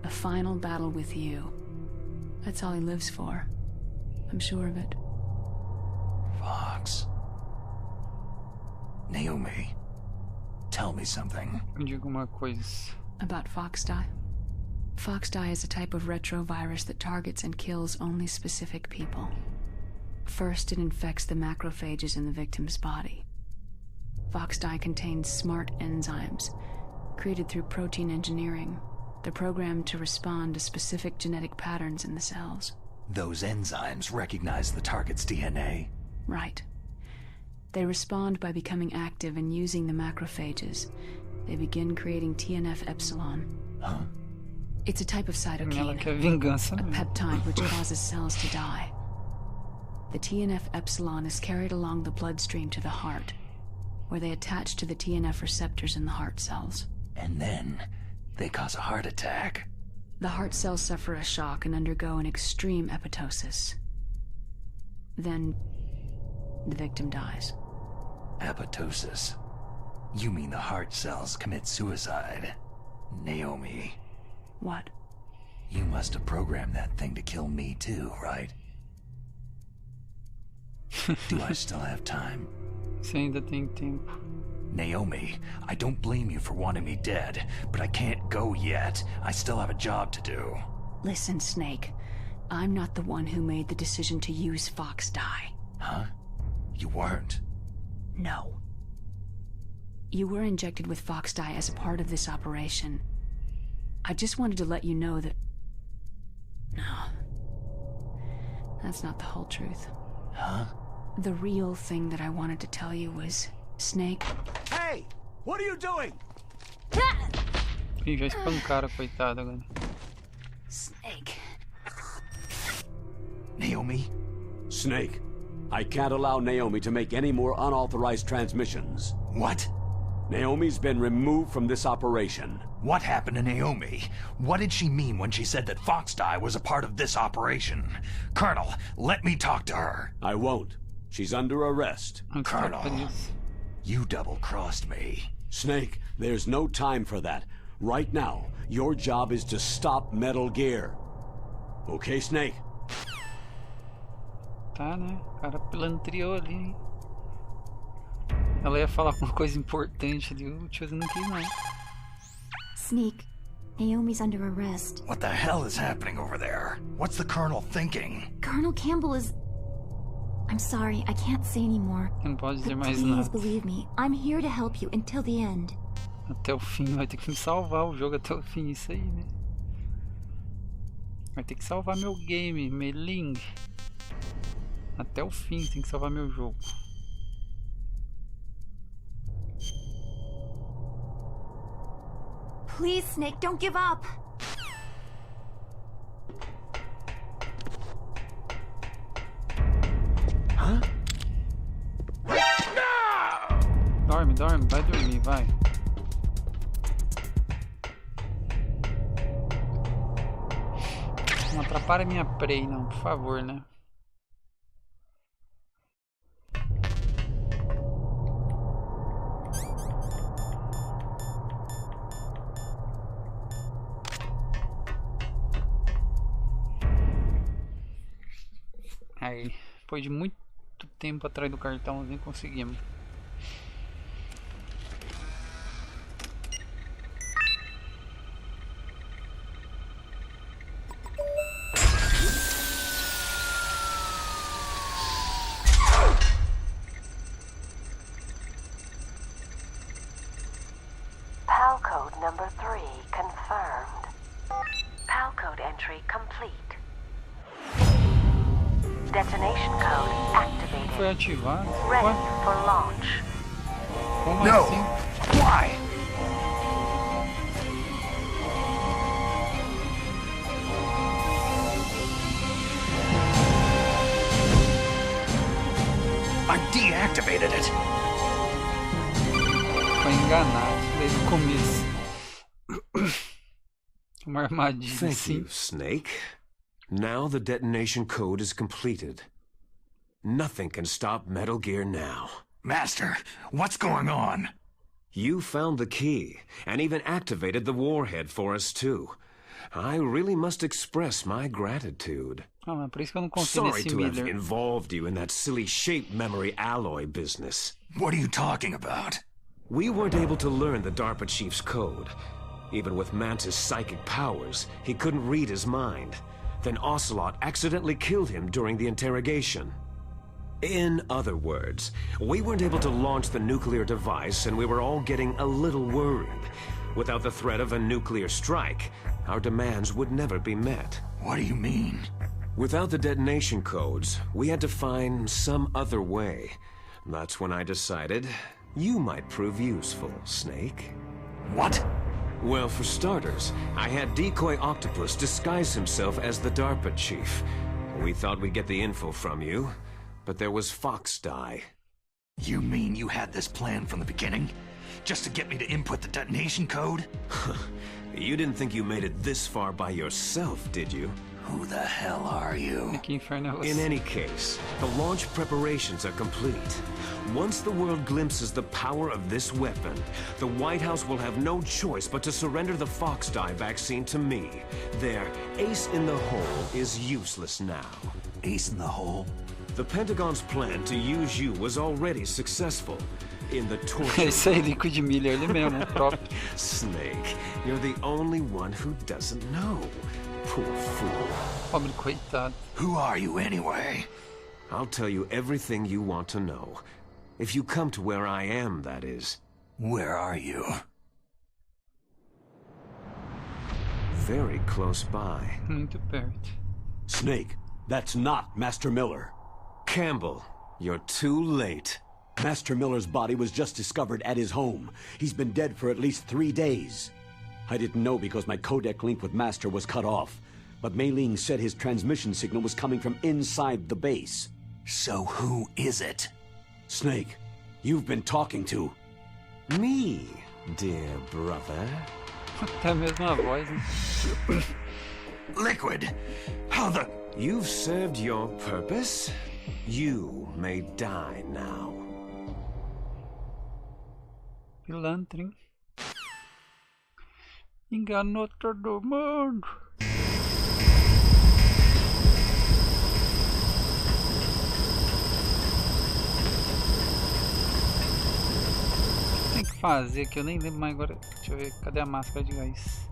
A final battle with you. That's all he lives for. I'm sure of it.
Fox. Naomi, tell me something.
Diga uma coisa.
About Foxdie? Foxdie is a type of retrovirus that targets and kills only specific people. First, it infects the macrophages in the victim's body. Foxdie contains smart enzymes, created through protein engineering. They're programmed to respond to specific genetic patterns in the cells.
Those enzymes recognize the target's DNA?
Right. They respond by becoming active and using the macrophages. They begin creating TNF-epsilon.
Huh?
It's a type of
Ela
cytokine,
quer vingança,
a
né?
peptide which causes cells to die. The TNF-epsilon is carried along the bloodstream to the heart, where they attach to the TNF receptors in the heart cells.
And then they cause a heart attack.
The heart cells suffer a shock and undergo an extreme apoptosis. Then the victim dies.
Apoptosis. You mean the heart cells commit suicide? Naomi,
What?
you must have programmed that thing to kill me too, right? Do I still have time?
Você ainda tem tempo.
Naomi, I don't blame you for wanting me dead, but I can't go yet. I still have a job to do.
Listen, Snake. I'm not the one who made the decision to use Foxdie.
Huh? You weren't?
No. You were injected with Foxdie as a part of this operation. I just wanted to let you know that... No. That's not the whole truth.
Huh?
The real thing that I wanted to tell you was... Snake...
Hey!
What are you doing?
Ih, já espancaram, coitado agora.
Snake.
Naomi? Snake, I can't allow Naomi to make any more unauthorized transmissions.
What?
Naomi's been removed from this operation.
What happened to Naomi? What did she mean when she said that Foxdie was a part of this operation? Colonel, let me talk to her.
I won't. She's under arrest.
Colonel, you double-crossed me.
Snake, there's no time for that. Right now, your job is to stop Metal Gear. Okay, Snake?
Tá, né? O cara pilantriou ali. Ela ia falar alguma coisa importante ali, o tio não quis não.
Snake, Naomi's under arrest.
What the hell is happening over there? What's the Colonel thinking?
Colonel Campbell is... I'm sorry, I can't say anymore.
Não pode dizer
But
mais
please
nada.
believe me, I'm here to help you until the end.
Até o fim, vai ter que me salvar o jogo até o fim, isso aí, né? Vai ter que salvar meu game, Meling. Até o fim tem que salvar meu jogo.
Please, Snake, don't give up.
Huh?
Dorme, dorme, vai dormir, vai. Não atrapalha minha prey, não, por favor, né? Aí, depois de muito tempo atrás do cartãozinho, conseguimos.
PAL code number 3 confirmed. PAL code entry complete. Detonation code activated.
Foi ativado?
Ready
Ué?
for launch.
Como
No!
assim?
Why? I deactivated it.
Foi enganado desde o começo. Uma armadilha,
Thank
sim.
you, Snake. Now the detonation code is completed. Nothing can stop Metal Gear now.
Master, what's going on?
You found the key, and even activated the warhead for us too. I really must express my gratitude.
Ah, por isso que eu não confio
Sorry
nesse
to have
Miller.
involved you in that silly shape memory alloy business.
What are you talking about?
We weren't able to learn the DARPA chief's code. Even with Mantis' psychic powers, he couldn't read his mind. Then Ocelot accidentally killed him during the interrogation. In other words, we weren't able to launch the nuclear device, and we were all getting a little worried. Without the threat of a nuclear strike, our demands would never be met.
What do you mean?
Without the detonation codes, we had to find some other way. That's when I decided you might prove useful, Snake.
What?
Well, for starters, I had Decoy Octopus disguise himself as the DARPA chief. We thought we'd get the info from you, but there was Foxdie.
You mean you had this plan from the beginning? Just to get me to input the detonation code?
You didn't think you made it this far by yourself, did you?
Who the hell are you?
Que inferno é
In
você?
any case, the launch preparations are complete. Once the world glimpses the power of this weapon, the White House will have no choice but to surrender the Foxdie vaccine to me. Their ace in the hole is useless now.
Ace in the hole?
The Pentagon's plan to use you was already successful. In the torture...
Esse aí, Liquid Miller, ele mesmo, o próprio.
Snake, you're the only one who doesn't know. Poor fool.
Pobre coitado.
Who are you anyway?
I'll tell you everything you want to know. If you come to where I am, that is.
Where are you?
Very close by.
Muito perto.
Snake, that's not Master Miller.
Campbell, you're too late.
Master Miller's body was just discovered at his home. He's been dead for at least 3 days. I didn't know because my codec link with Master was cut off. But Mei Ling said his transmission signal was coming from inside the base.
So who is it?
Snake, you've been talking to...
Me, dear brother.
Até mesmo a voz, né?
Liquid! How the...
You've served your purpose. You may die now.
Pilantra, hein? Enganou todo mundo. Tem que fazer aqui, eu nem lembro mais agora. Deixa eu ver, cadê a máscara de gás?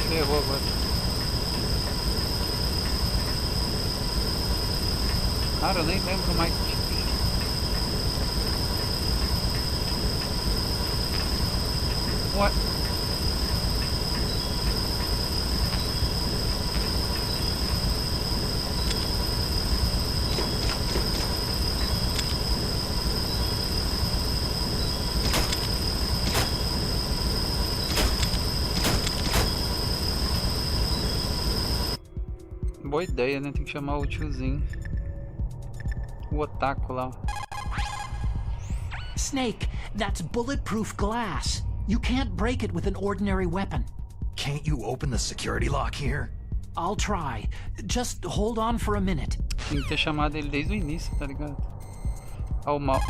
Ferrou agora. Cara, eu nem lembro mais. What? Boa ideia, né? Tem que chamar o tiozinho. O otaku lá.
Snake, that's bulletproof glass. You can't break it with an ordinary weapon.
Can't you open the security lock here?
I'll try. Just hold on for a minute.
Tem que ter chamado ele desde o início, tá ligado? Ó o mal.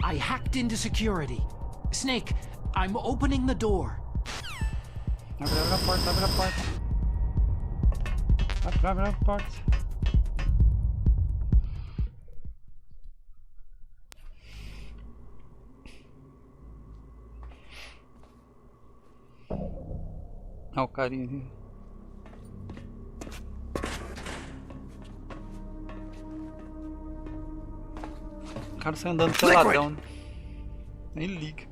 I hacked into security. Snake, I'm opening the door.
Abre a porta, abre a porta. Abre a porta. Olha o carinha ali. O cara sai andando peladão, né? Nem liga.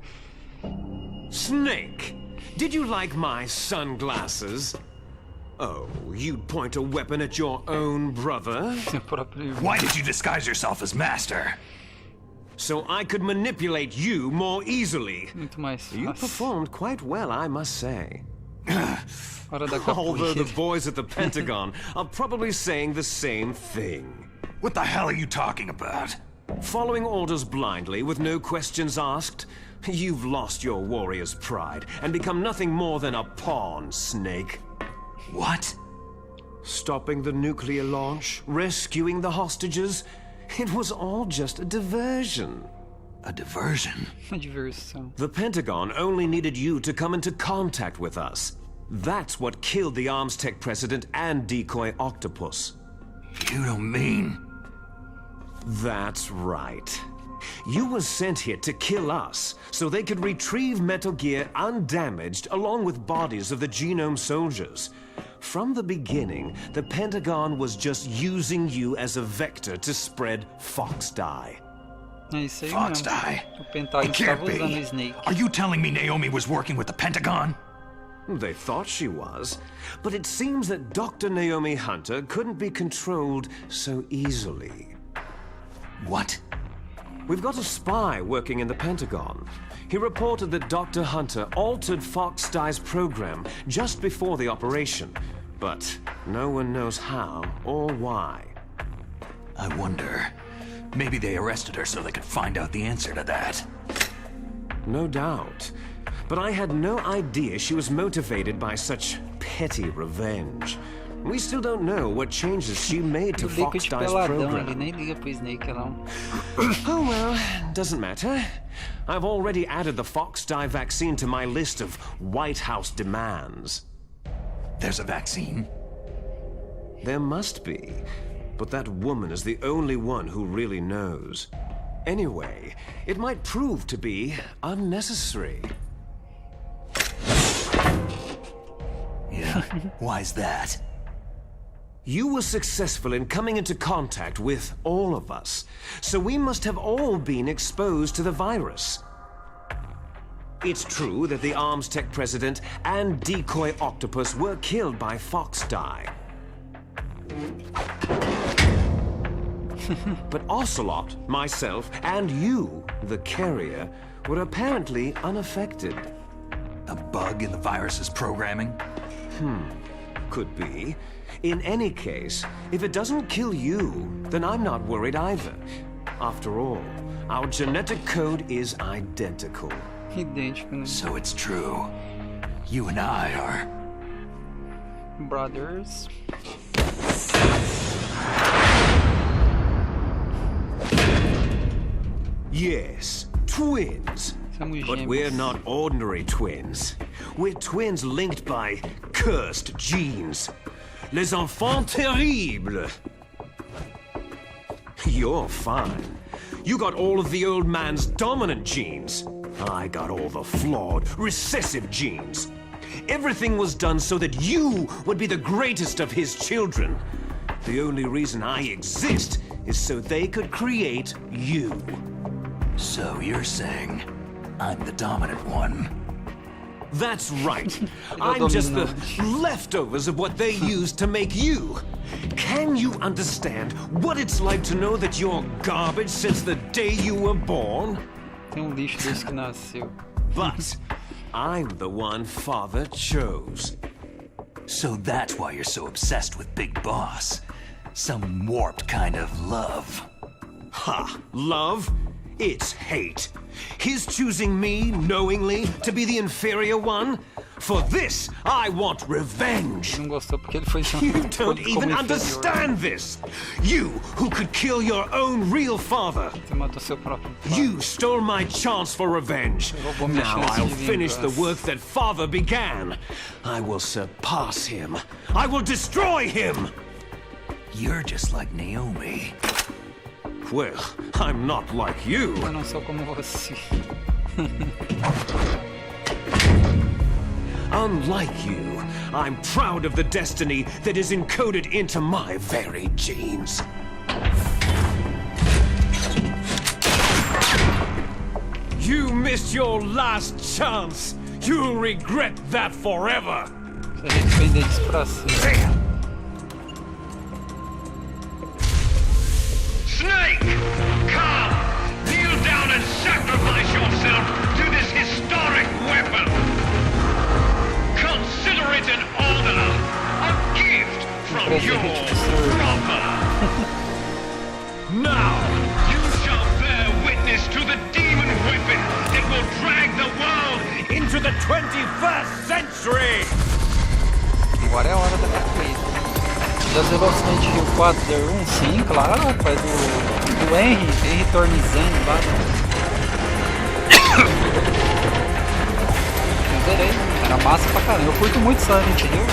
Snake, did you like my sunglasses? Oh, you'd point a weapon at your own brother?
Why did you disguise yourself as Master?
So I could manipulate you more easily.
Muito mais fácil.
You performed quite well, I must say.
Although
the boys at the Pentagon are probably saying the same thing.
What the hell are you talking about?
Following orders blindly with no questions asked? You've lost your warrior's pride and become nothing more than a pawn, Snake.
What?
Stopping the nuclear launch, rescuing the hostages, it was all just a diversion.
A diversion?
Uma diversão.
The Pentagon only needed you to come into contact with us. That's what killed the Arms Tech president and decoy octopus.
You don't mean...
That's right. You were sent here to kill us, so they could retrieve Metal Gear undamaged along with bodies of the Genome soldiers. From the beginning, the Pentagon was just using you as a vector to spread Fox Dye.
É isso aí
Fox
mesmo.
Dye?
O Pentágono estava usando o Snake.
Are you telling me Naomi was working with the Pentagon?
They thought she was, but it seems that Dr. Naomi Hunter couldn't be controlled so easily.
What?
We've got a spy working in the Pentagon. He reported that Dr. Hunter altered Fox Dye's program just before the operation, but no one knows how or why.
I wonder... Maybe they arrested her so they could find out the answer to that.
No doubt. But I had no idea she was motivated by such petty revenge. We still don't know what changes she made to Fox Dye's program.
Ele nem liga pro Snake, não.
Oh well, doesn't matter. I've already added the Fox Dye vaccine to my list of White House demands.
There's a vaccine?
There must be. But that woman is the only one who really knows. Anyway, it might prove to be unnecessary.
Yeah, why's that?
You were successful in coming into contact with all of us, so we must have all been exposed to the virus. It's true that the Arms Tech president and decoy octopus were killed by fox dye. But Ocelot, myself, and you, the carrier, were apparently unaffected.
A bug in the virus's programming?
Could be. In any case, if it doesn't kill you, then I'm not worried either. After all, our genetic code is identical.
Idêntico, né?
So it's true. You and I are...
brothers.
Yes, twins. But we're not ordinary twins. We're twins linked by cursed genes. Les enfants terribles. You're fine. You got all of the old man's dominant genes. I got all the flawed, recessive genes. Everything was done so that you would be the greatest of his children. The only reason I exist is so they could create you.
So you're saying I'm the dominant one?
That's right. I'm just the leftovers of what they used to make you. Can you understand what it's like to know that you're garbage since the day you were born?
Tem lixo desde que nasceu.
But I'm the one Father chose.
So that's why you're so obsessed with Big Boss. Some warped kind of love.
Ha! Love? It's hate. His choosing me, knowingly, to be the inferior one? For this, I want revenge.
Não gostou porque ele foi
You don't even understand this. You, who could kill your own real father.
Você matou seu próprio pai.
You stole my chance for revenge. Now I'll finish the work that father began. I will surpass him. I will destroy him.
You're just like Naomi.
Well, I'm not like you.
Eu não sou como você.
Unlike you, I'm proud of the destiny that is encoded into my very genes. You missed your last chance. You'll regret that forever.
Se arrepender disso pra sempre.
Snake! Come! Kneel down and sacrifice yourself to this historic weapon! Consider it an honor! A gift from your brother! Now, you shall bear witness to the demon weapon that will drag the world into the 21st century!
Agora é a hora da capoeira. Já zerou o Silent Hill 4 The Room? Sim, claro, rapaz, do Henry Tornizani lá. Eu zerei, era massa pra caramba. Eu curto muito Silent Hill.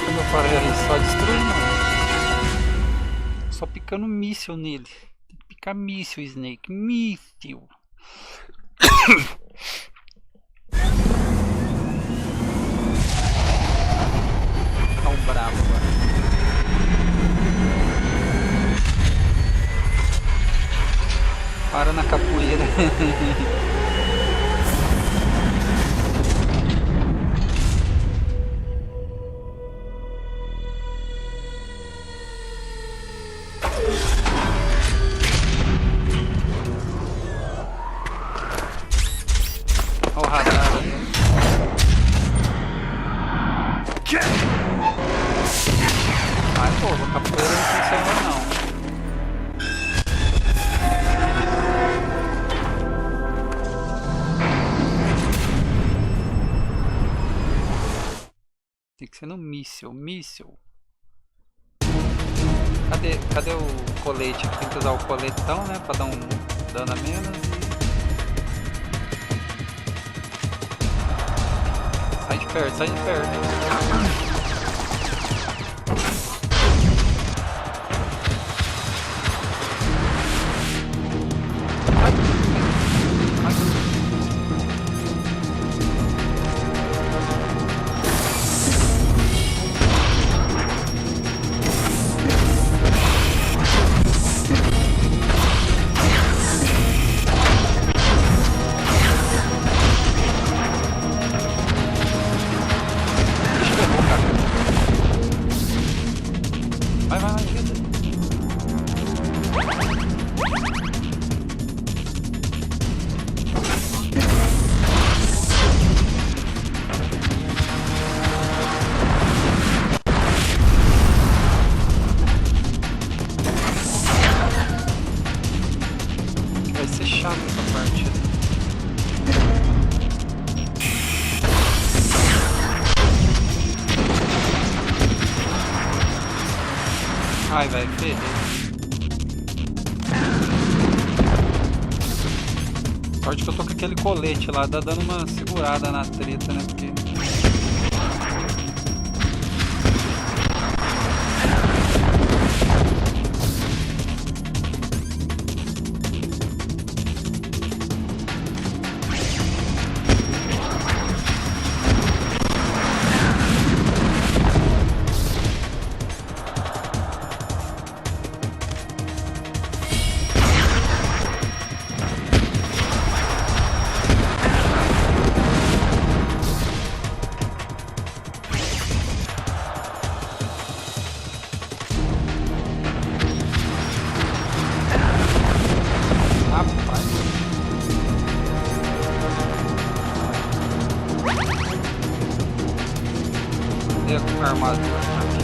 Como eu falei ali, só destruir não. Só picando míssil nele. Tem que picar míssil, Snake. Míssil. Tá um bravo agora. Para na capoeira. Olha o radar aí. Ai, pô, vou Sendo um míssil. Cadê o colete? Tem que usar o coletão, né? Pra dar um dano a menos e... Sai de perto. Vai ser chato essa parte. Ai, vai perder. Sorte que eu tô com aquele colete lá, tá dando uma segurada na treta, né? Porque... Com a armadura aqui.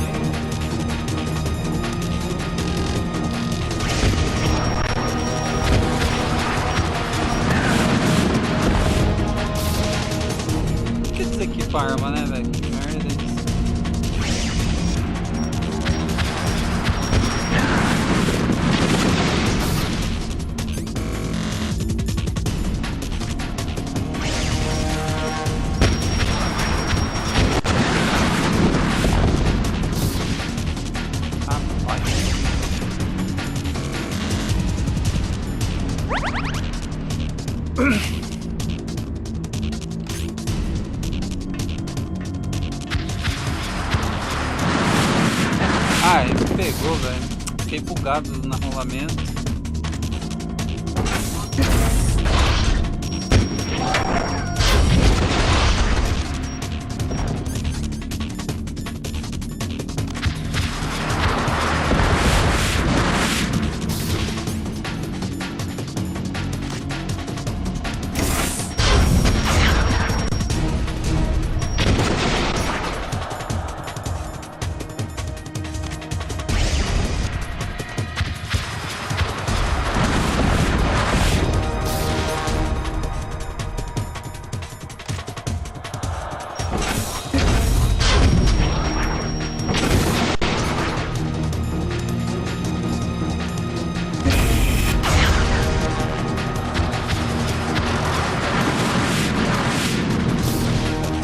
Por que desequipa a arma, né, velho? Que merda é isso? Ah, ele pegou, velho. Fiquei bugado no rolamento.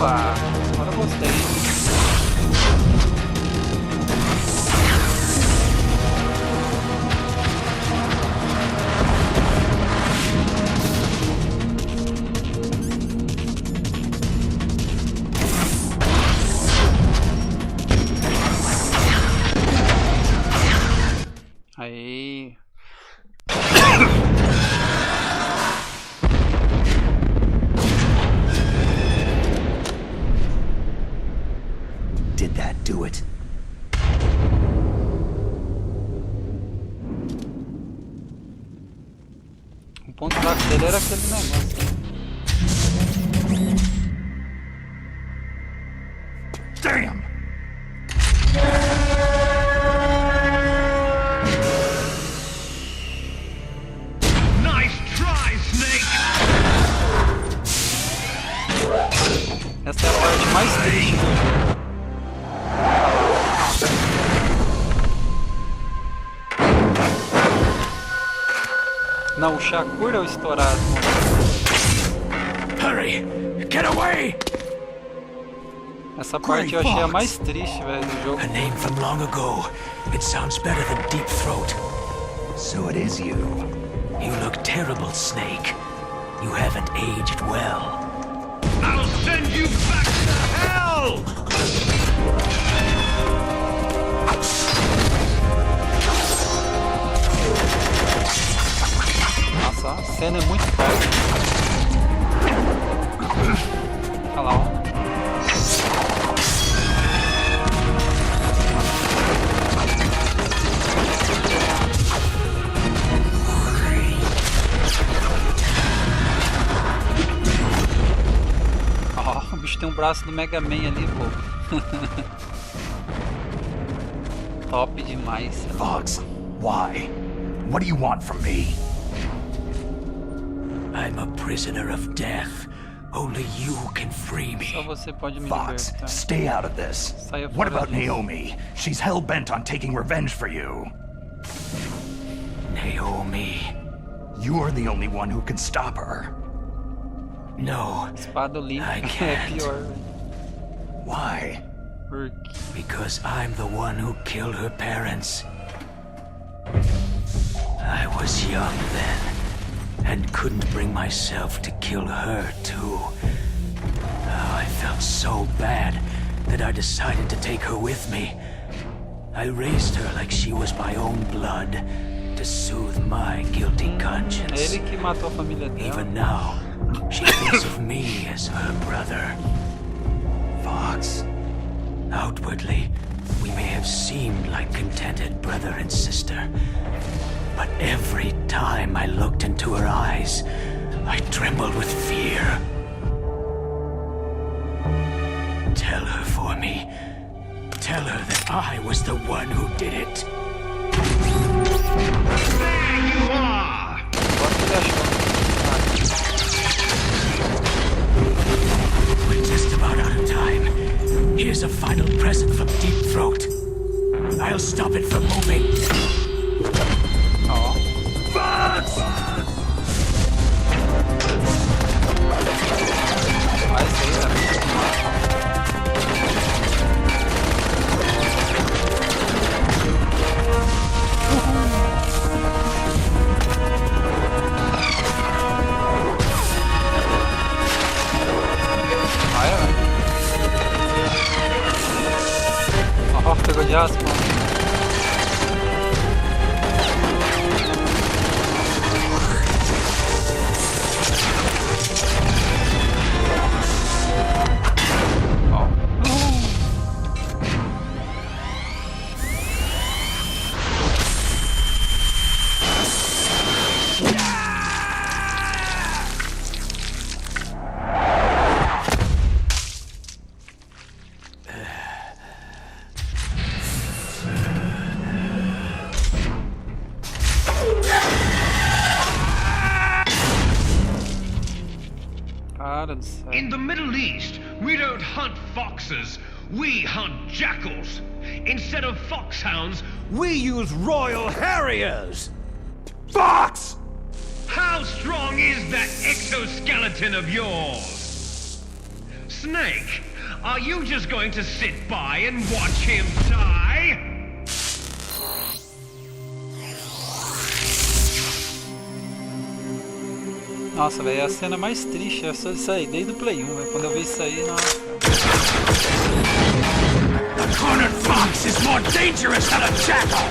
Opa, agora eu gostei. Aí.
Did that do it?
O ponto fraco dele era aquele negócio.
Damn!
Nice try, Snake!
Essa é a parte mais triste do jogo. Não, o Shakur é o estourado.
Hurry! Get away!
Essa parte eu achei a mais triste, velho, do jogo.
A name from long ago. It sounds better than Deep Throat.
So it is you.
You look terrible, Snake. You haven't aged well.
I'll send you back to hell!
Nossa, a cena é muito forte. Olha lá, ó. Ó, o bicho tem um braço do Mega Man ali, pô. Top demais.
Fox, why? What do you want from me?
I'm a prisoner of death. Only you can free me.
Só você pode me
Fox,
libertar.
stay out of this.
Saia
What
fora
about
disso.
Naomi? She's hell-bent on taking revenge for you.
Naomi.
You're the only one who can stop her.
No,
Espada olímpica
I
é
can't.
pior.
Why?
Because I'm the one who killed her parents. I was young then, and couldn't bring myself to kill her too. Oh, I felt so bad that I decided to take her with me. I raised her like she was my own blood, to soothe my guilty
É
conscience.
ele que matou a família dela.
Even now, she thinks of me as her brother.
Fox.
Outwardly, we may have seemed like contented brother and sister. But every time I looked into her eyes, I trembled with fear. Tell her for me. Tell her that I was the one who did it.
There you are!
We're just about out of time. Here's a final present from Deep Throat. I'll stop it from moving.
Ó. Vai ser, cara. Ó, pegou de asco.
In the Middle East, we don't hunt foxes, we hunt jackals. Instead of foxhounds,
We use Royal Harriers!
Fox! How strong is that exoskeleton of yours? Snake, are you just going to sit by and watch him die?
Nossa, velho, é a cena mais triste, essa aí, desde o Play 1, véio. Quando eu vi isso aí, nossa.
A cornered fox is more dangerous than a jackal!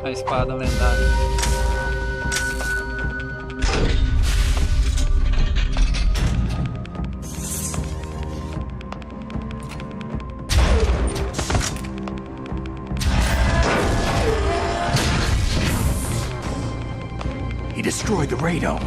A espada lendária.
He destroyed the radome.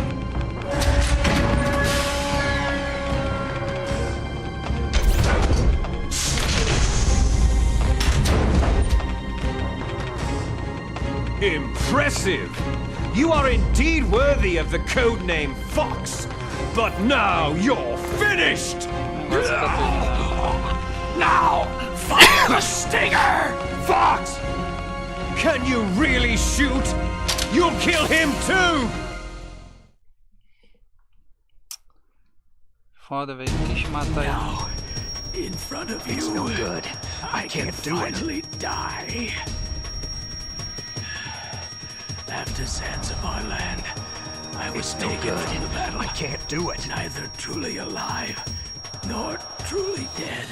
Impressive! You are indeed worthy of the codename Fox. But now you're finished!
Now, fire the stinger!
Fox! Can you really shoot? You'll kill him too!
Foda, velho. Deixa eu matar ele.
Now, in front of you, it's no good. I can't finally die. After Zanzibar land, I was taken from the battle. I can't do it. Neither truly alive, nor truly dead.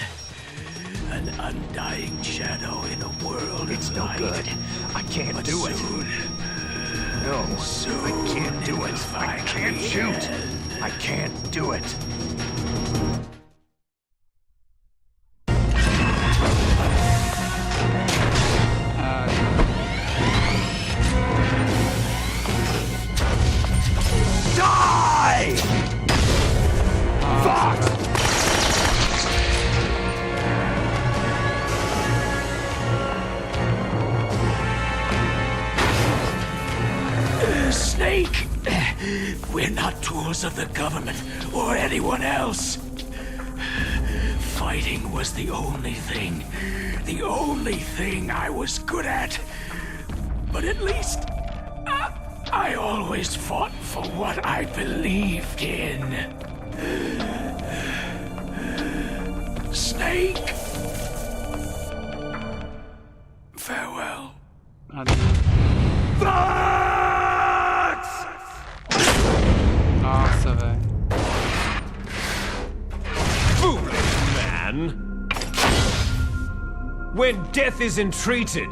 An undying shadow in a world of light. It's no good. I can't do it. No, I can't do it. I can't shoot. I can't do it. Die! Fuck! Snake! We're not tools of the government or anyone else. Fighting was the only thing I was good at. But at least I always fought for what I believed in. Snake. Farewell.
Nossa, velho.
Foolish man! When death is entreated,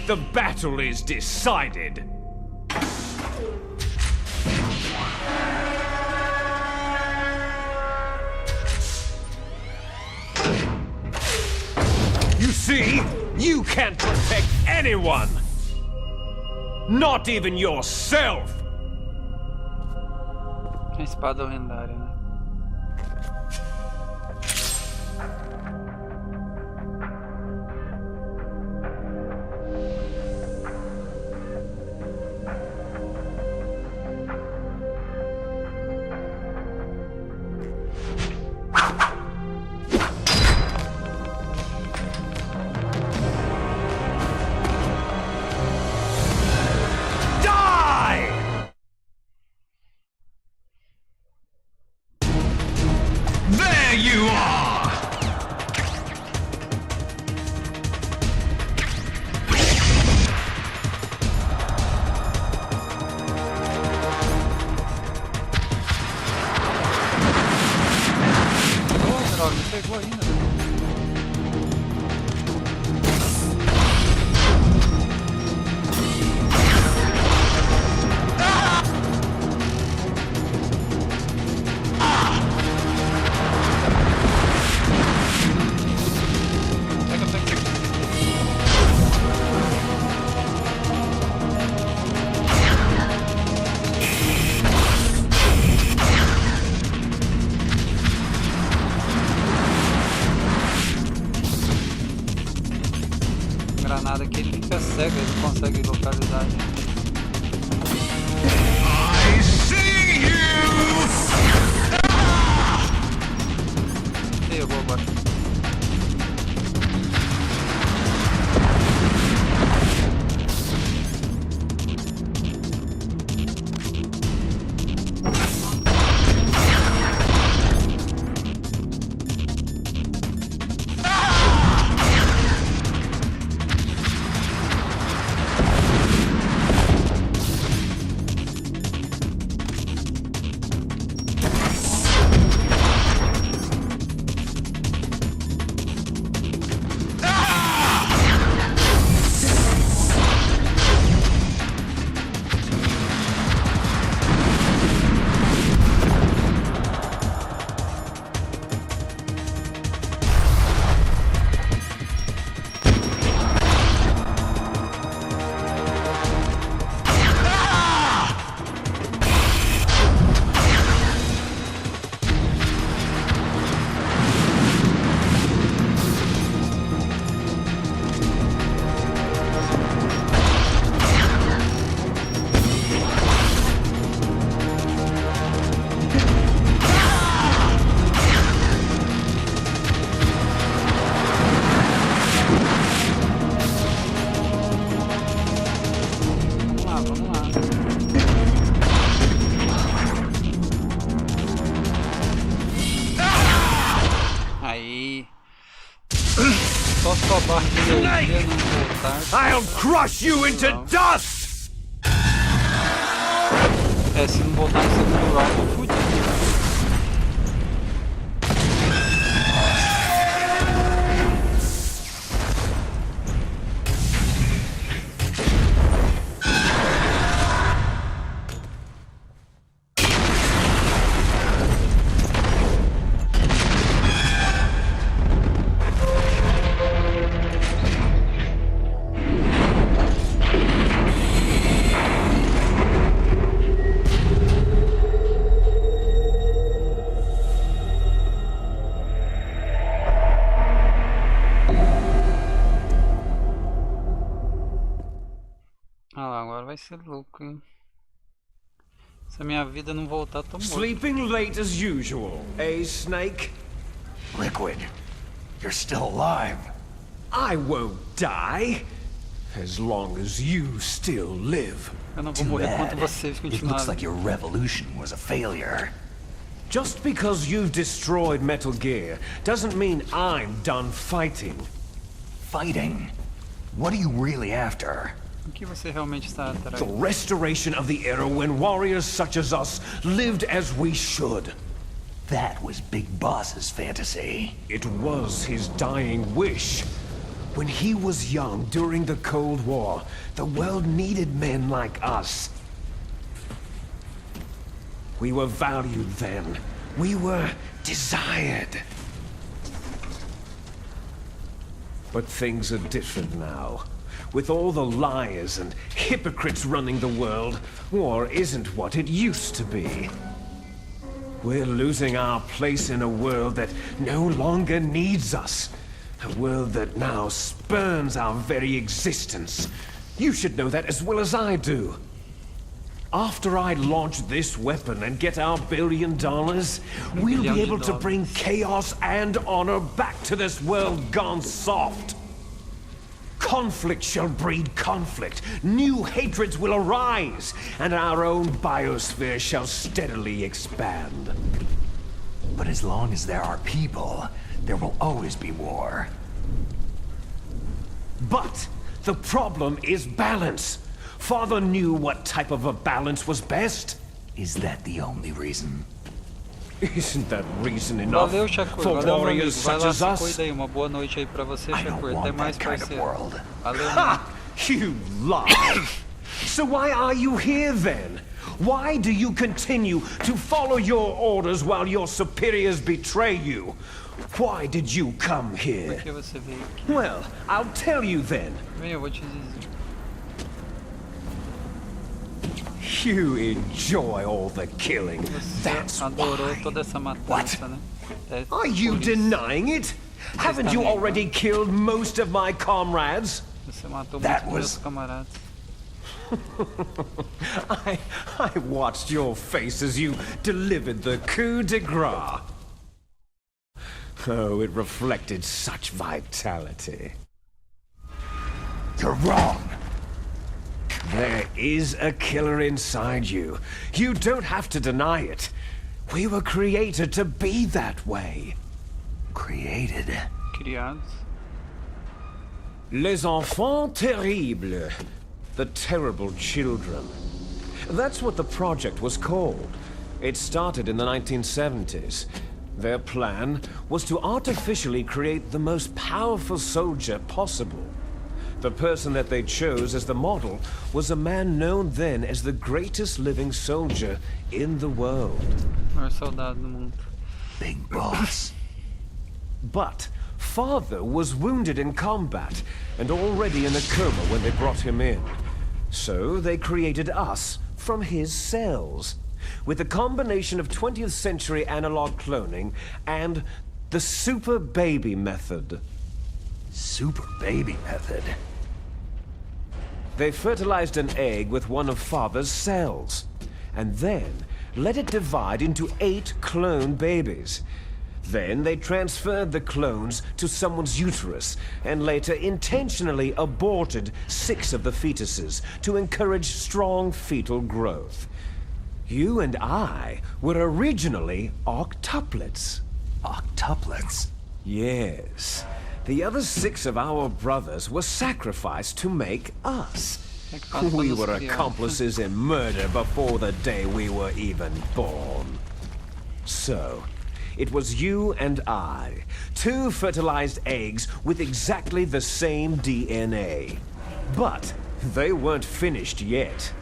the battle is decided. You see, you can't protect anyone. Not even yourself.
A espada lendária, né? Pegou ainda. Granada que ele fica cego, ele não consegue localizar a gente.
I see you!
Eu vou agora. Só sua barra de energia não voltar.
I'll crush you into dust!
É, se não voltar no segundo round, eu fudi. Ah lá, agora vai ser louco, hein? Se a minha vida não voltar, tô morto.
Sleeping late as usual, eh, Snake?
Liquid, you're still alive.
I won't die. As long as you still live.
Eu não vou morrer enquanto vocês
It looks like
continuarem.
your revolution was a failure.
Just because you've destroyed Metal Gear doesn't mean I'm done fighting.
Fighting? What are you really after?
O que você realmente está atrás?
The restoration of the era when warriors such as us lived as we should.
That was Big Boss's fantasy.
It was his dying wish. When he was young during the Cold War, the world needed men like us. We were valued then. We were desired. But things are different now. With all the liars and hypocrites running the world, war isn't what it used to be. We're losing our place in a world that no longer needs us. A world that now spurns our very existence. You should know that as well as I do. After I launch this weapon and get our $1 billion, we'll be able to bring chaos and honor back to this world gone soft. Conflict shall breed conflict. New hatreds will arise, and our own biosphere shall steadily expand.
But as long as there are people, there will always be war.
But the problem is balance. Father knew what type of a balance was best.
Is that the only reason?
Isn't that reason enough
Valeu, Shakur.
for
Valeu, meu amigo.
warriors
Vai
such
lá,
as
se
us?
cuida aí. Uma boa noite aí pra você, Shakur. Até mais, parceiro. Valeu,
Ha! You lie! So why are you here then? Why do you continue to follow your orders while your superiors betray you? Why did you come here?
Por que você veio aqui?
Well, I'll tell you then.
Vem, eu vou te dizer.
You enjoy all the killing. That's
Adorou
why.
toda essa matança, né? É
Are you
por isso.
denying it? Haven't you already killed most of my comrades?
Você matou
That
muitos
was-
meus camaradas.
I watched your face as you delivered the coup de grace. Oh, it reflected such vitality.
You're wrong.
There is a killer inside you. You don't have to deny it. We were created to be that way.
Created?
Criados.
Les enfants terribles. The terrible children. That's what the project was called. It started in the 1970s. Their plan was to artificially create the most powerful soldier possible. The person that they chose as the model was a man known then as the greatest living soldier in the world.
Maior soldado do mundo.
Big Boss.
But Father was wounded in combat and already in a coma when they brought him in. So they created us from his cells, with a combination of 20th century analog cloning and the super baby method.
Super baby method?
They fertilized an egg with one of Father's cells, and then let it divide into 8 clone babies. Then they transferred the clones to someone's uterus, and later intentionally aborted 6 of the fetuses to encourage strong fetal growth. You and I were originally octuplets.
Octuplets?
Yes. The other 6 of our brothers were sacrificed to make us. We were accomplices in murder before the day we were even born. So, it was you and I, 2 fertilized eggs with exactly the same DNA. But they weren't finished yet.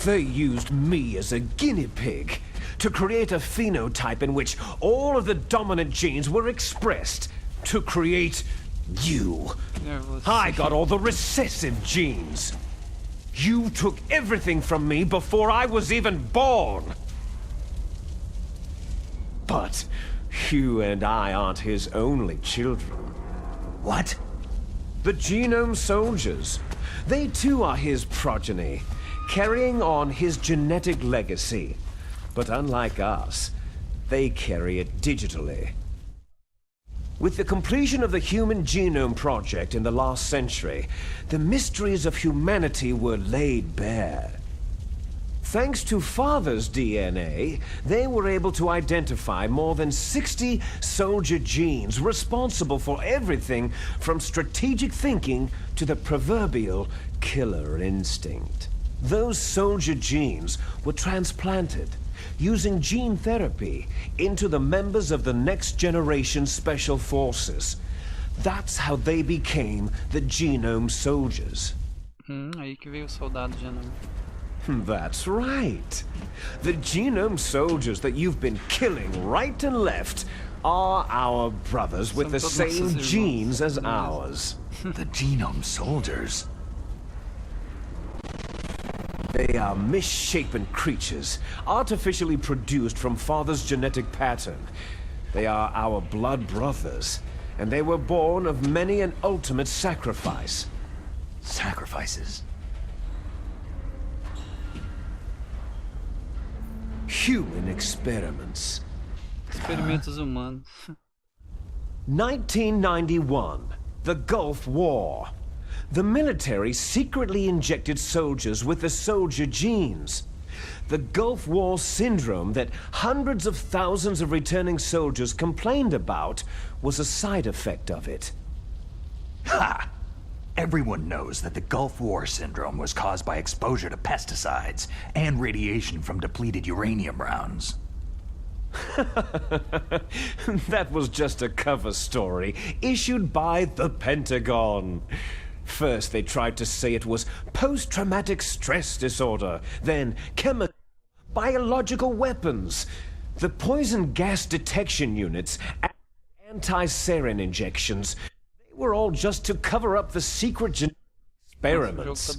They used me as a guinea pig to create a phenotype in which all of the dominant genes were expressed to create you. I got all the recessive genes. You took everything from me before I was even born. But you and I aren't his only children.
What?
The genome soldiers. They too are his progeny, carrying on his genetic legacy. But unlike us, they carry it digitally. With the completion of the Human Genome Project in the last century, the mysteries of humanity were laid bare. Thanks to Father's DNA, they were able to identify more than 60 soldier genes responsible for everything from strategic thinking to the proverbial killer instinct. Those soldier genes were transplanted using gene therapy into the members of the next generation special forces. That's how they became the genome soldiers.
Aí que veio o soldado genoma.
That's right. The genome soldiers that you've been killing right and left are our brothers with the same genes as ours.
The genome soldiers?
They are misshapen creatures, artificially produced from Father's genetic pattern. They are our blood brothers, and they were born of many an ultimate sacrifice.
Sacrifices?
Human experiments.
Experimentos humanos.
1991, the Gulf War. The military secretly injected soldiers with the soldier genes. The Gulf War syndrome that hundreds of thousands of returning soldiers complained about was a side effect of it.
Ha! Everyone knows that the Gulf War syndrome was caused by exposure to pesticides and radiation from depleted uranium rounds.
That was just a cover story issued by the Pentagon. First, they tried to say it was post-traumatic stress disorder, then chemical, biological weapons, the poison gas detection units, and anti-sarin injections. They were all just to cover up the secret experiments.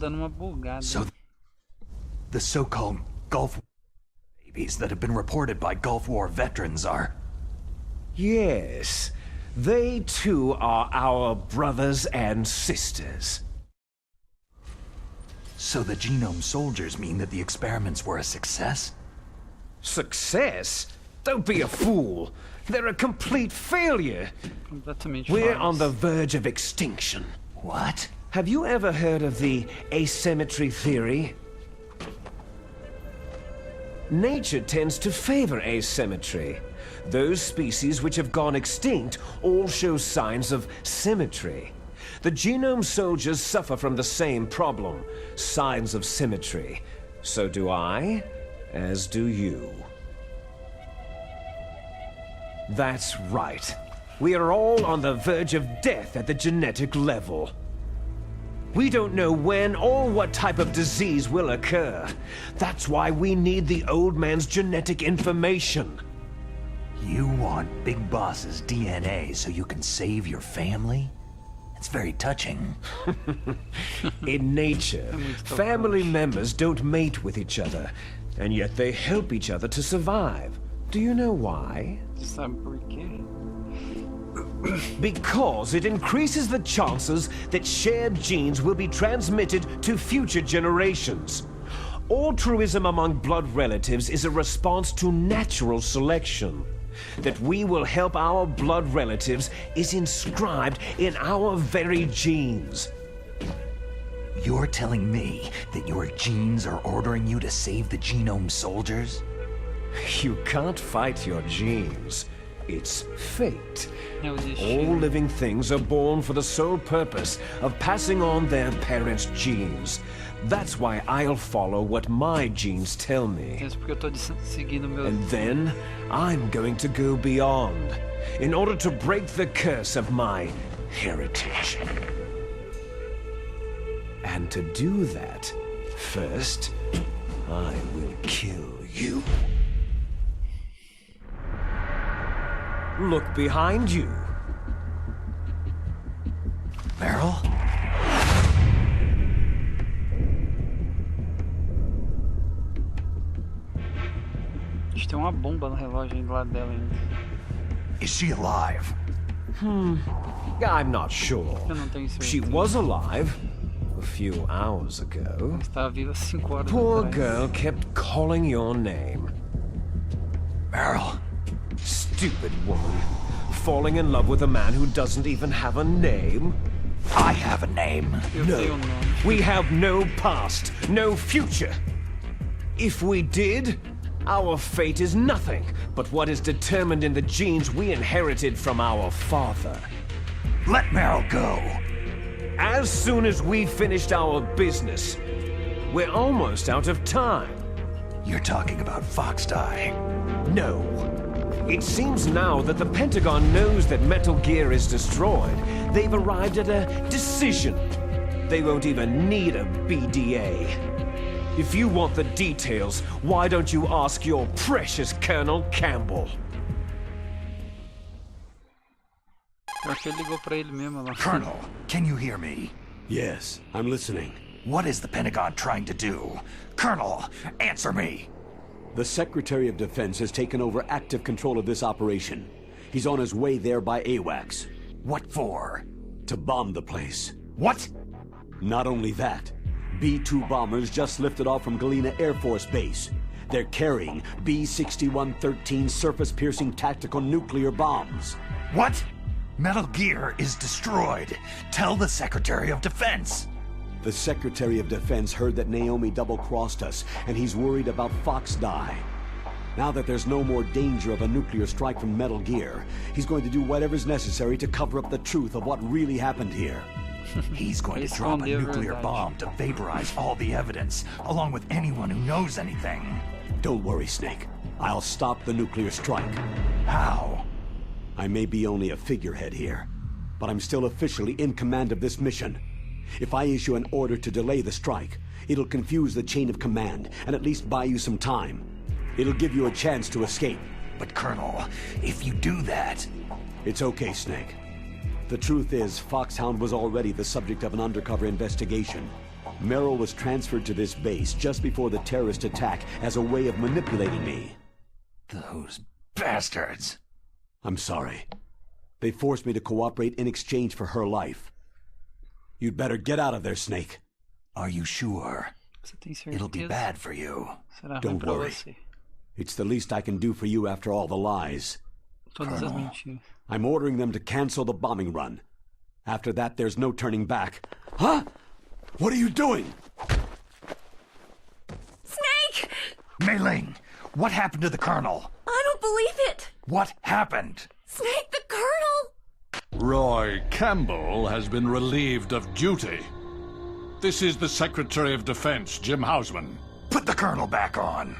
So, the so-called Gulf War babies that have been reported by Gulf War veterans are...
Yes. They too are our brothers and sisters.
So the genome soldiers mean that the experiments were a success?
Success? Don't be a fool. They're a complete failure. We're on the verge of extinction.
What?
Have you ever heard of the asymmetry theory? Nature tends to favor asymmetry. Those species which have gone extinct all show signs of symmetry. The genome soldiers suffer from the same problem, signs of symmetry. So do I, as do you. That's right. We are all on the verge of death at the genetic level. We don't know when or what type of disease will occur. That's why we need the old man's genetic information.
You want Big Boss's DNA so you can save your family? It's very touching.
In nature, family members don't mate with each other, and yet they help each other to survive. Do you know why? Because it increases the chances that shared genes will be transmitted to future generations. Altruism among blood relatives is a response to natural selection. That we will help our blood relatives is inscribed in our very genes.
You're telling me that your genes are ordering you to save the genome soldiers?
You can't fight your genes. It's fate. All living things are born for the sole purpose of passing on their parents' genes. That's why I'll follow what my genes tell me. And then I'm going to go beyond in order to break the curse of my heritage. And to do that, first, I will kill you. Look behind you.
Meryl?
Tem uma bomba no relógio aí do lado dela ainda.
Is she alive?
I'm not sure.
Eu não tenho certeza.
She was alive a few hours ago.
Estava viva 5 horas
Poor
atrás.
girl kept calling your name.
Meryl.
Stupid woman. Falling in love with a man who doesn't even have a name.
I have a name.
No. We have no past, no future. If we did, our fate is nothing but what is determined in the genes we inherited from our father.
Let Meryl go.
As soon as we finished our business, we're almost out of time.
You're talking about Foxdie.
No. It seems now that the Pentagon knows that Metal Gear is destroyed. They've arrived at a decision. They won't even need a BDA. If you want the details, why don't you ask your precious Colonel Campbell?
Eu acho que ele ligou pra ele mesmo lá.
Colonel, can you hear me?
Yes, I'm listening.
What is the Pentagon trying to do? Colonel, answer me!
The Secretary of Defense has taken over active control of this operation. He's on his way there by AWACS.
What for?
To bomb the place.
What?
Not only that, B-2 bombers just lifted off from Galena Air Force Base. They're carrying B-6113 surface-piercing tactical nuclear bombs.
What? Metal Gear is destroyed. Tell the Secretary of Defense.
The Secretary of Defense heard that Naomi double-crossed us, and he's worried about Foxdie. Now that there's no more danger of a nuclear strike from Metal Gear, he's going to do whatever's necessary to cover up the truth of what really happened here.
He's going to drop a nuclear bomb to vaporize all the evidence, along with anyone who knows anything.
Don't worry, Snake. I'll stop the nuclear strike.
How?
I may be only a figurehead here, but I'm still officially in command of this mission. If I issue an order to delay the strike, it'll confuse the chain of command and at least buy you some time. It'll give you a chance to escape.
But Colonel, if you do that...
It's okay, Snake. The truth is, Foxhound was already the subject of an undercover investigation. Merrill was transferred to this base just before the terrorist attack as a way of manipulating me.
Those bastards!
I'm sorry. They forced me to cooperate in exchange for her life. You'd better get out of there, Snake.
Are you sure? It'll be bad for you.
Don't worry. It's the least I can do for you after all the lies.
Colonel,
I'm ordering them to cancel the bombing run. After that, there's no turning back. Huh? What are you doing?
Snake!
Mei Ling, what happened to the Colonel?
I don't believe it!
What happened?
Snake, the Colonel!
Roy Campbell has been relieved of duty. This is the Secretary of Defense, Jim Hausman.
Put the Colonel back on.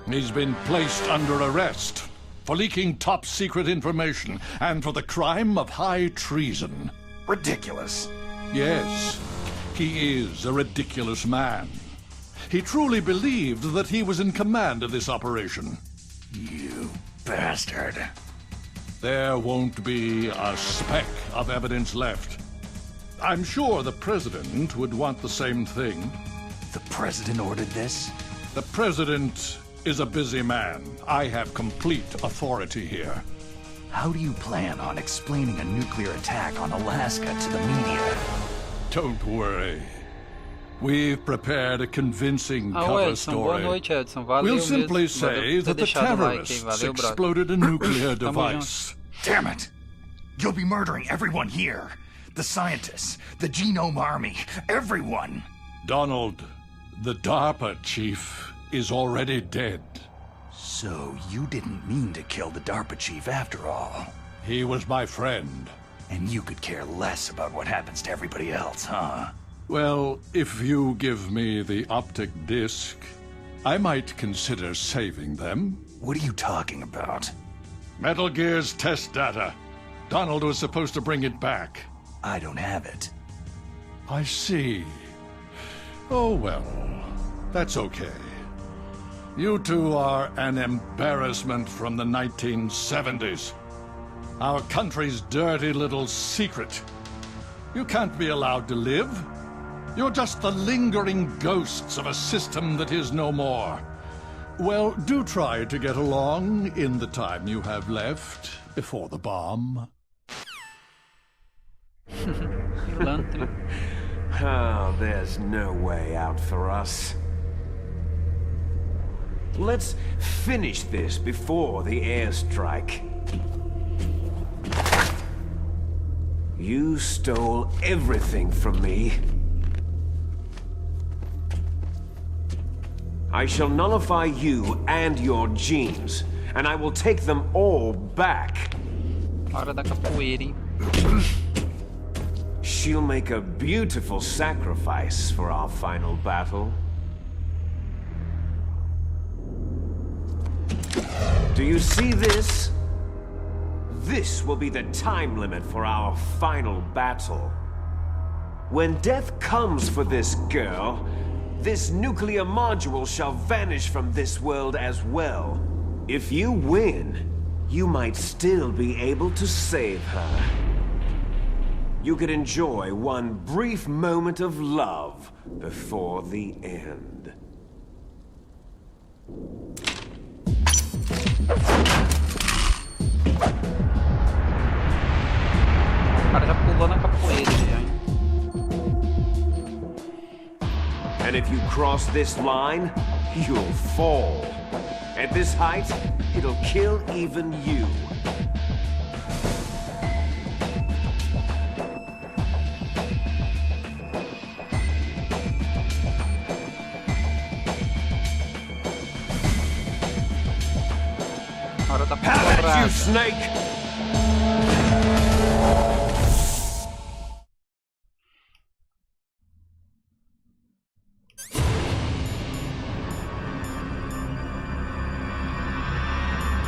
He's been placed under arrest for leaking top-secret information and for the crime of high treason.
Ridiculous.
Yes, he is a ridiculous man. He truly believed that he was in command of this operation.
You bastard.
There won't be a speck of evidence left. I'm sure the President would want the same thing.
The President ordered this?
The President is a busy man. I have complete authority here.
How do you plan on explaining a nuclear attack on Alaska to the media?
Don't worry. We've prepared a convincing cover story.
Boa noite, Edson. Valeu
We'll simply
mesmo.
say that the terrorists exploded a nuclear device.
Damn it! You'll be murdering everyone here. The scientists, the Genome Army, everyone.
Donald, the DARPA chief is already dead.
So you didn't mean to kill the DARPA chief after all.
He was my friend.
And you could care less about what happens to everybody else, huh?
Well, if you give me the optic disc, I might consider saving them.
What are you talking about?
Metal Gear's test data. Donald was supposed to bring it back.
I don't have it.
I see. Oh, well, that's okay. You two are an embarrassment from the 1970s. Our country's dirty little secret. You can't be allowed to live. You're just the lingering ghosts of a system that is no more. Well, do try to get along in the time you have left before the bomb.
Oh, there's no way out for us. Let's finish this before the airstrike. You stole everything from me. I shall nullify you and your genes, and I will take them all back.
Hora da capoeira, hein?
She'll make a beautiful sacrifice for our final battle. Do you see this? This will be the time limit for our final battle. When death comes for this girl, this nuclear module shall vanish from this world as well. If you win, you might still be able to save her. You could enjoy one brief moment of love before the end.
O cara já pulou na capoeira já, hein?
And if you cross this line, you'll fall. At this height, it'll kill even you.
Hora da
Have at you,
porrada.
Snake!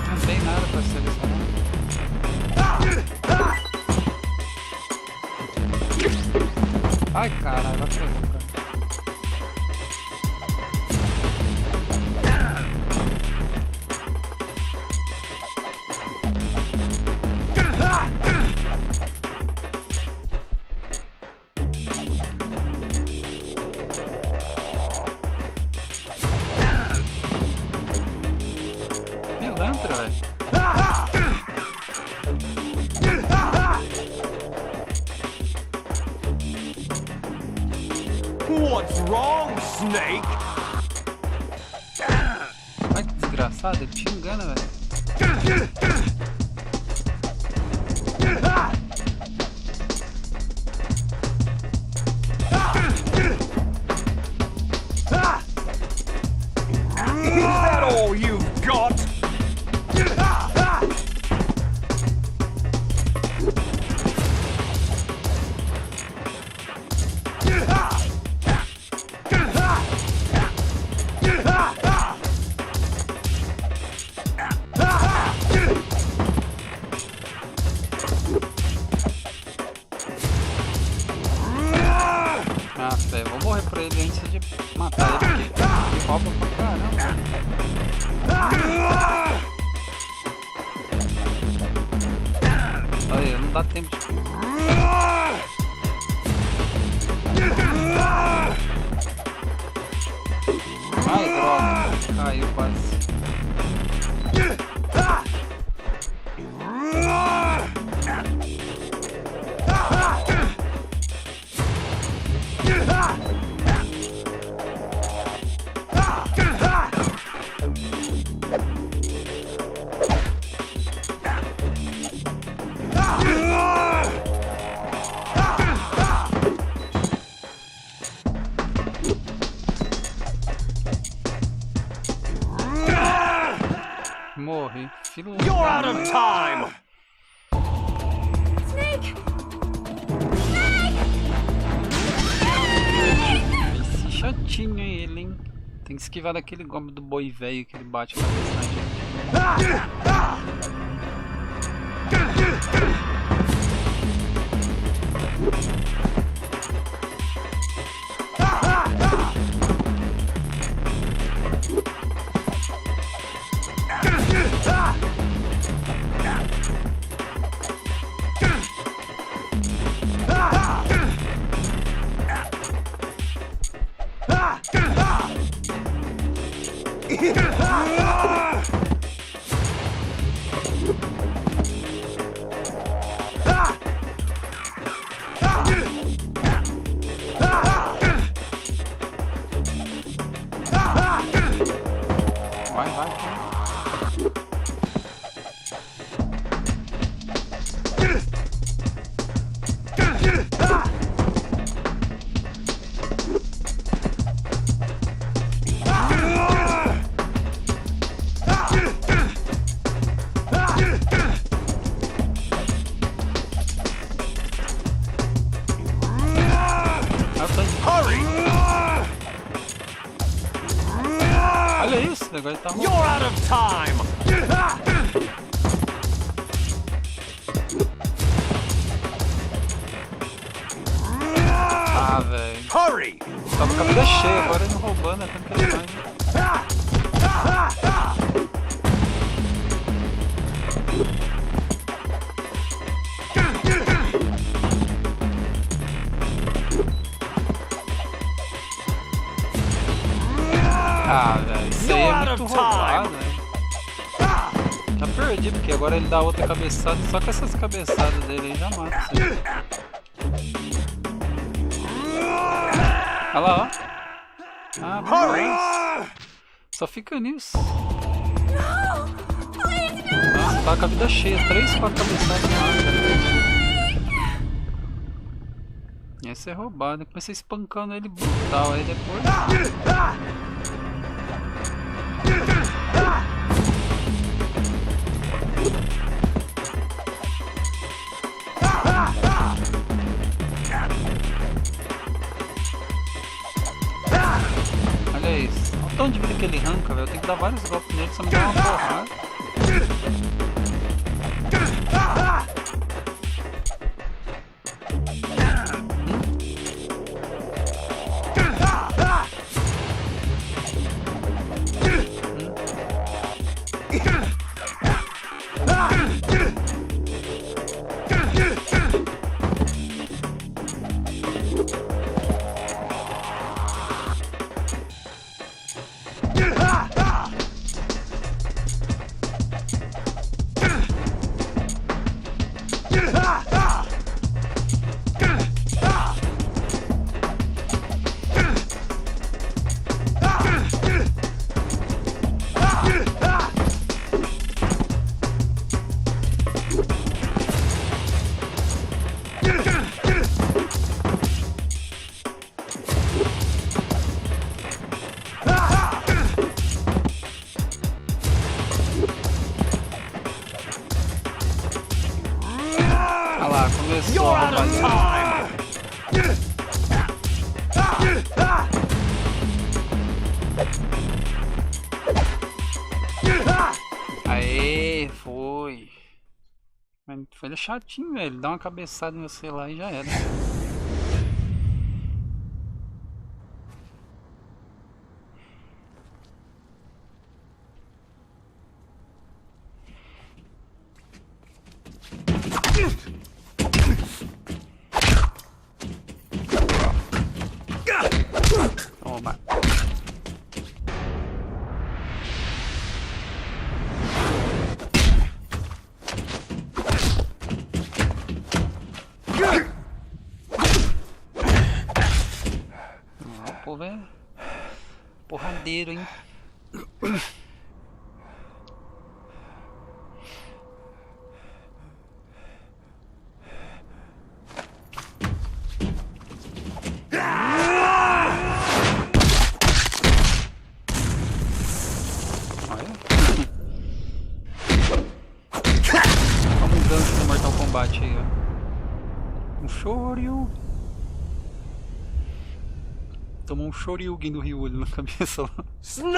Não tem nada pra selecionar. Ai, caralho, vai provocar. Pilantra, velho.
What's wrong, Snake?
Ai, que desgraçado, ele te engana, velho.
Is that all you've got?
Nossa, velho, vou morrer por ele antes de matar ele, porque ele rouba pra caramba. Olha, não dá tempo de... Ai, droga, caiu quase. morrer. Filho
You're out of time!
Snake!
Esse chatinho é ele, hein? Tem que esquivar daquele golpe do boi velho que ele bate a cabeça na gente. Vai, vai. Olha isso, agora tá.
You're out of time!
Ah, velho.
Hurry!
Tava com a vida cheia, agora ele roubando, é tanto que ele faz. Ah, velho, isso aí é muito roubado, velho. Já perdi, porque agora ele dá outra cabeçada, só com essas cabeçadas dele aí já mata você. Olha lá, ó. Ah, beleza. Só fica nisso. Nossa, tá com a vida cheia, 3, 4 cabeçadas no ar, cara. Esse é roubado, eu comecei espancando ele brutal, aí depois... Olha isso, olha o tanto de vida que ele arranca, velho. Eu tenho que dar vários golpes nele, só me dá uma porrada. Começou a roubar. Aê, foi. Mas foi chatinho, velho. Dá uma cabeçada no você lá e já era. Toma. O povo é porradeiro, hein? Tomou um shoryuken do Ryulo na cabeça lá.
Snake!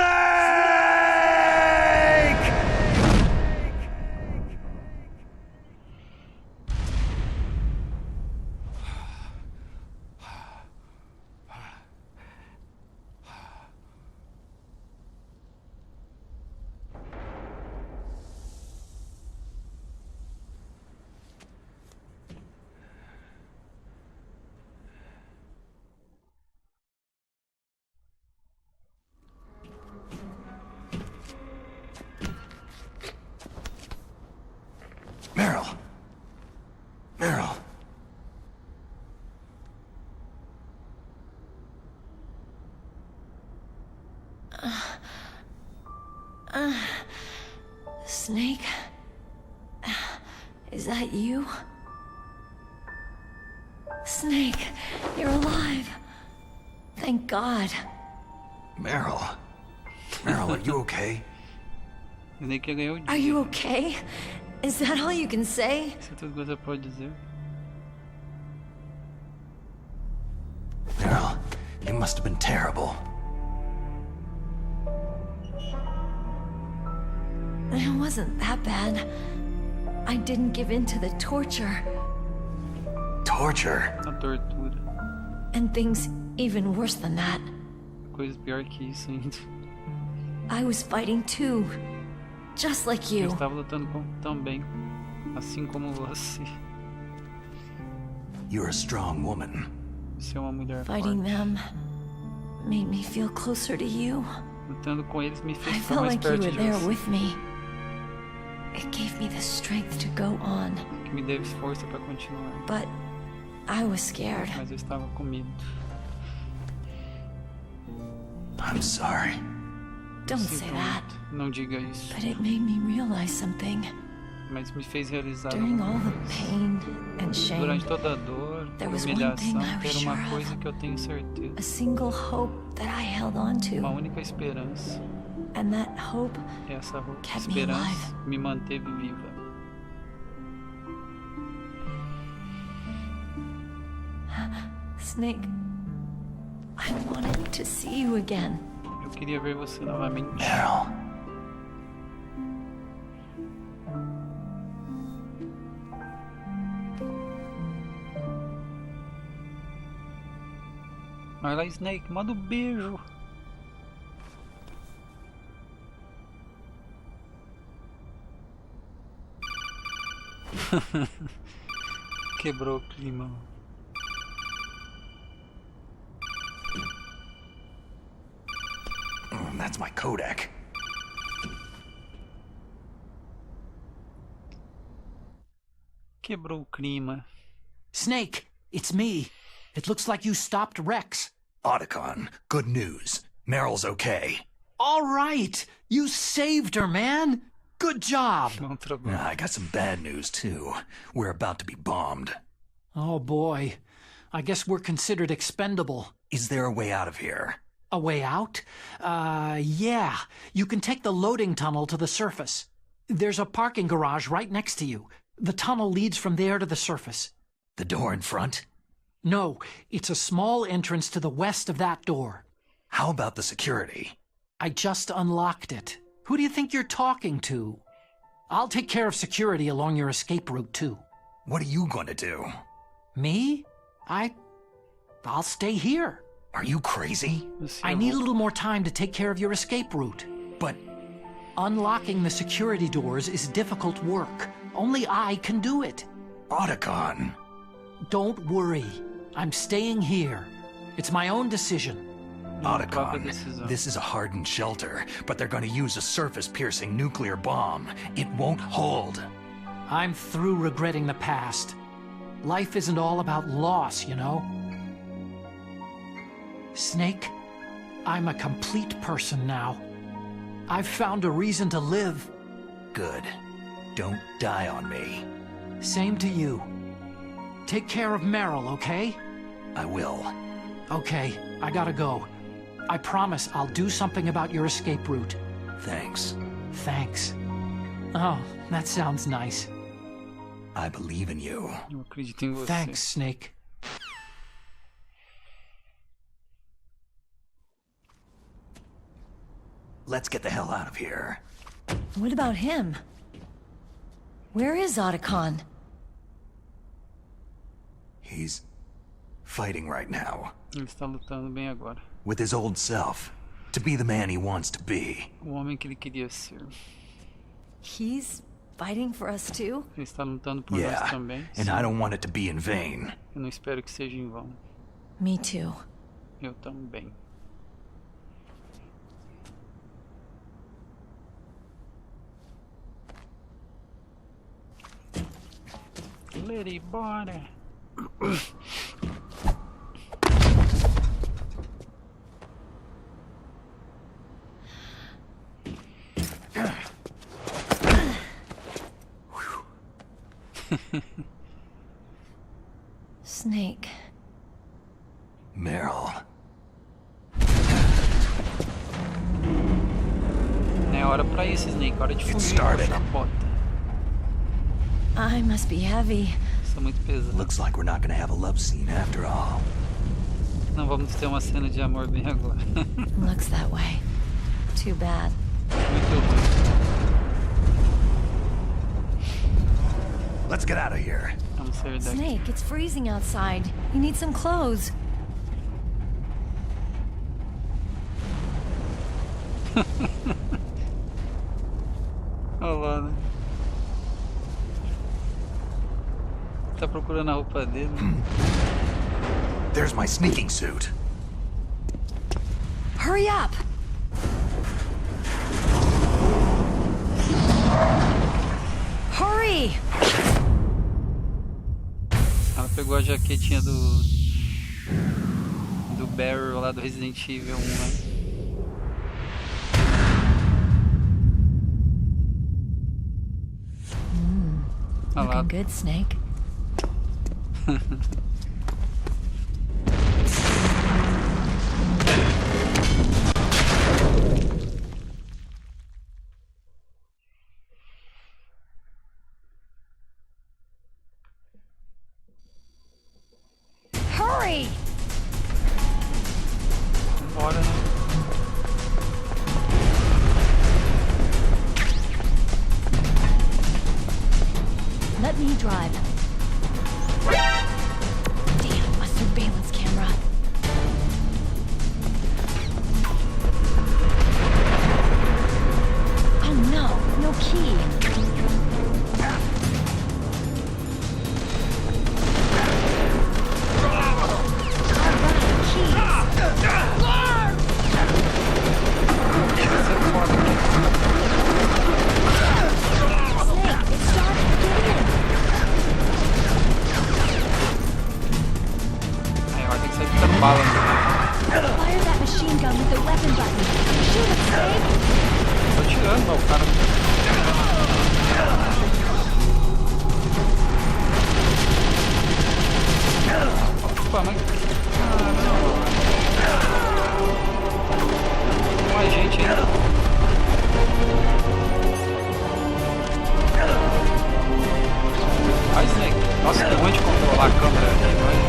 Meryl. Meryl.
Snake? Is that you? Snake, you're alive. Thank God.
Meryl. Meryl, are you okay?
Are you okay? Is that all you can say?
Isso é tudo que você pode dizer.
Meryl, it must have been terrible.
It wasn't that bad. I didn't give in to the torture.
Torture?
A tortura.
And things even worse than that.
Coisa pior que isso ainda.
I was fighting too. Just like
Eu
you.
estava lutando também, assim como você.
You're a strong woman.
Você é uma mulher
Fighting
forte.
them made me feel closer to you.
Lutando com eles me
I
fez estar
felt
mais
like you
perto
were
de
there
você.
with me. It gave me the strength to go on.
Que me deu força para continuar.
But I was scared.
Mas eu estava com medo.
I'm sorry.
Don't say that.
Não diga isso.
But it made me realize something.
Mas me fez realizar
During
alguma
all the
coisa.
pain and shame,
Durante toda a dor,
there was one
humilhação,
thing I was
ter uma
sure
coisa
of.
que eu tenho certeza.
A single hope that I held on
Uma
to.
única esperança.
And that hope
E essa
kept me
esperança
alive.
me manteve viva.
Snake, I wanted to see you again.
Eu queria ver você novamente.
Meryl.
Vai lá, Snake, manda um beijo. Quebrou o clima.
That's my codec.
Quebrou o clima.
Snake, it's me. It looks like you stopped Rex.
Otacon, good news. Meryl's okay.
All right. You saved her, man. Good job.
I got some bad news, too. We're about to be bombed.
Oh, boy. I guess we're considered expendable.
Is there a way out of here?
A way out? Yeah. You can take the loading tunnel to the surface. There's a parking garage right next to you. The tunnel leads from there to the surface.
The door in front?
No, it's a small entrance to the west of that door.
How about the security?
I just unlocked it. Who do you think you're talking to? I'll take care of security along your escape route, too.
What are you going to do?
Me? I'll stay here.
Are you crazy?
I need a little more time to take care of your escape route.
But
unlocking the security doors is difficult work. Only I can do it.
Otacon.
Don't worry. I'm staying here. It's my own decision.
Otacon, this is a hardened shelter, but they're going to use a surface-piercing nuclear bomb. It won't hold.
I'm through regretting the past. Life isn't all about loss, you know? Snake, I'm a complete person now. I've found a reason to live.
Good. Don't die on me.
Same to you. Take care of Meryl, okay?
I will.
Okay, I gotta go. I promise I'll do something about your escape route.
Thanks.
Thanks. Oh, that sounds nice.
I believe in you.
Eu acredito em você.
Thanks, Snake.
let's get the hell out of here.
What about him? Where is Otacon?
He's fighting right now.
Ele está lutando bem agora.
With his old self. To be the man he wants to be.
O homem que ele queria ser.
He's fighting for us too?
Ele está lutando por nós também.
And I don't want it to be in vain.
Eu não espero que seja em vão.
Me too.
Eu também. Lady, bora.
Snake.
Meryl.
É hora pra isso, Snake. Hora de fugir da bota.
I must be heavy.
Isso é muito pesado.
Looks like we're not gonna have a love scene after all.
Não vamos ter uma cena de amor bem agora.
Looks that way. Too bad.
Muito ruim.
Let's get out of here.
Vamos sair daqui.
Snake, it's freezing outside. You need some clothes.
Olha lá, né? Tá procurando a roupa dele.
There's my sneaking suit.
Hurry up! Hurry!
Ela pegou a jaquetinha do Barry lá do Resident Evil 1, né?
Looking good, Snake.
Hurry!
Bora, né?
Let me drive. Damn, a surveillance camera. Oh no, no key.
Bala.
Fire that machine gun with the weapon button. Shoot it, Snake!
Tô tirando, ó, o cara. Opa, mas... Tem mais gente ainda. Ai, Snake. Nossa, que ruim de controlar a câmera aqui, vai.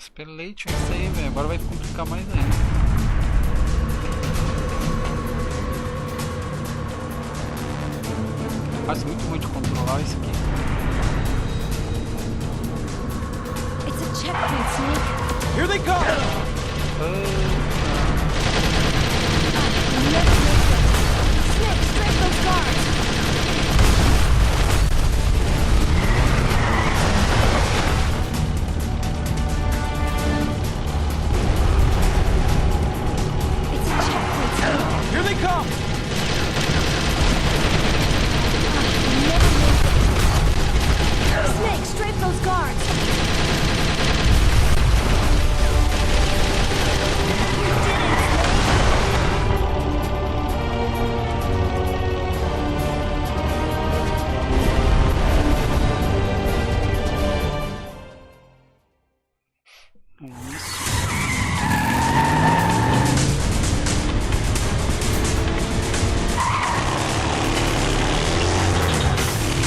Spellation, isso aí, velho. Agora vai complicar mais ainda. Faz muito ruim de controlar isso aqui.
It's a checkpoint, Snake.
Here they come!
Snake, strike those guards! It's a checkpoint, Snake.
Here they come!
Snake, strafe those guards!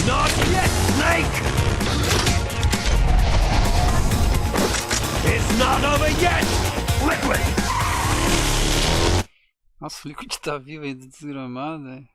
Not yet, Snake! It's not over yet! Liquid!
Nossa, o Liquid tá vivo aí, desgramado, velho.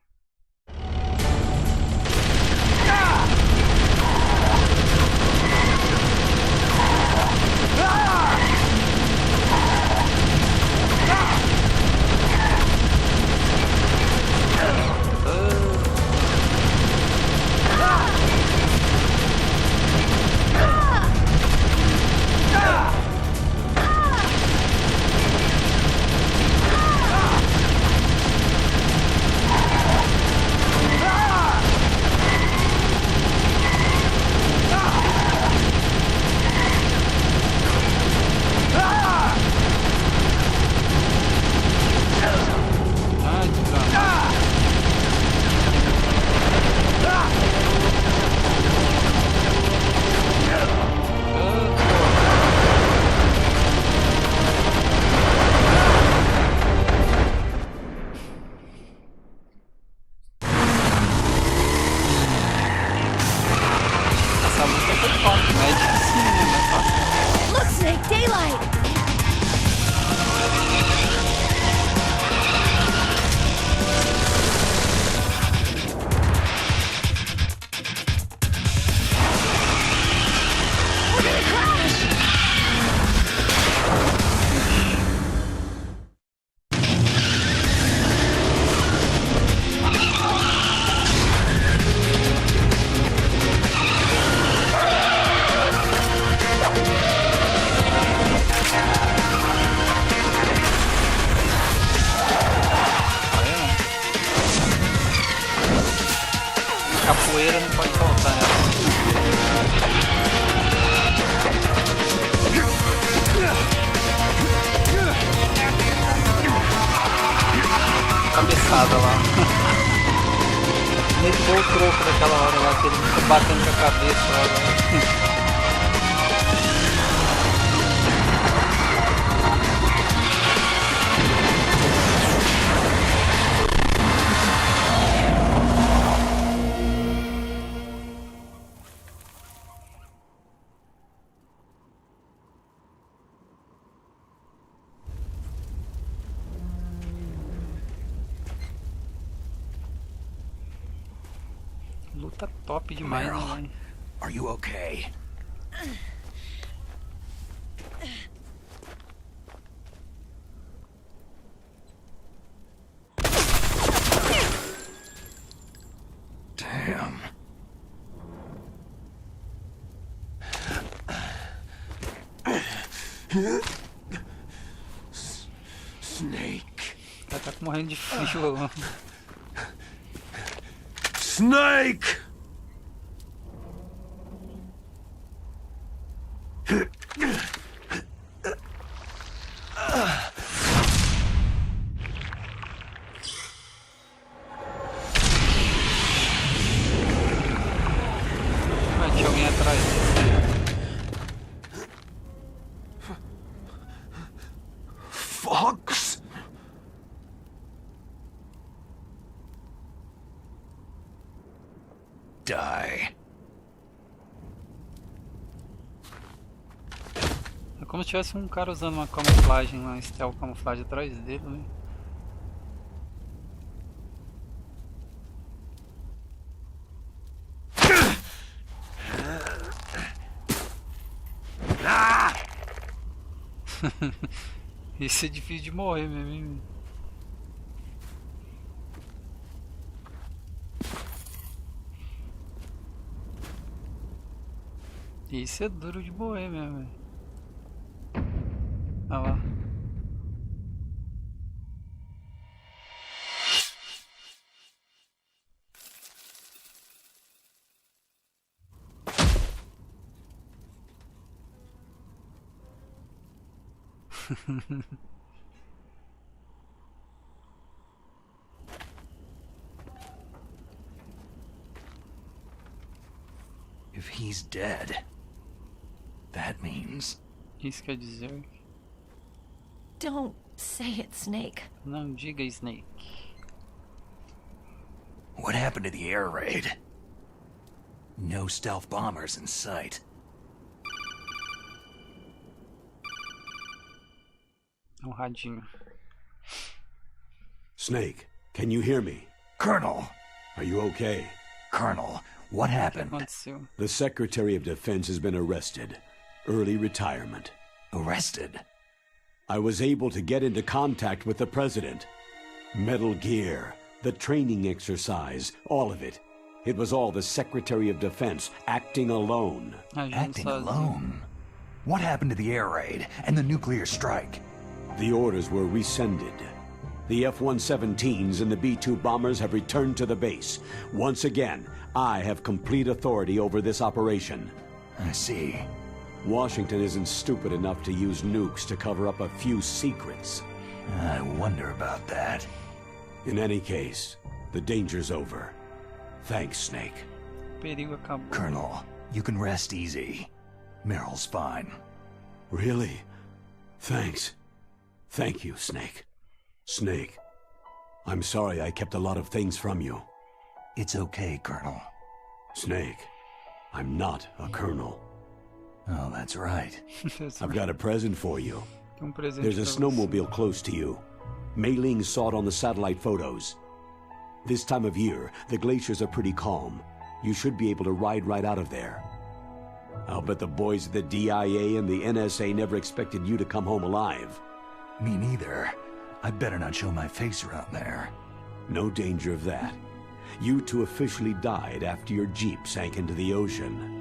Look, Snake, daylight! We're gonna crash!
Capoeira não pode faltar, né? Cabeçada lá. Levou o troco daquela hora lá, que ele fica batendo com a cabeça lá. Luta top demais, né, velho?
Are you okay? Damn.
Snake.
Ela tá morrendo de frio.
Snake!
Ah, tinha alguém atrás dele.
Fox!
Die.
É como se tivesse um cara usando uma camuflagem, uma stealth camuflagem atrás dele, né? Isso é difícil de morrer mesmo, hein? Isso é duro de morrer mesmo. Olha lá.
If he's dead, that means...
Isso quer dizer...
Don't say it, Snake.
Não diga, Snake.
What happened to the air raid? No stealth bombers in sight.
Um radinho.
Snake, can you hear me?
Colonel!
Are you okay?
Colonel, what happened?
The Secretary of Defense has been arrested. Early retirement.
Arrested?
I was able to get into contact with the President. Metal Gear, the training exercise, all of it. It was all the Secretary of Defense acting alone.
Acting alone? What happened to the air raid and the nuclear strike?
The orders were rescinded. The F-117s and the B-2 bombers have returned to the base. Once again, I have complete authority over this operation.
I see.
Washington isn't stupid enough to use nukes to cover up a few secrets.
I wonder about that.
In any case, the danger's over. Thanks, Snake.
Colonel, you can rest easy. Meryl's fine.
Really? Thanks. Thank you, Snake. Snake, I'm sorry I kept a lot of things from you.
It's okay, Colonel.
Snake, I'm not a colonel.
Oh, that's right.
I've got a present for you. There's a snowmobile close to you. Mei Ling saw it on the satellite photos. This time of year, the glaciers are pretty calm. You should be able to ride right out of there. I'll bet the boys at the DIA and the NSA never expected you to come home alive.
Me neither. I better not show my face around there.
No danger of that. You two officially died after your Jeep sank into the ocean.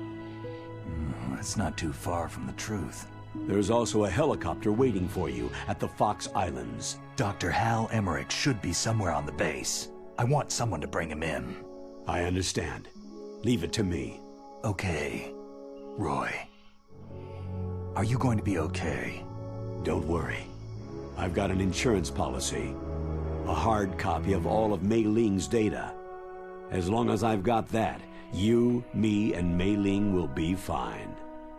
That's not too far from the truth.
There's also a helicopter waiting for you at the Fox Islands.
Dr. Hal Emmerich should be somewhere on the base. I want someone to bring him in.
I understand. Leave it to me.
Okay. Roy. Are you going to be okay?
Don't worry. I've got an insurance policy. A hard copy of all of Mei Ling's data. As long as I've got that, you, me, and Mei Ling will be fine.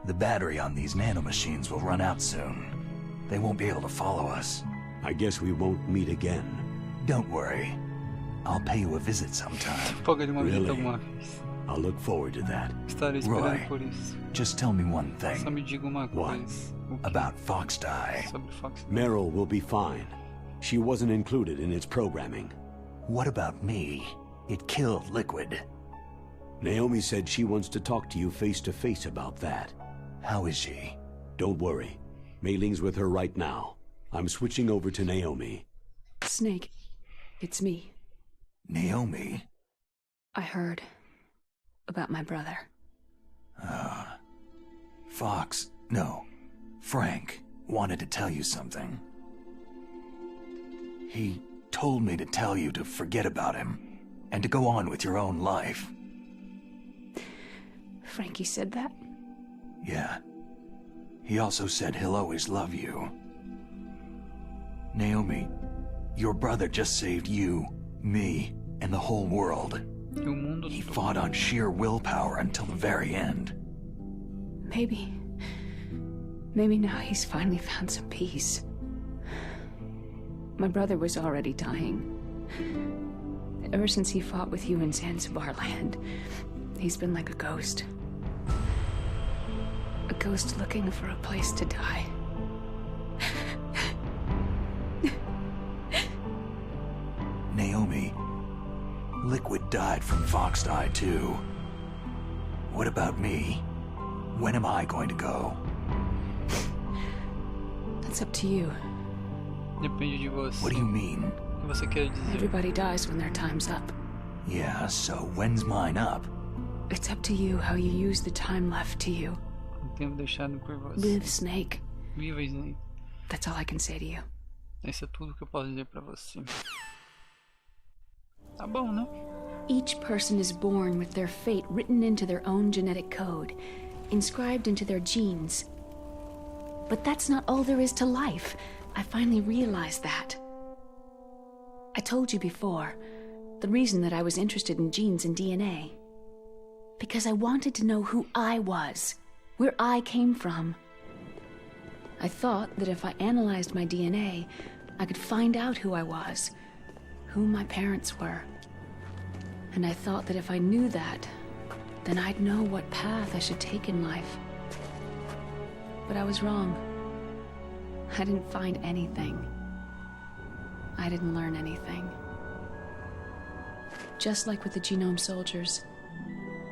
The battery on these nanomachines will run out soon. They won't be able to follow us.
I guess we won't meet again.
Don't worry. I'll pay you a visit sometime.
Really? I'll look forward to that.
Roy, just tell me one thing.
What?
About Fox Die.
Meryl will be fine. She wasn't included in its programming.
What about me? It killed Liquid.
Naomi said she wants to talk to you face to face about that.
How is she?
Don't worry. Mei Ling's with her right now. I'm switching over to Naomi.
Snake, it's me.
Naomi?
I heard about my brother.
Fox, no, Frank wanted to tell you something. He told me to tell you to forget about him and to go on with your own life.
Frankie said that?
Yeah. He also said he'll always love you. Naomi, your brother just saved you, me, and the whole world. He fought on sheer willpower until the very end.
Maybe now he's finally found some peace. My brother was already dying. Ever since he fought with you in Zanzibar land, he's been like a ghost. A ghost looking for a place to die.
Naomi, Liquid died from Foxed Eye too. What about me? When am I going to go?
That's up to you.
Depende de você.
What do you mean?
O que você quer dizer?
Everybody dies when their time's up.
Yeah, so when's mine up?
It's up to you how you use the time left to you.
O tempo deixado por você.
Live, Snake.
Viva, Snake.
That's all I can say to you.
Isso é tudo que eu posso dizer pra você. Tá bom, né?
Each person is born with their fate written into their own genetic code, inscribed into their genes. But that's not all there is to life. I finally realized that. I told you before, the reason that I was interested in genes and DNA. Because I wanted to know who I was, where I came from. I thought that if I analyzed my DNA, I could find out who I was, who my parents were. And I thought that if I knew that, then I'd know what path I should take in life. But I was wrong. I didn't find anything. I didn't learn anything. Just like with the genome soldiers,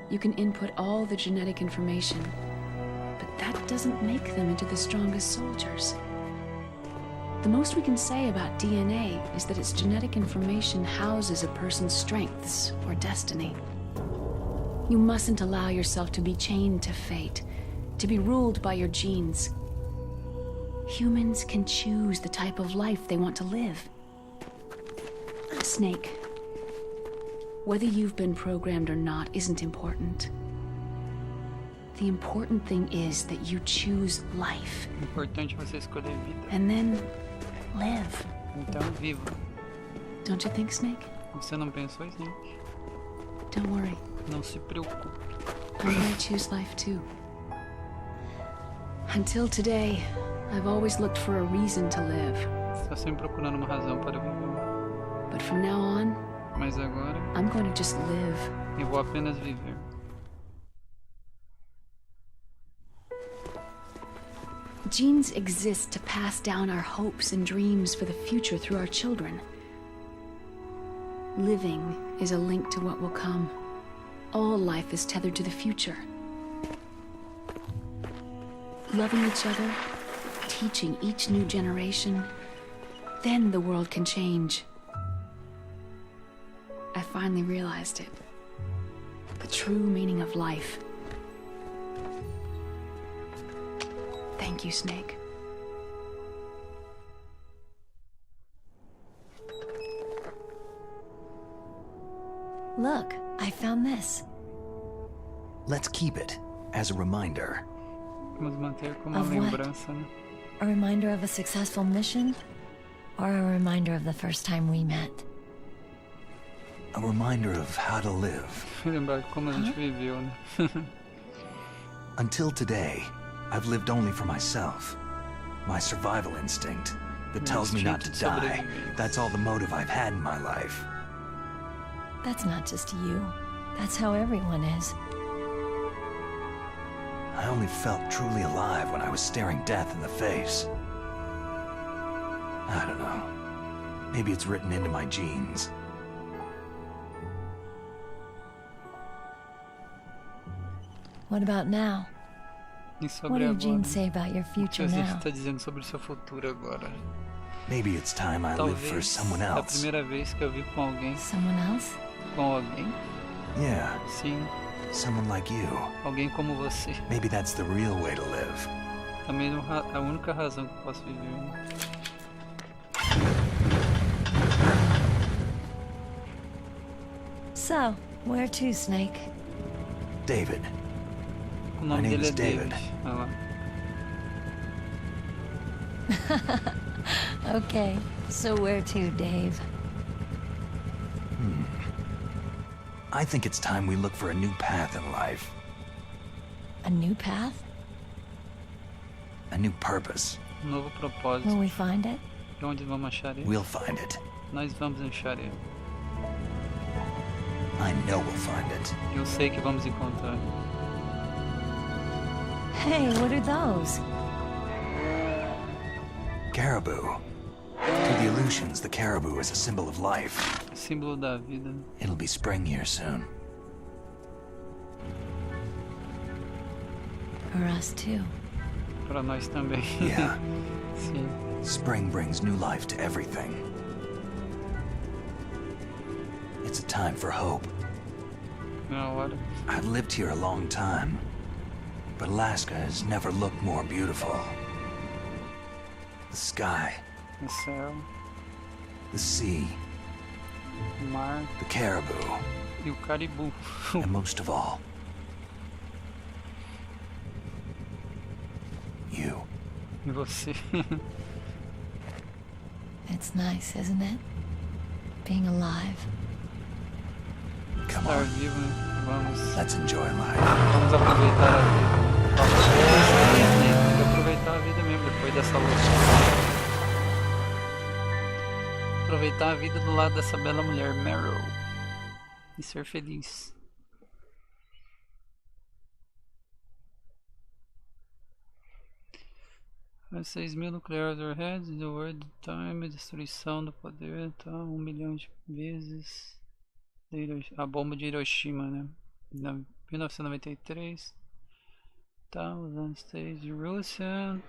you can input all the genetic information, but that doesn't make them into the strongest soldiers. The most we can say about DNA is that its genetic information houses a person's strengths or destiny. You mustn't allow yourself to be chained to fate, to be ruled by your genes. Humans can choose the type of life they want to live. Snake, whether you've been programmed or not isn't important. The important thing is that you choose life.
Importante você escolher vida.
And then live.
Então viva.
Don't you think, Snake?
Você não pensou, Snake?
Don't worry.
Não se preocupe.
I'm gonna choose life too. Until today, I've always looked for a reason to live.
Está sempre procurando uma razão para viver.
But from now on,
mas agora,
I'm going to just live.
Eu vou apenas viver.
Genes exist to pass down our hopes and dreams for the future through our children. Living is a link to what will come. All life is tethered to the future. Loving each other, teaching each new generation, then the world can change. I finally realized it. The true meaning of life. Thank you, Snake.
Look, I found this.
Let's keep it as a reminder.
Vamos manter como
Of
uma
what?
lembrança, né?
A reminder of a successful mission? Or a reminder of the first time we met?
A reminder of how to live.
Lembrar de como a gente viveu, né?
Until today, I've lived only for myself. My survival instinct that tells me not to die. That's all the motive I've had in my life.
That's not just you. That's how everyone is.
I only felt truly alive when I was staring death in the face. I don't know. Maybe it's written into my genes.
What about now?
E sobre
What do your
agora?
genes say about your
O que
future
a gente
now?
está dizendo sobre o seu futuro agora?
Maybe it's time I live for
Talvez
someone
é a
else.
primeira vez que eu vivo com alguém.
Someone else?
Com alguém?
Yeah,
Sim,
someone like you.
alguém como você.
Maybe that's the real way to live.
Também não a única razão que eu posso viver. Né?
So, where to, Snake?
David.
O
My
nome
name
dele
is
é David.
David.
Olha lá.
Okay, so where to, Dave?
I think it's time we look for a new path in life.
A new path?
A new purpose.
Novo propósito.
Will we find it?
E onde vamos achar ele?
We'll find it.
Nós vamos achar ele.
I know we'll find it.
Eu sei que vamos encontrar.
Hey, what are those?
Caribou. To the Aleutians, the caribou is a symbol of life.
Símbolo da vida.
It'll be spring here soon.
For us too.
Pra nós também.
Yeah.
Sim.
Spring brings new life to everything. It's a time for hope.
Na hora.
I've lived here a long time, but Alaska has never looked more beautiful. The sky.
O céu.
The sea.
O mar.
The caribou.
E o caribu.
And most of all, you.
E você.
It's nice, isn't it? Being alive.
Come
Estar
on.
vivo, né? Vamos.
Let's enjoy life.
Vamos aproveitar a vida. Tem que aproveitar a vida mesmo depois dessa luta. Aproveitar a vida do lado dessa bela mulher, Meryl. E ser feliz. As 6.000 nuclear warheads in the world time, destruição do poder, tá? 1 milhão de vezes. A bomba de Hiroshima, né? 1993. Tá, os anos 6 de Rússia.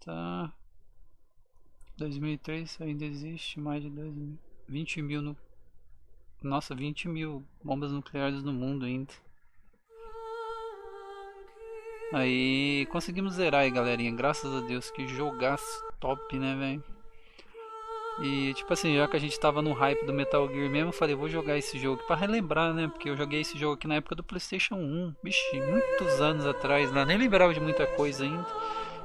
Tá. 2003 ainda existe mais de 20 mil no... Nossa, 20 mil bombas nucleares no mundo ainda. Aí conseguimos zerar aí, galerinha. Graças a Deus, que jogaço top, né, velho? E tipo assim, já que a gente tava no hype do Metal Gear mesmo, eu falei, vou jogar esse jogo aqui pra relembrar, né? Porque eu joguei esse jogo aqui na época do PlayStation 1. Vixe, muitos anos atrás, né? Nem lembrava de muita coisa ainda.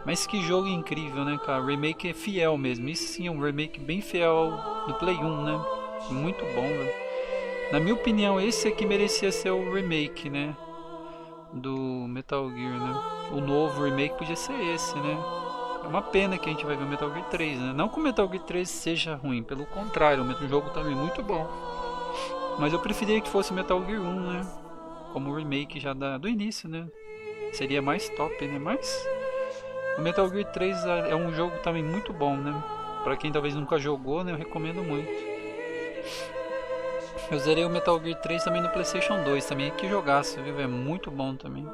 Mas que jogo incrível, né, cara? O remake é fiel mesmo. Isso sim é um remake bem fiel do Play 1, né? Muito bom, velho. Na minha opinião, esse aqui merecia ser o remake, né? Do Metal Gear, né? O novo remake podia ser esse, né? É uma pena que a gente vai ver o Metal Gear 3, né? Não que o Metal Gear 3 seja ruim, pelo contrário, o jogo também é muito bom. Mas eu preferia que fosse o Metal Gear 1, né? Como o remake já do início, né? Seria mais top, né? Mas o Metal Gear 3 é um jogo também muito bom, né? Pra quem talvez nunca jogou, né? Eu recomendo muito. Eu zerei o Metal Gear 3 também no PlayStation 2 também. Que jogaço, viu? É muito bom também.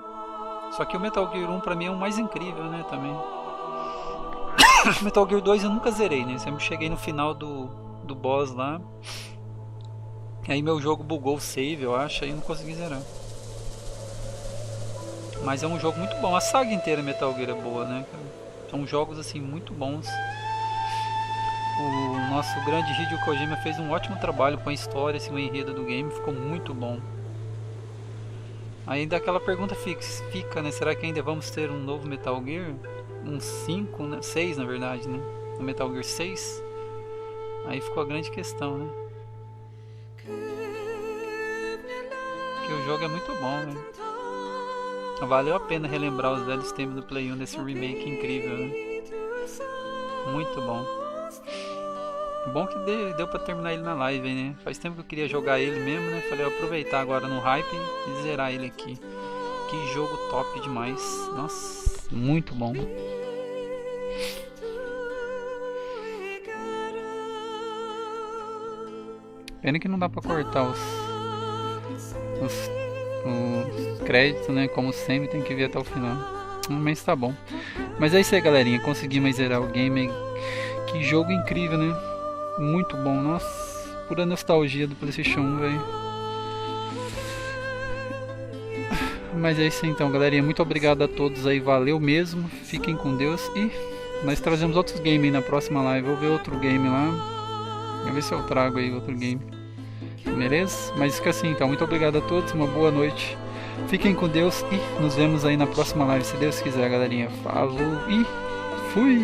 Só que o Metal Gear 1 pra mim é o mais incrível, né? Também. Metal Gear 2 eu nunca zerei, né? Sempre cheguei no final do boss lá. Aí meu jogo bugou o save, eu acho. Aí eu não consegui zerar. Mas é um jogo muito bom. A saga inteira Metal Gear é boa, né, cara? São jogos assim muito bons. O nosso grande Hideo Kojima fez um ótimo trabalho com a história, assim, o enredo do game, ficou muito bom. Ainda aquela pergunta fica, né? Será que ainda vamos ter um novo Metal Gear? Um 5, né? 6 na verdade, né? O Metal Gear 6. Aí ficou a grande questão, né? Porque o jogo é muito bom, né? Valeu a pena relembrar os velhos tempos do Play 1 desse remake incrível, né? Muito bom. Bom que deu pra terminar ele na live, né? Faz tempo que eu queria jogar ele mesmo, né? Falei, vou aproveitar agora no hype e zerar ele aqui. Que jogo top demais. Nossa, muito bom. Pena que não dá pra cortar os créditos, né? Como sempre, tem que ver até o final. Mas tá bom. Mas é isso aí, galerinha. Conseguimos zerar o game. Que jogo incrível, né? Muito bom. Nossa, pura nostalgia do PlayStation 1, velho. Mas é isso aí, então, galerinha. Muito obrigado a todos aí. Valeu mesmo. Fiquem com Deus. E nós trazemos outros games aí na próxima live. Vou ver outro game lá. Vou ver se eu trago aí outro game. Beleza? Mas fica assim, então. Muito obrigado a todos. Uma boa noite. Fiquem com Deus e nos vemos aí na próxima live, se Deus quiser, galerinha. Falou e fui!